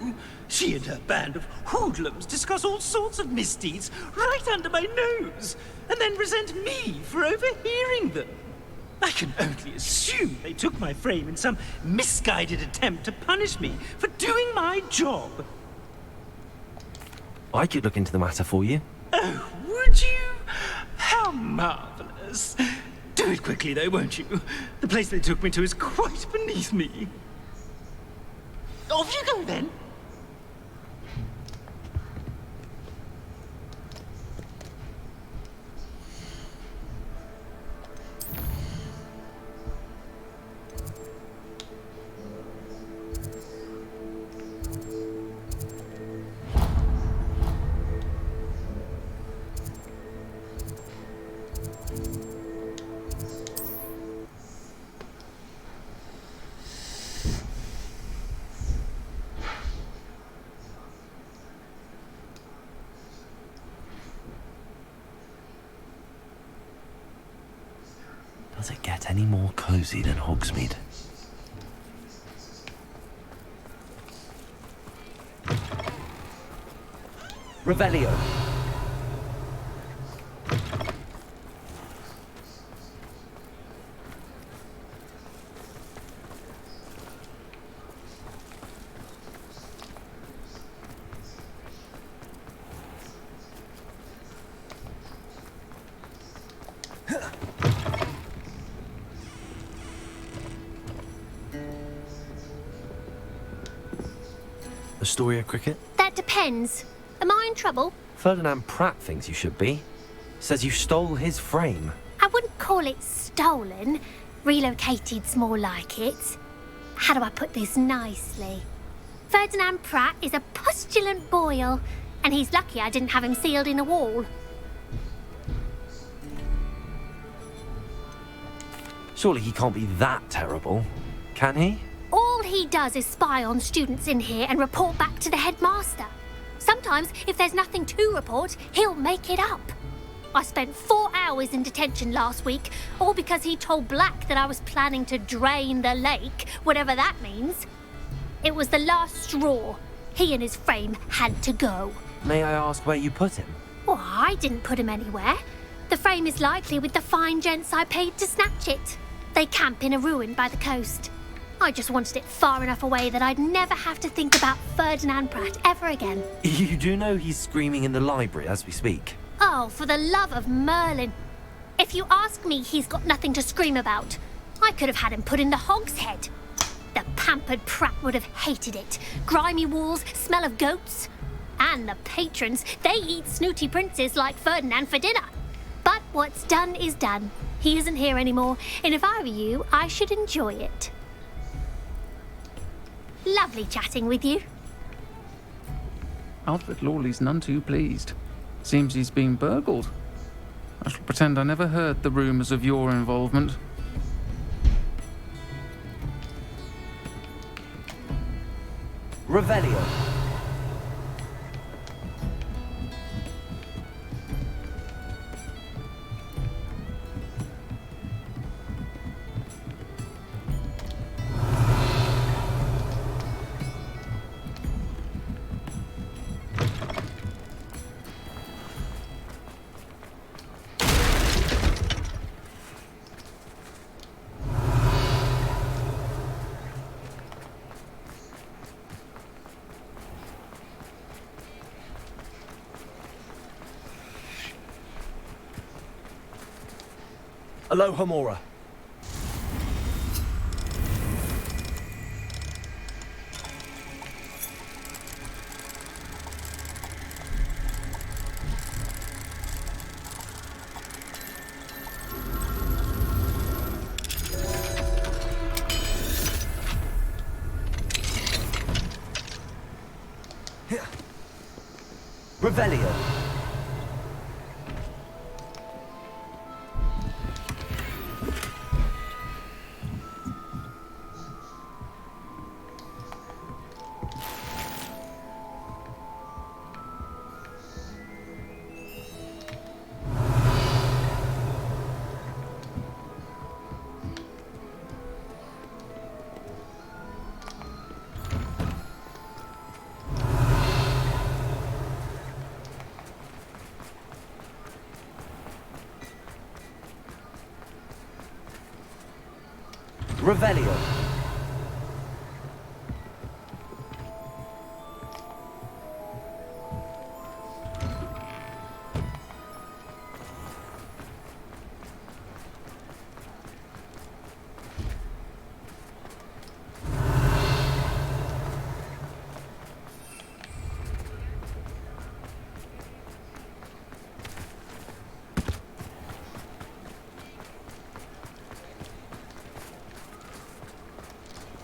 She and her band of hoodlums discuss all sorts of misdeeds right under my nose, and then resent me for overhearing them. I can only assume they took my frame in some misguided attempt to punish me for doing my job. I could look into the matter for you. Oh, would you? How marvelous. Do it quickly, though, won't you? The place they took me to is quite beneath me. Off you go, then. get any more cozy than Hogsmeade. Revelio. Astoria Cricket? That depends. Am I in trouble? Ferdinand Pratt thinks you should be. Says you stole his frame. I wouldn't call it stolen. Relocated's more like it. How do I put this nicely? Ferdinand Pratt is a postulant boil, and he's lucky I didn't have him sealed in a wall. Surely he can't be that terrible, can he? All he does is spy on students in here and report back to the headmaster. Sometimes, if there's nothing to report, he'll make it up. I spent 4 hours in detention last week, all because he told Black that I was planning to drain the lake, whatever that means. It was the last straw. He and his frame had to go. May I ask where you put him? Well, I didn't put him anywhere. The frame is likely with the fine gents I paid to snatch it. They camp in a ruin by the coast. I just wanted it far enough away that I'd never have to think about Ferdinand Pratt ever again. You do know he's screaming in the library as we speak. Oh, for the love of Merlin. If you ask me, he's got nothing to scream about. I could have had him put in the hogshead. The pampered Pratt would have hated it. Grimy walls, smell of goats. And the patrons, they eat snooty princes like Ferdinand for dinner. But what's done is done. He isn't here anymore, and if I were you, I should enjoy it. Lovely chatting with you. Alfred Lawley's none too pleased. Seems he's been burgled. I shall pretend I never heard the rumours of your involvement. Revelio. Alohomora. Revelio. Revelio.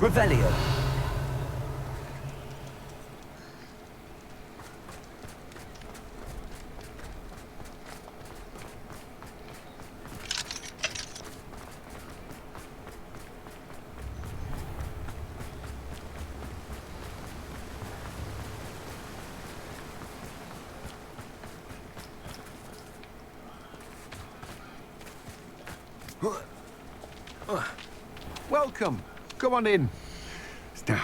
Revelio. Welcome. Come on in. Now,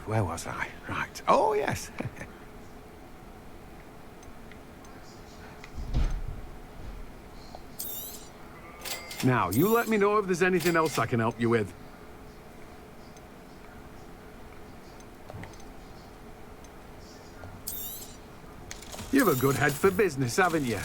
where was I? Right. Oh, yes. Now, you let me know if there's anything else I can help you with. You have a good head for business, haven't you?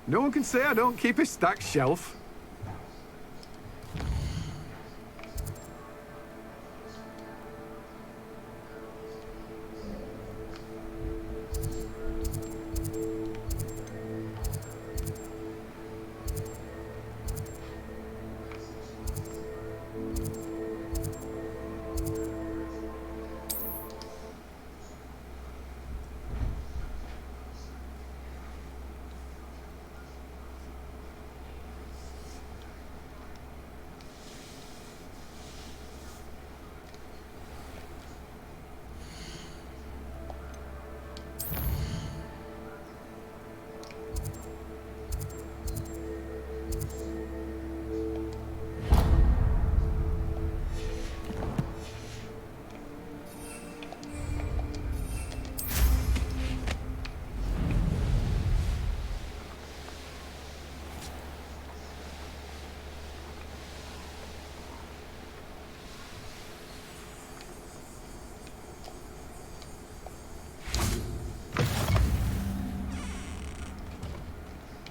No one can say I don't keep a stacked shelf.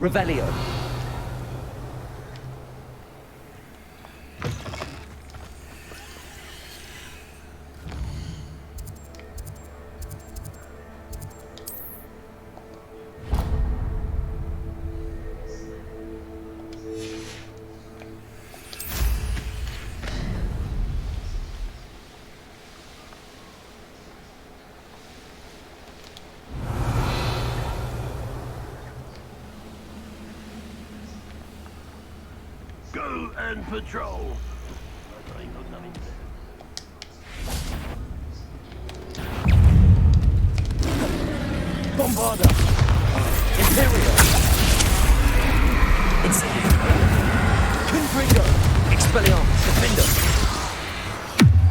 Revelio. Go and patrol. Bombarda. Imperial. Incendio. Confringo. Expelliarmus. Defender.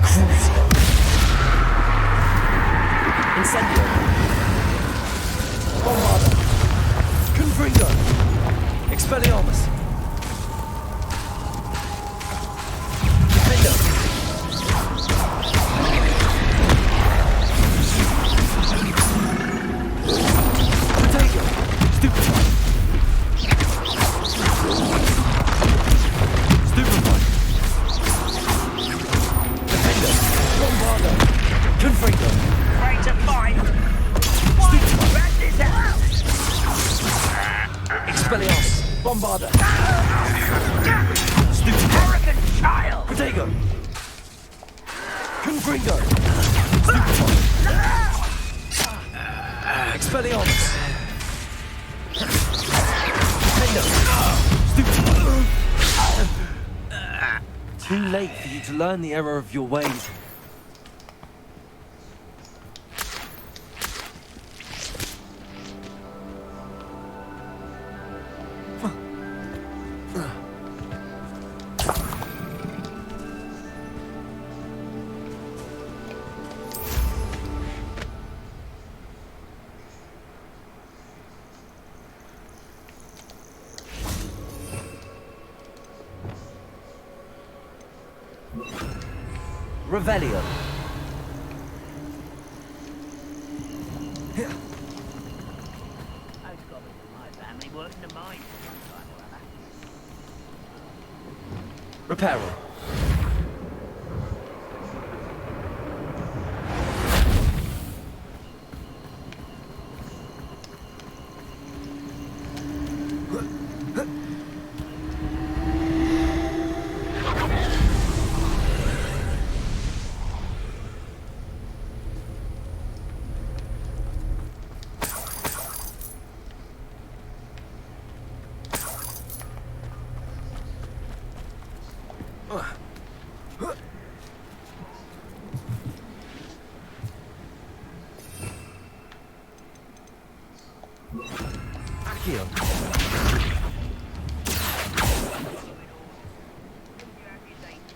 Crucio. Incendio. Bombarda. Confringo. Expelliarmus. Bombarda. Stupid. Arrogant child. Protego. Confringo. Stupid. Expelliarmus. Stupid. Too late for you to learn the error of your ways. Revelio. Reparo.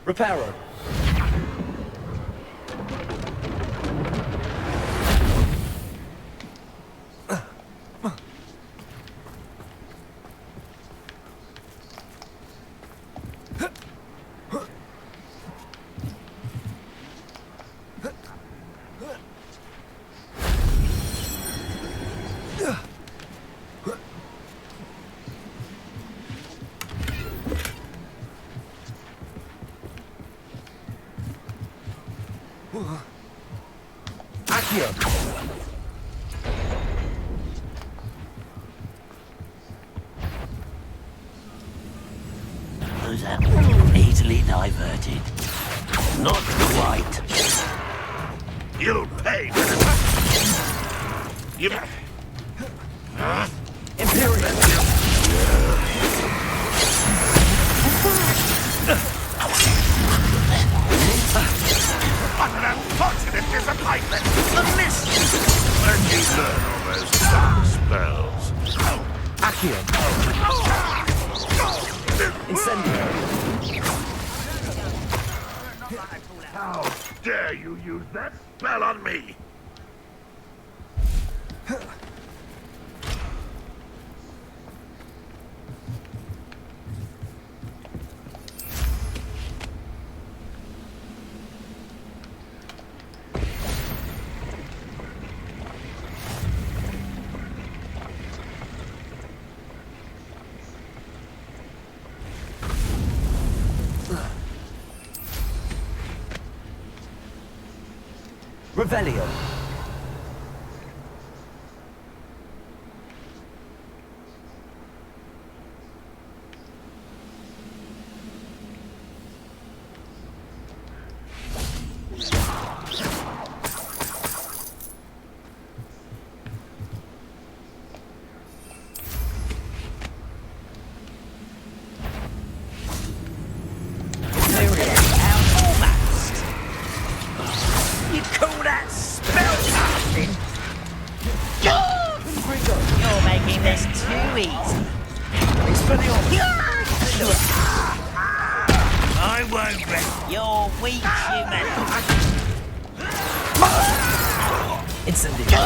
Reparo. Was that easily diverted? Not quite. You'll pay for this. You... Utter unfortunate disappointment! The mist! When you learn all those dark spells. Accio. Incendio. How dare you use that spell on me? Revelio. You call that spellcasting? You're making this too easy. I won't rest your weak humanity. Incendio.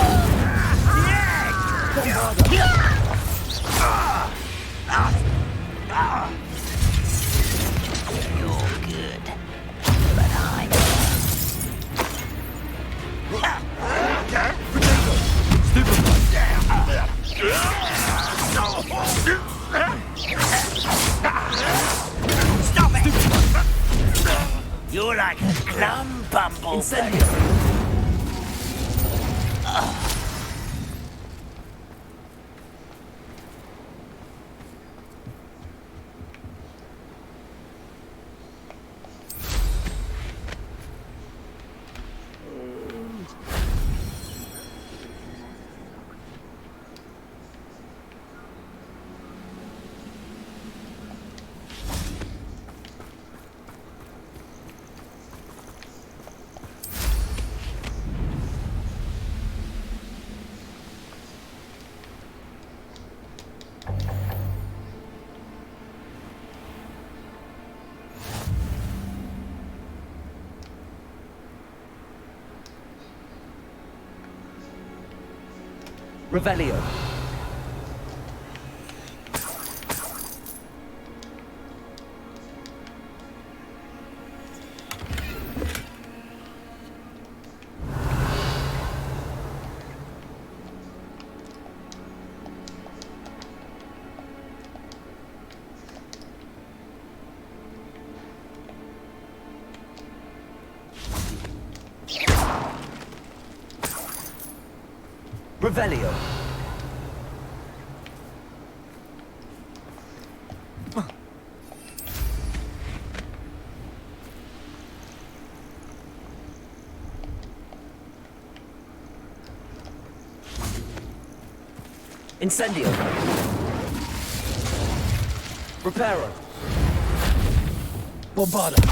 You're good, but I'm... Stop it! You're like a glum bumble. Incendio. Revelio. Revelio. Incendio. Reparo. Bombarda.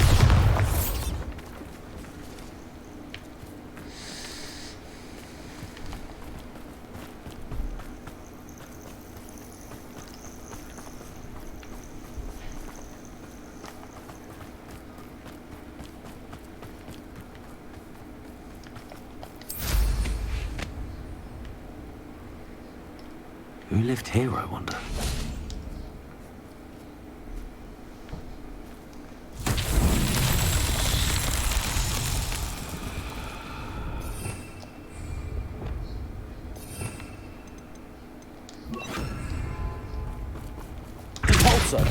Who lived here, I wonder? Repulsor.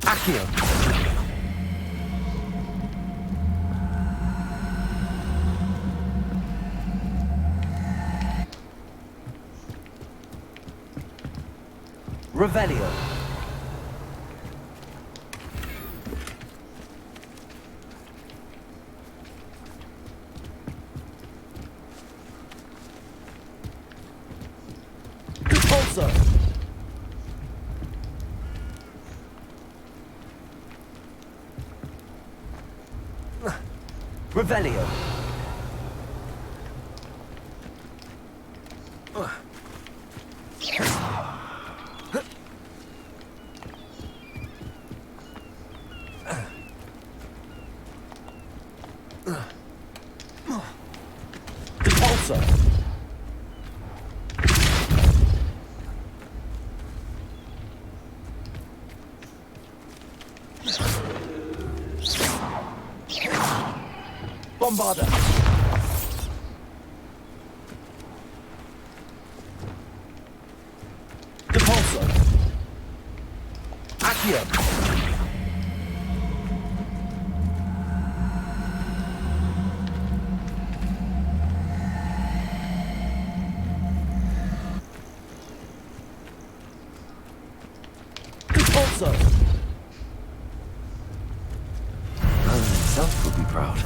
Accio. Revelio. Repulsor. Revelio. Repulsor. Bombarder. Repulsor. Accio. Repulsor. Merlin himself would be proud.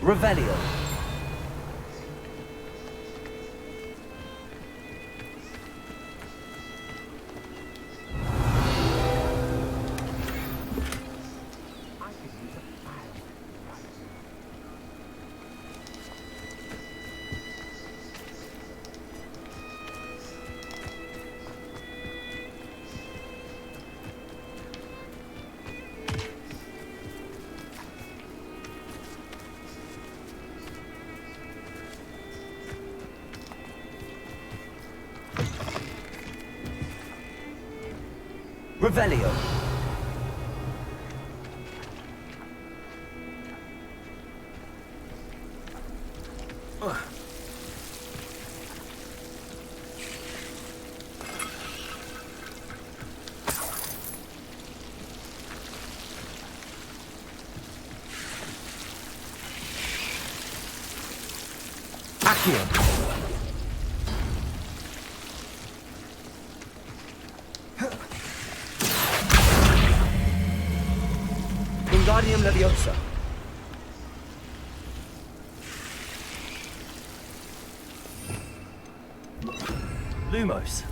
Revelio. Revelio. Accio. Wingardium Leviosa. Lumos.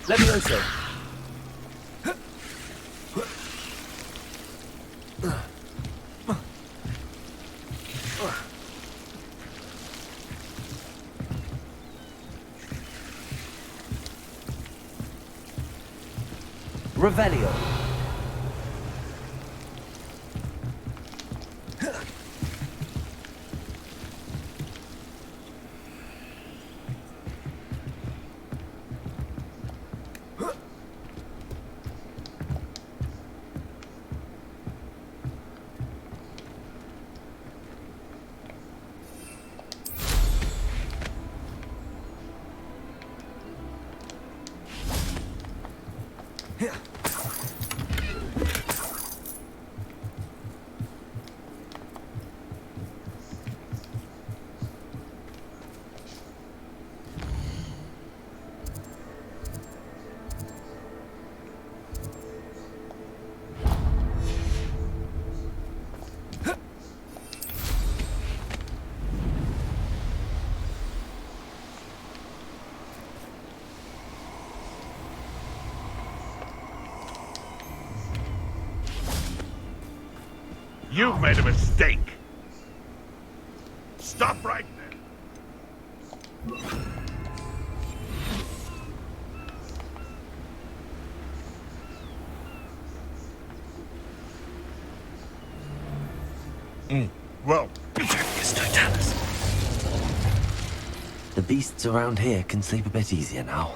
Levioso. Revelio. You've made a mistake. Stop right there. Well, The beasts around here can sleep a bit easier now.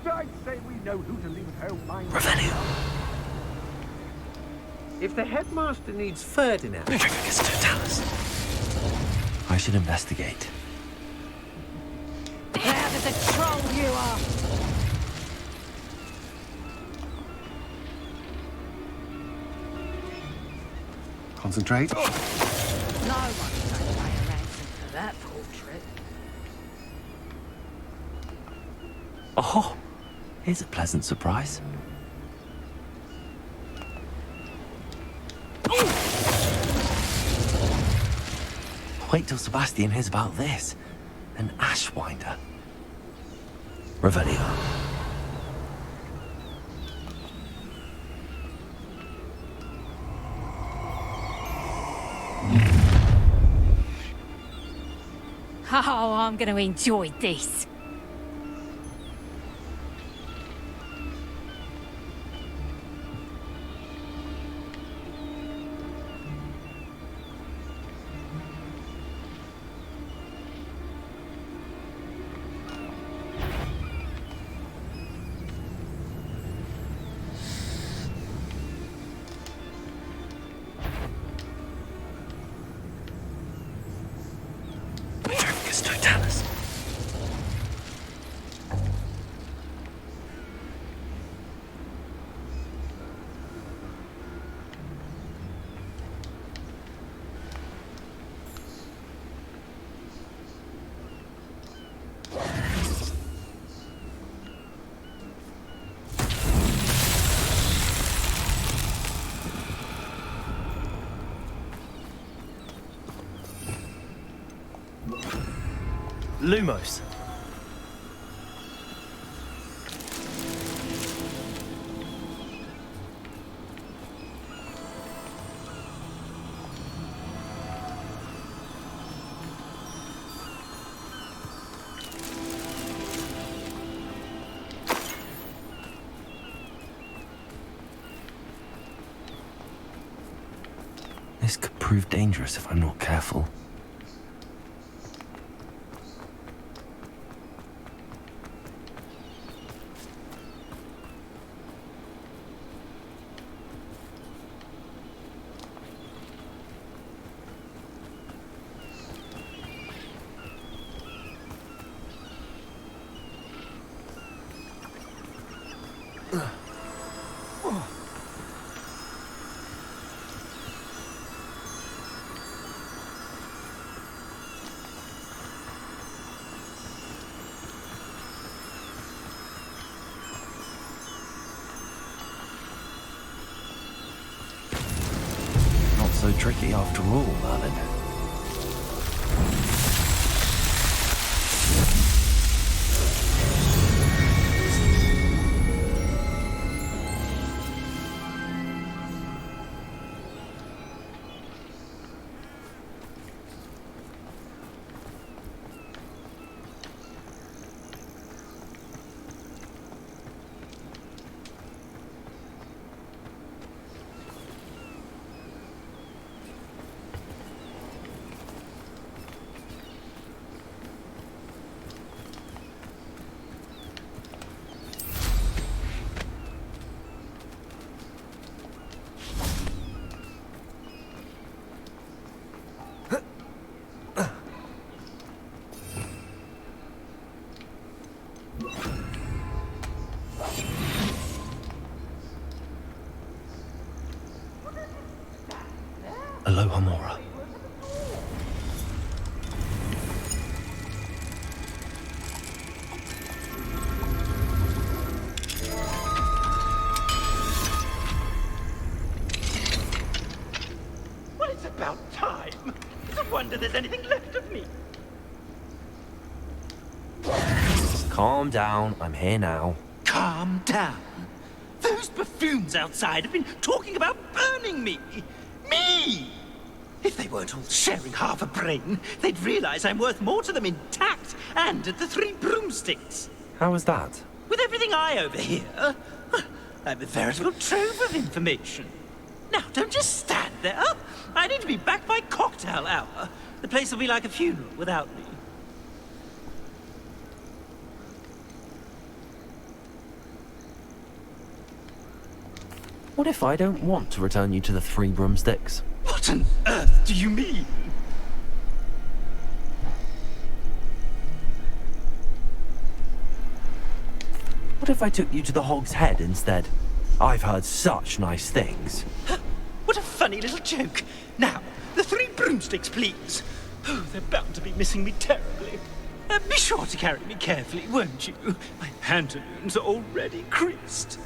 I'd say we know who to leave home minded. Revelio. If the headmaster needs Ferdinand... I should investigate. There is a troll you are! Concentrate. No one's going to pay a ransom for that portrait. Oh, here's a pleasant surprise. Wait till Sebastian hears about this. An ashwinder. Revelio. Oh, I'm going to enjoy this. Lumos. This could prove dangerous if I'm not careful. Not so tricky after all, Merlin. Aloha Mora. Well, it's about time. It's a wonder there's anything left of me. Calm down, I'm here now. Calm down. Those buffoons outside have been talking about burning me. Me! If they weren't all sharing half a brain, they'd realize I'm worth more to them intact and at the Three Broomsticks. How was that? With everything I overhear, I'm a veritable trove of information. Now, don't just stand there. I need to be back by cocktail hour. The place will be like a funeral without me. What if I don't want to return you to the Three Broomsticks? What on earth do you mean? What if I took you to the Hog's Head instead? I've heard such nice things. What a funny little joke. Now, the Three Broomsticks, please. Oh, they're bound to be missing me terribly. Be sure to carry me carefully, won't you? My pantaloons are already creased.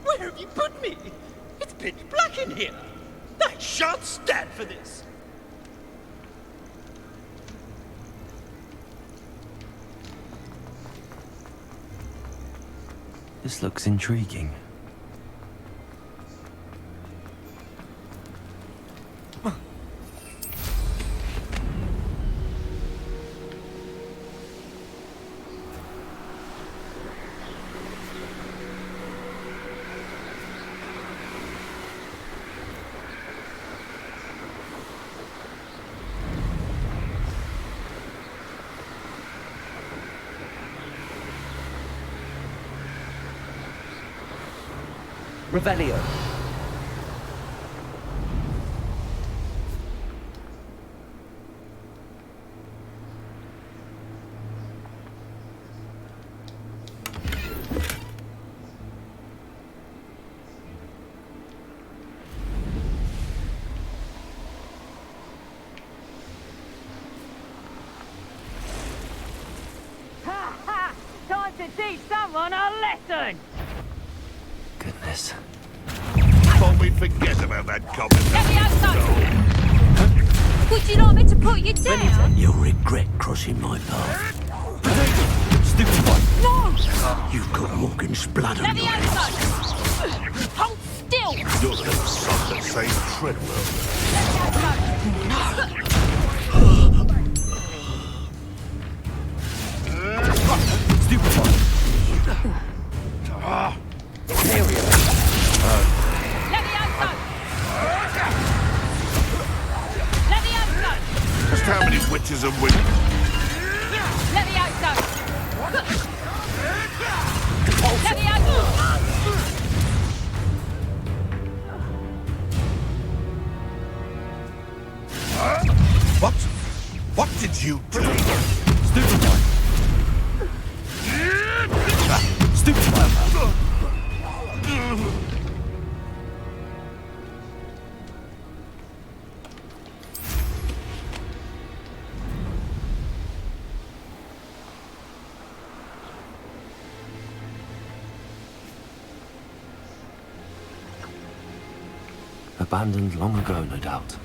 Where have you put me? It's pitch black in here. I shan't stand for this. This looks intriguing. Revelio. Ha ha! Time to teach someone a lesson! Goodness. Thought we'd forget about that comment. Get the outside! Would you like me to put you down? You'll regret crossing my path. Stupid one. No! You've got Morgan's blood on your hands. Levioso! Hold still! You're the son that saved Treadwell. Stupid one. Levioso! Levioso! Just how many witches and witches? Levioso! Levioso! What? What did you do? Stupid one. Stupid one. Abandoned long ago, no doubt.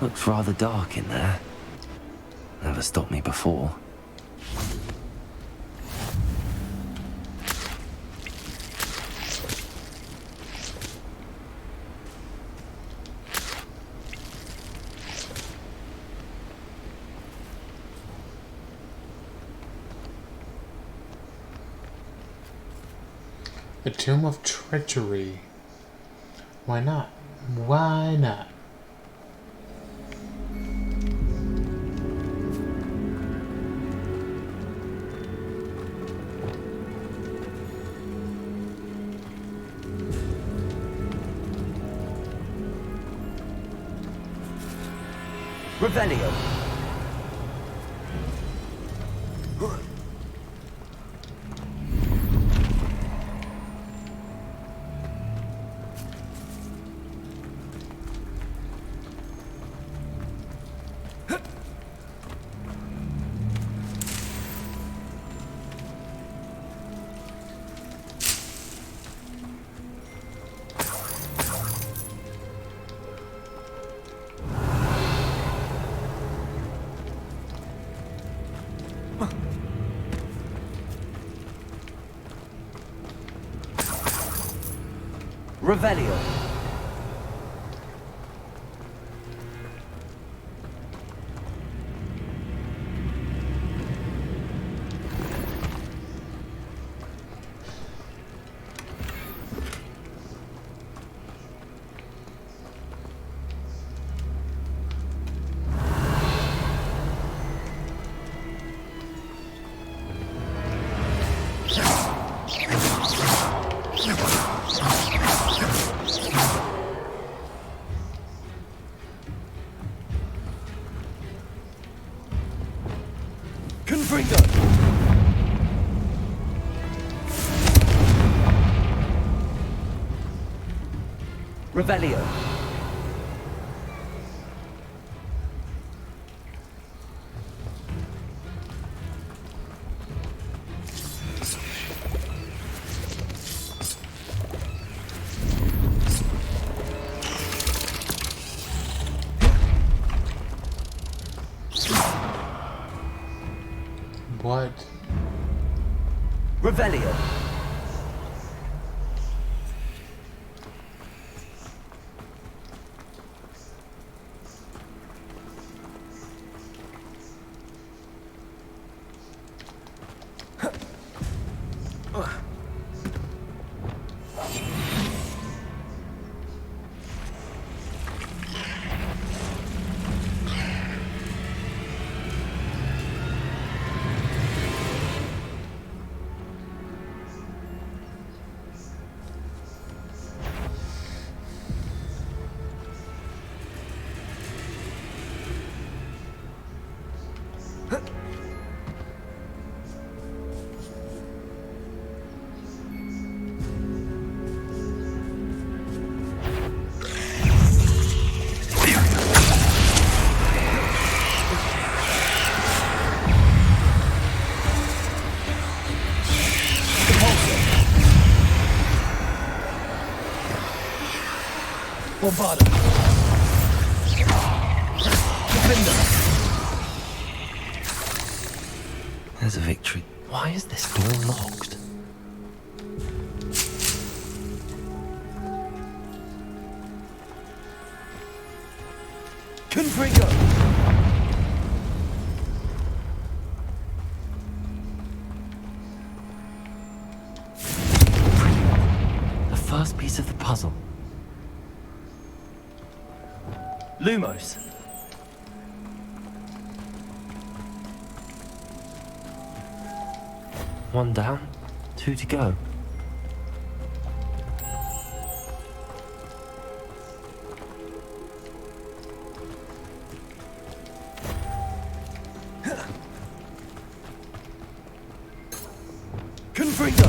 Looks rather dark in there. Never stopped me before. A tomb of treachery. Why not? Why not? Revelio. Revelio. Revelio. What? Revelio. Bombarda. Defender. There's a victory. Why is this door locked? Confringo. The first piece of the puzzle. Lumos. One down, 2 to go. Confringo.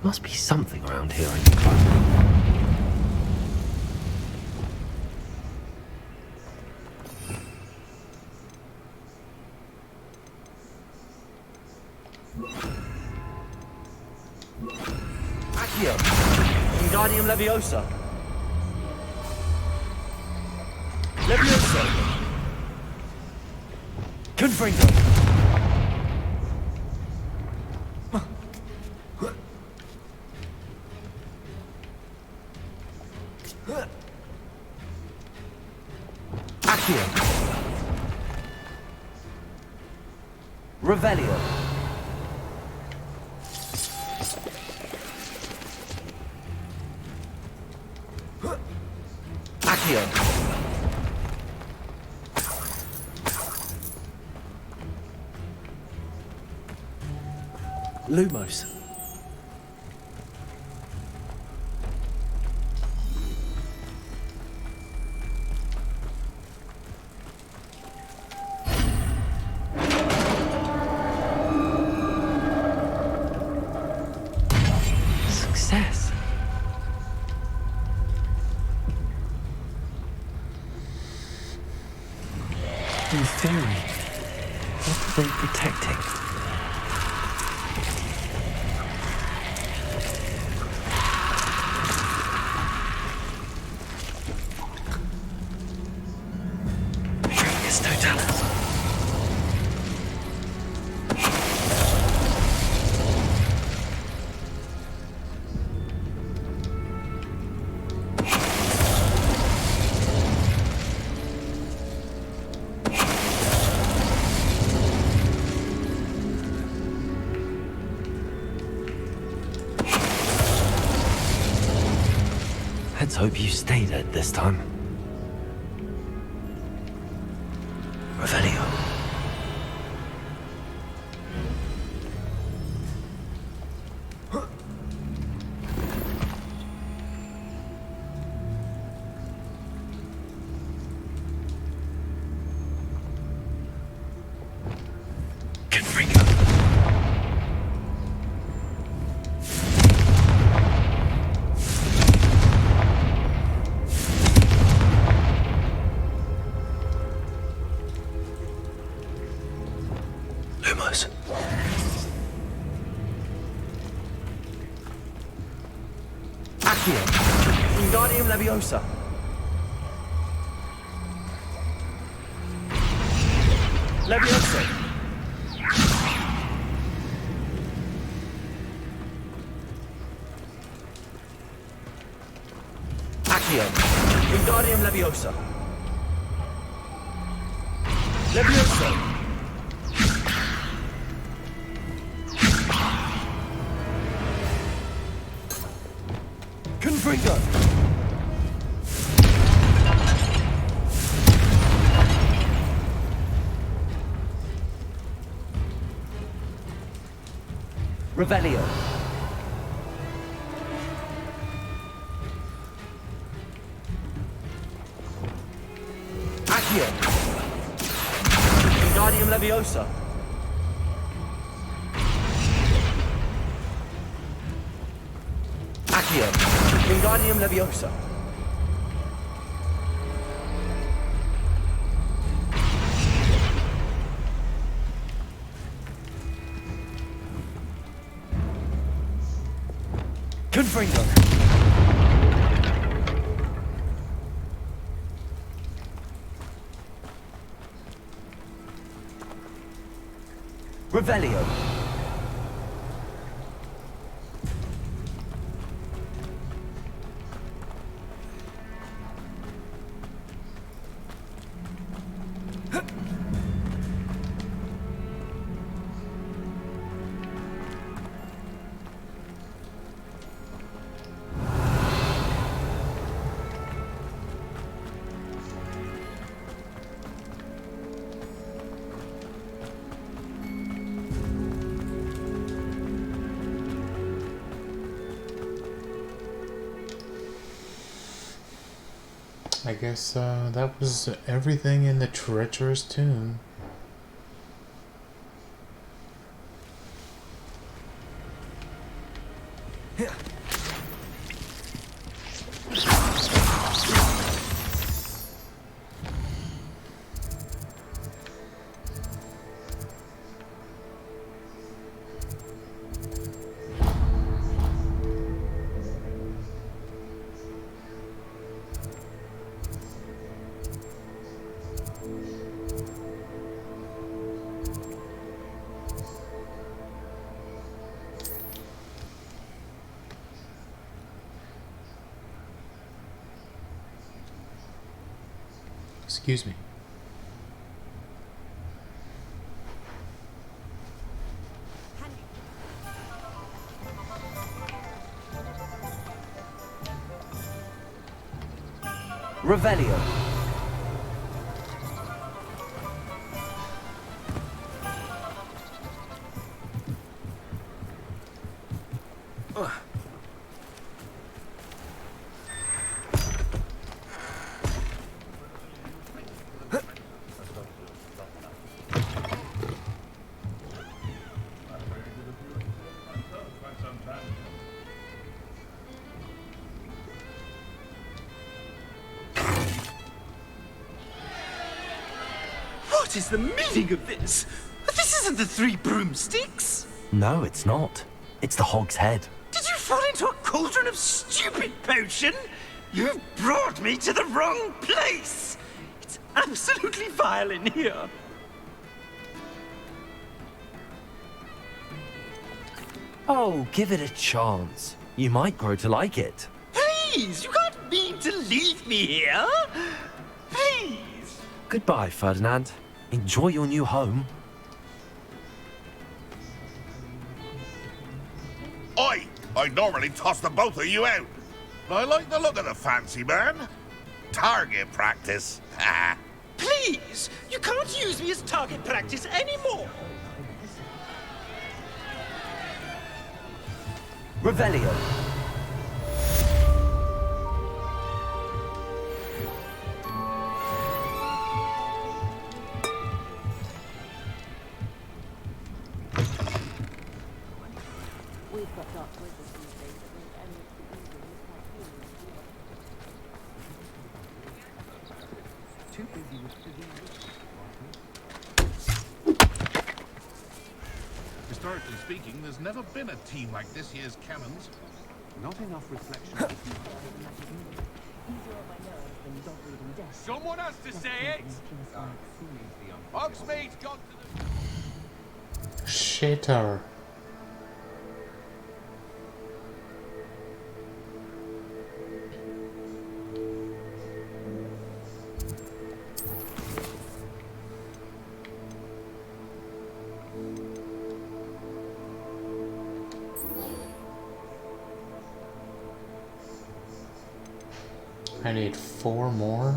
Must be something around here I can find. Accio. Wingardium Leviosa. Leviosa. Confringo. Accio. Revelio. Accio. Lumos. Success. In theory, what are they protecting? Trigus Totalis. Let's hope you stay dead this time. Revelio. Confringo. Lumos. Accio. Wingardium Leviosa. Leviosa. Accio. Wingardium Leviosa. Leviosa. Confringo. Revelio. Accio. Wingardium Leviosa. Accio. Wingardium Leviosa. Gryffindor! Revelio. I guess that was everything in the treacherous tomb. Excuse me. Revelio. What is the meaning of this? This isn't the Three Broomsticks! No, it's not. It's the Hog's Head. Did you fall into a cauldron of stupid potion? You've brought me to the wrong place! It's absolutely vile in here. Oh, give it a chance. You might grow to like it. Please, you can't mean to leave me here. Please. Goodbye, Ferdinand. Enjoy your new home. Oi! I normally toss the both of you out. I like the look of the fancy man. Target practice. Please, you can't use me as target practice anymore. Revelio. Historically speaking, there's never been a team like this year's Cannons. Not enough reflection. Someone has to say it! Hogsmeade's gone to the... Shitter. I need 4 more.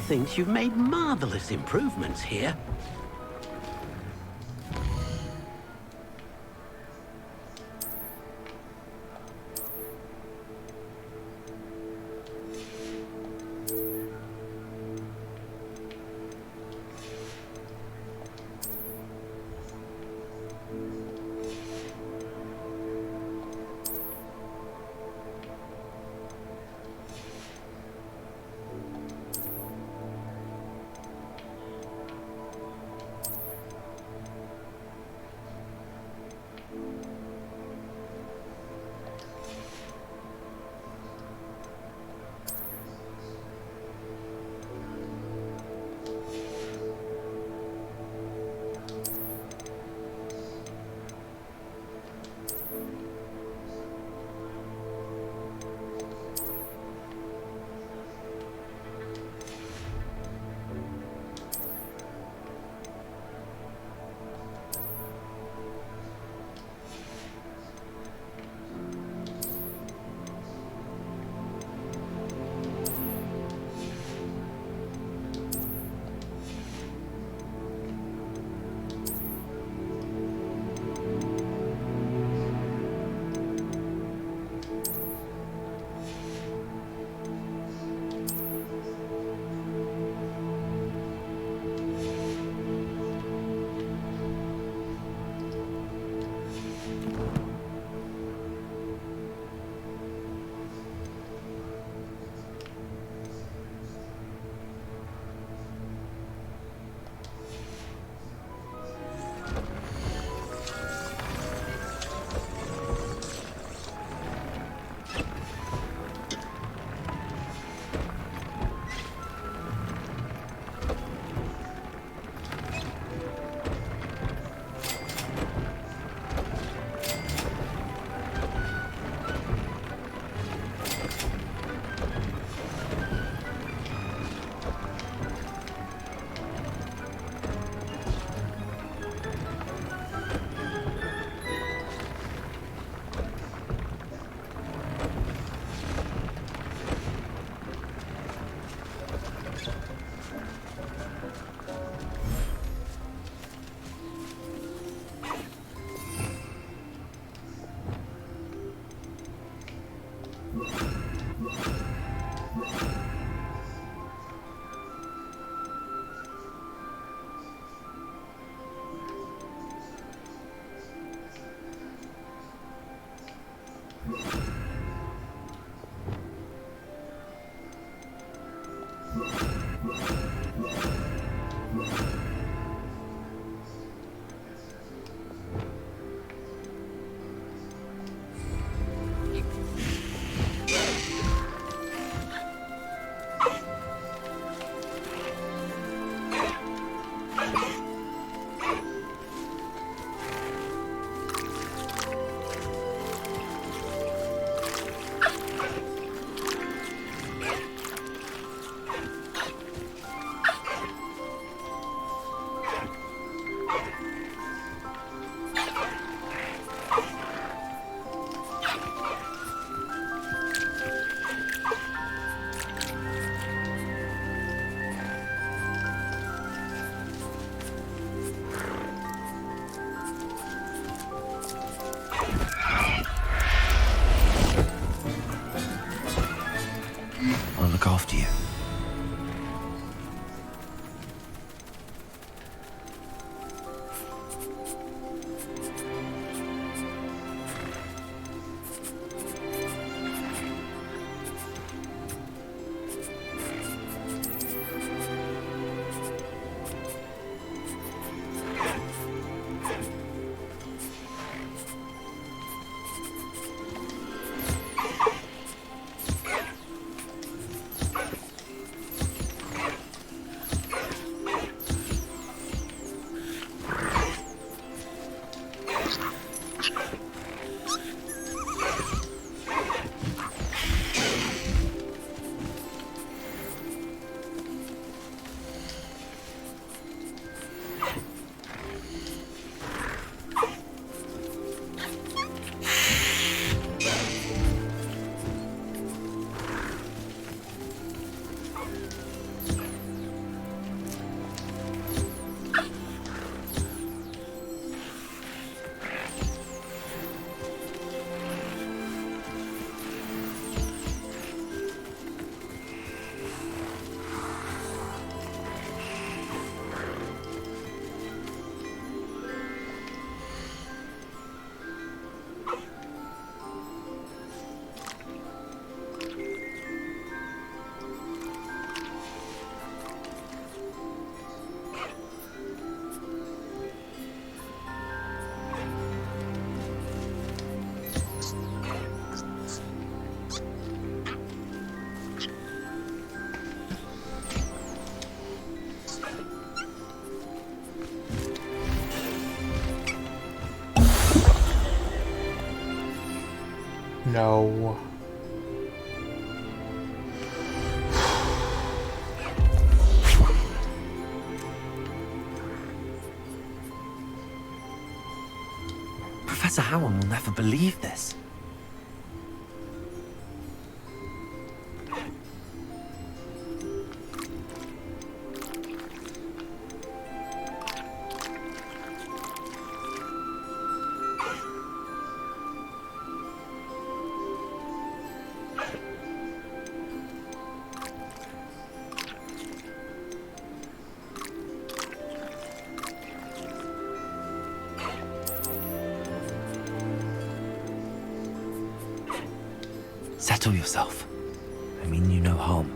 thinks you've made marvelous improvements here. After you. No. Professor Howard will never believe this. Settle yourself. I mean you no harm.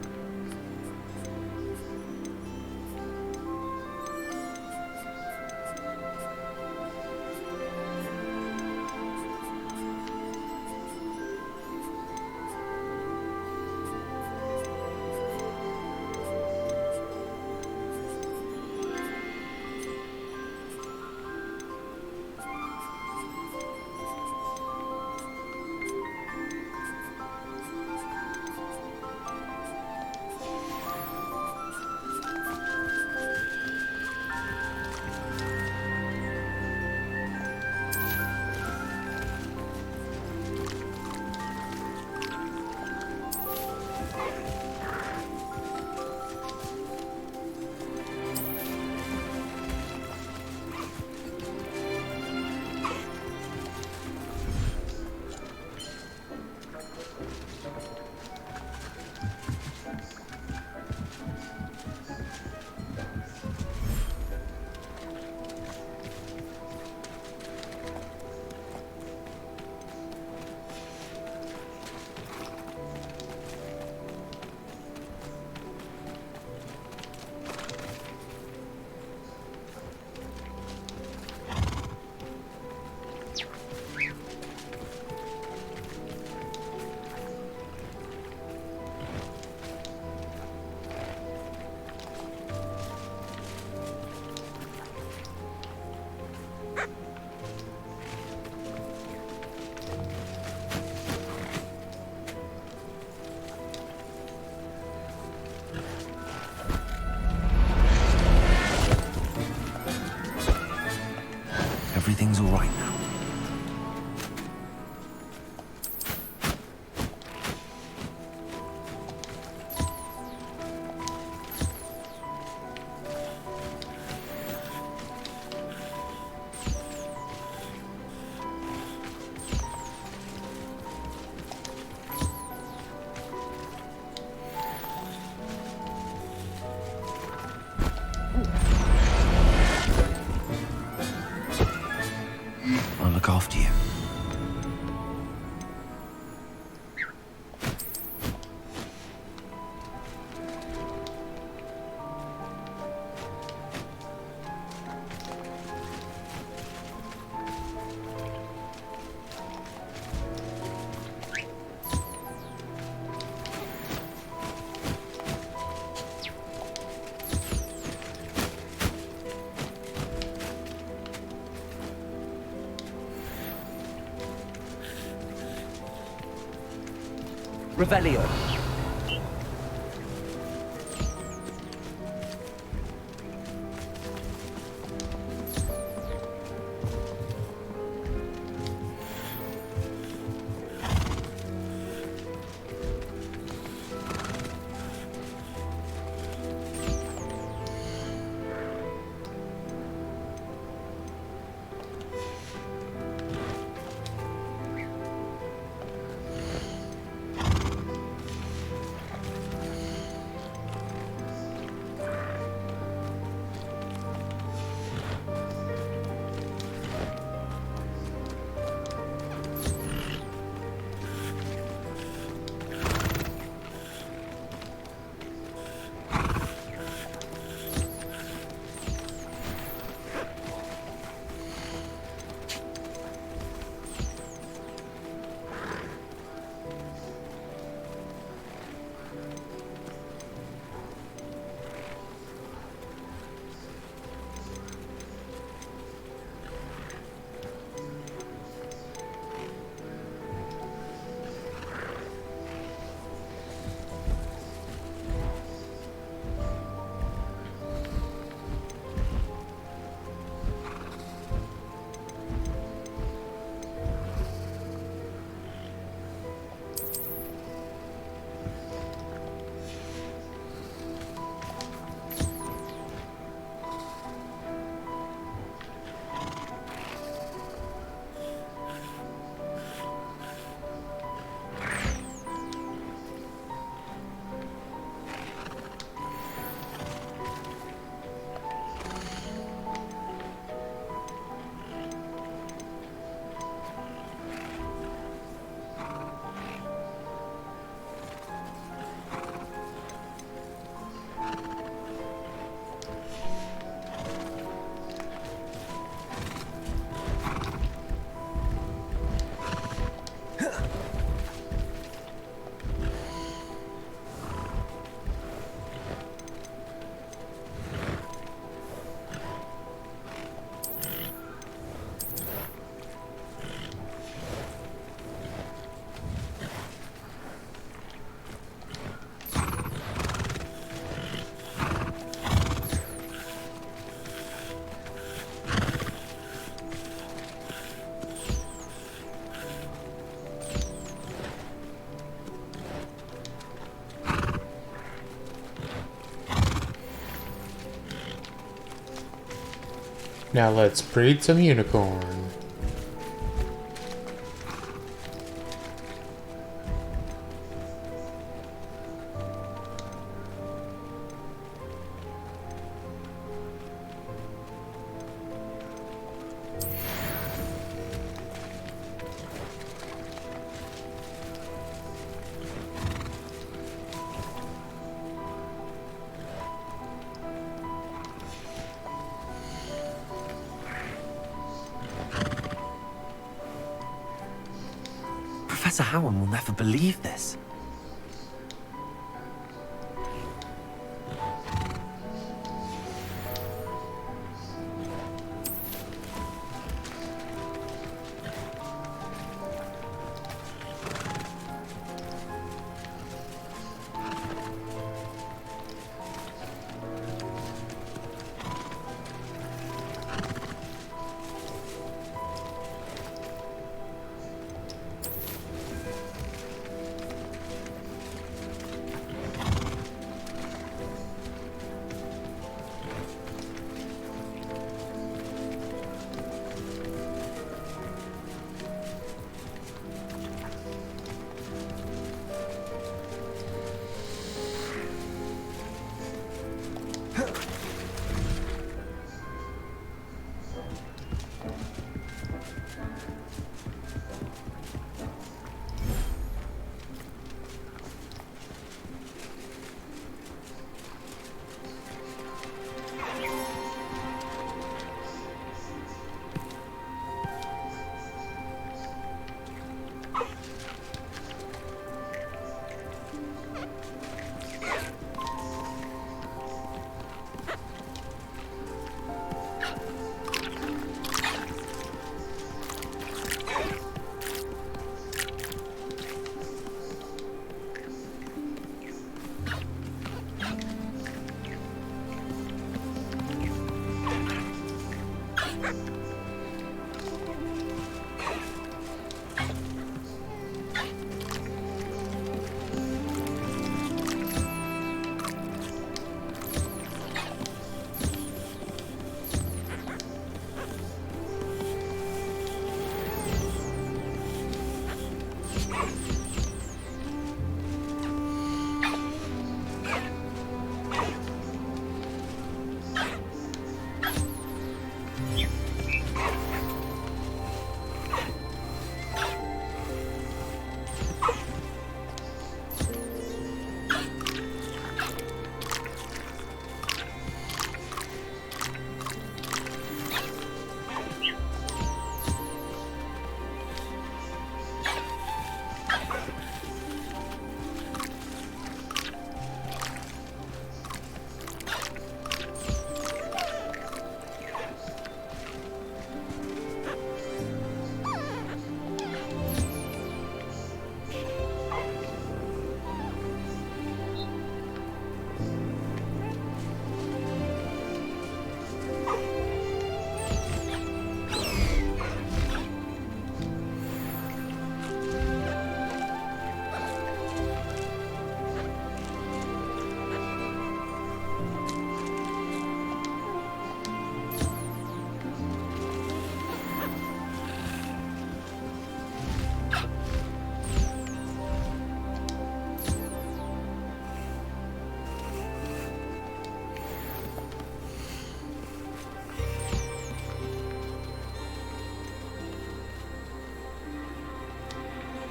Everything's all right now. I'll look after you. Revelio. Now let's breed some unicorn. Professor Howard will never believe this.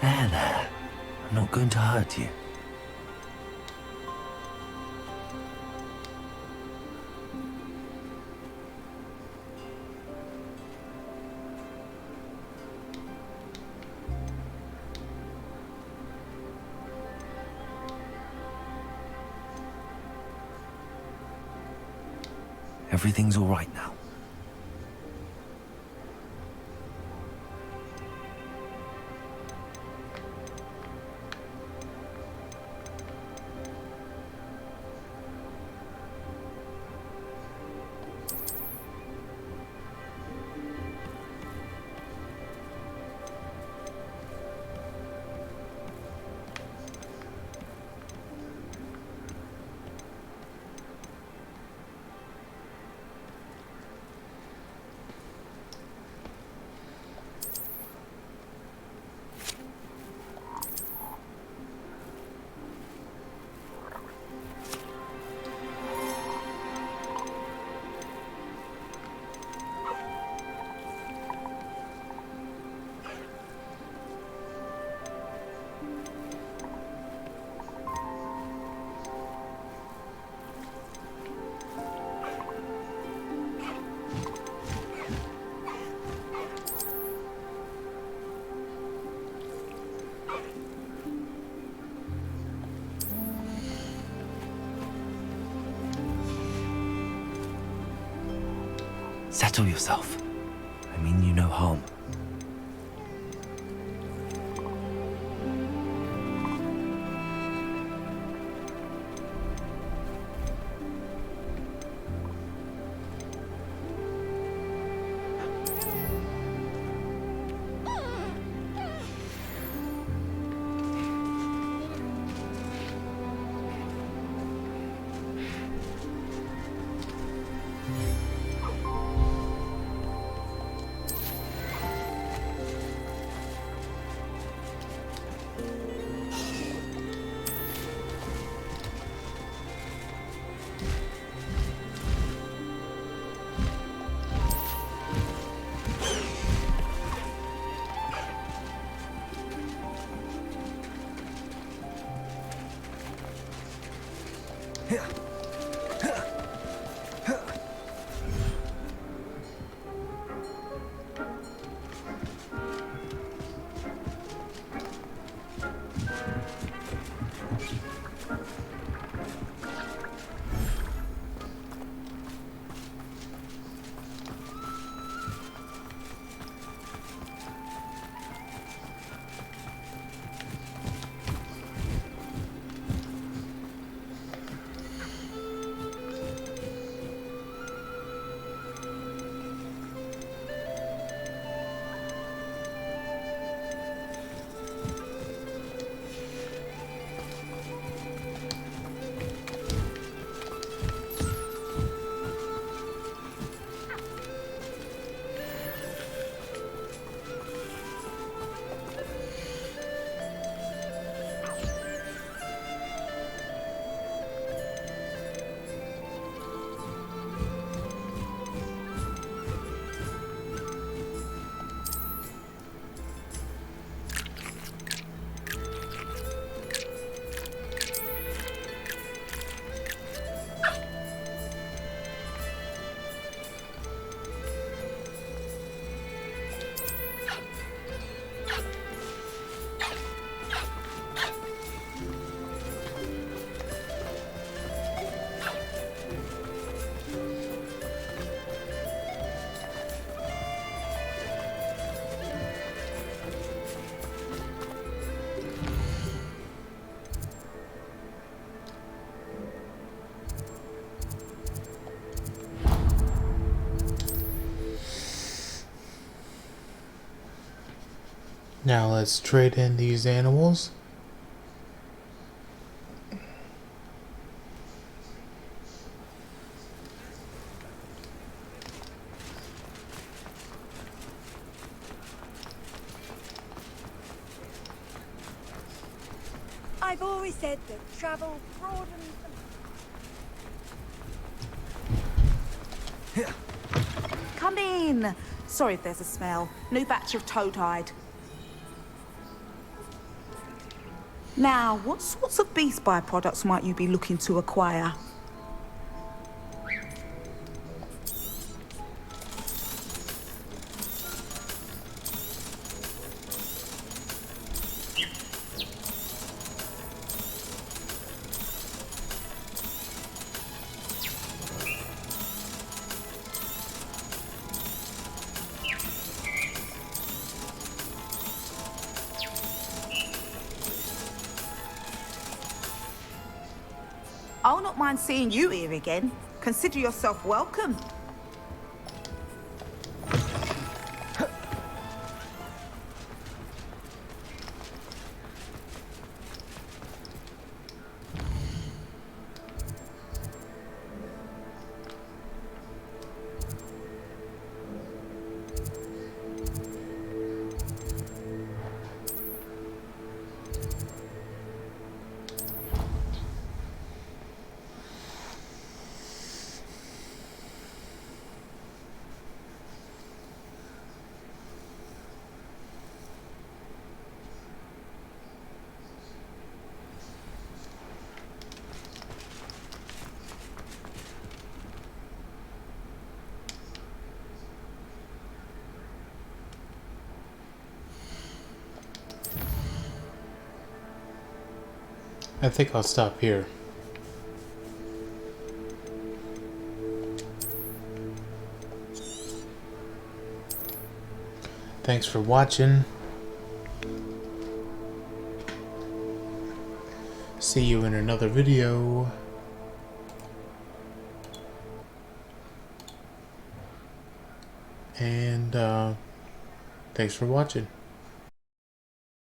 There. I'm not going to hurt you. Everything's all right now. Settle yourself. I mean you no harm. Now let's trade in these animals. I've always said that travel broadens the... Come in. Sorry if there's a smell. New batch of toad-hide. Now, what sorts of beast byproducts might you be looking to acquire? I'll not mind seeing you here again. Consider yourself welcome. I think I'll stop here. Thanks for watching. See you in another video. And thanks for watching.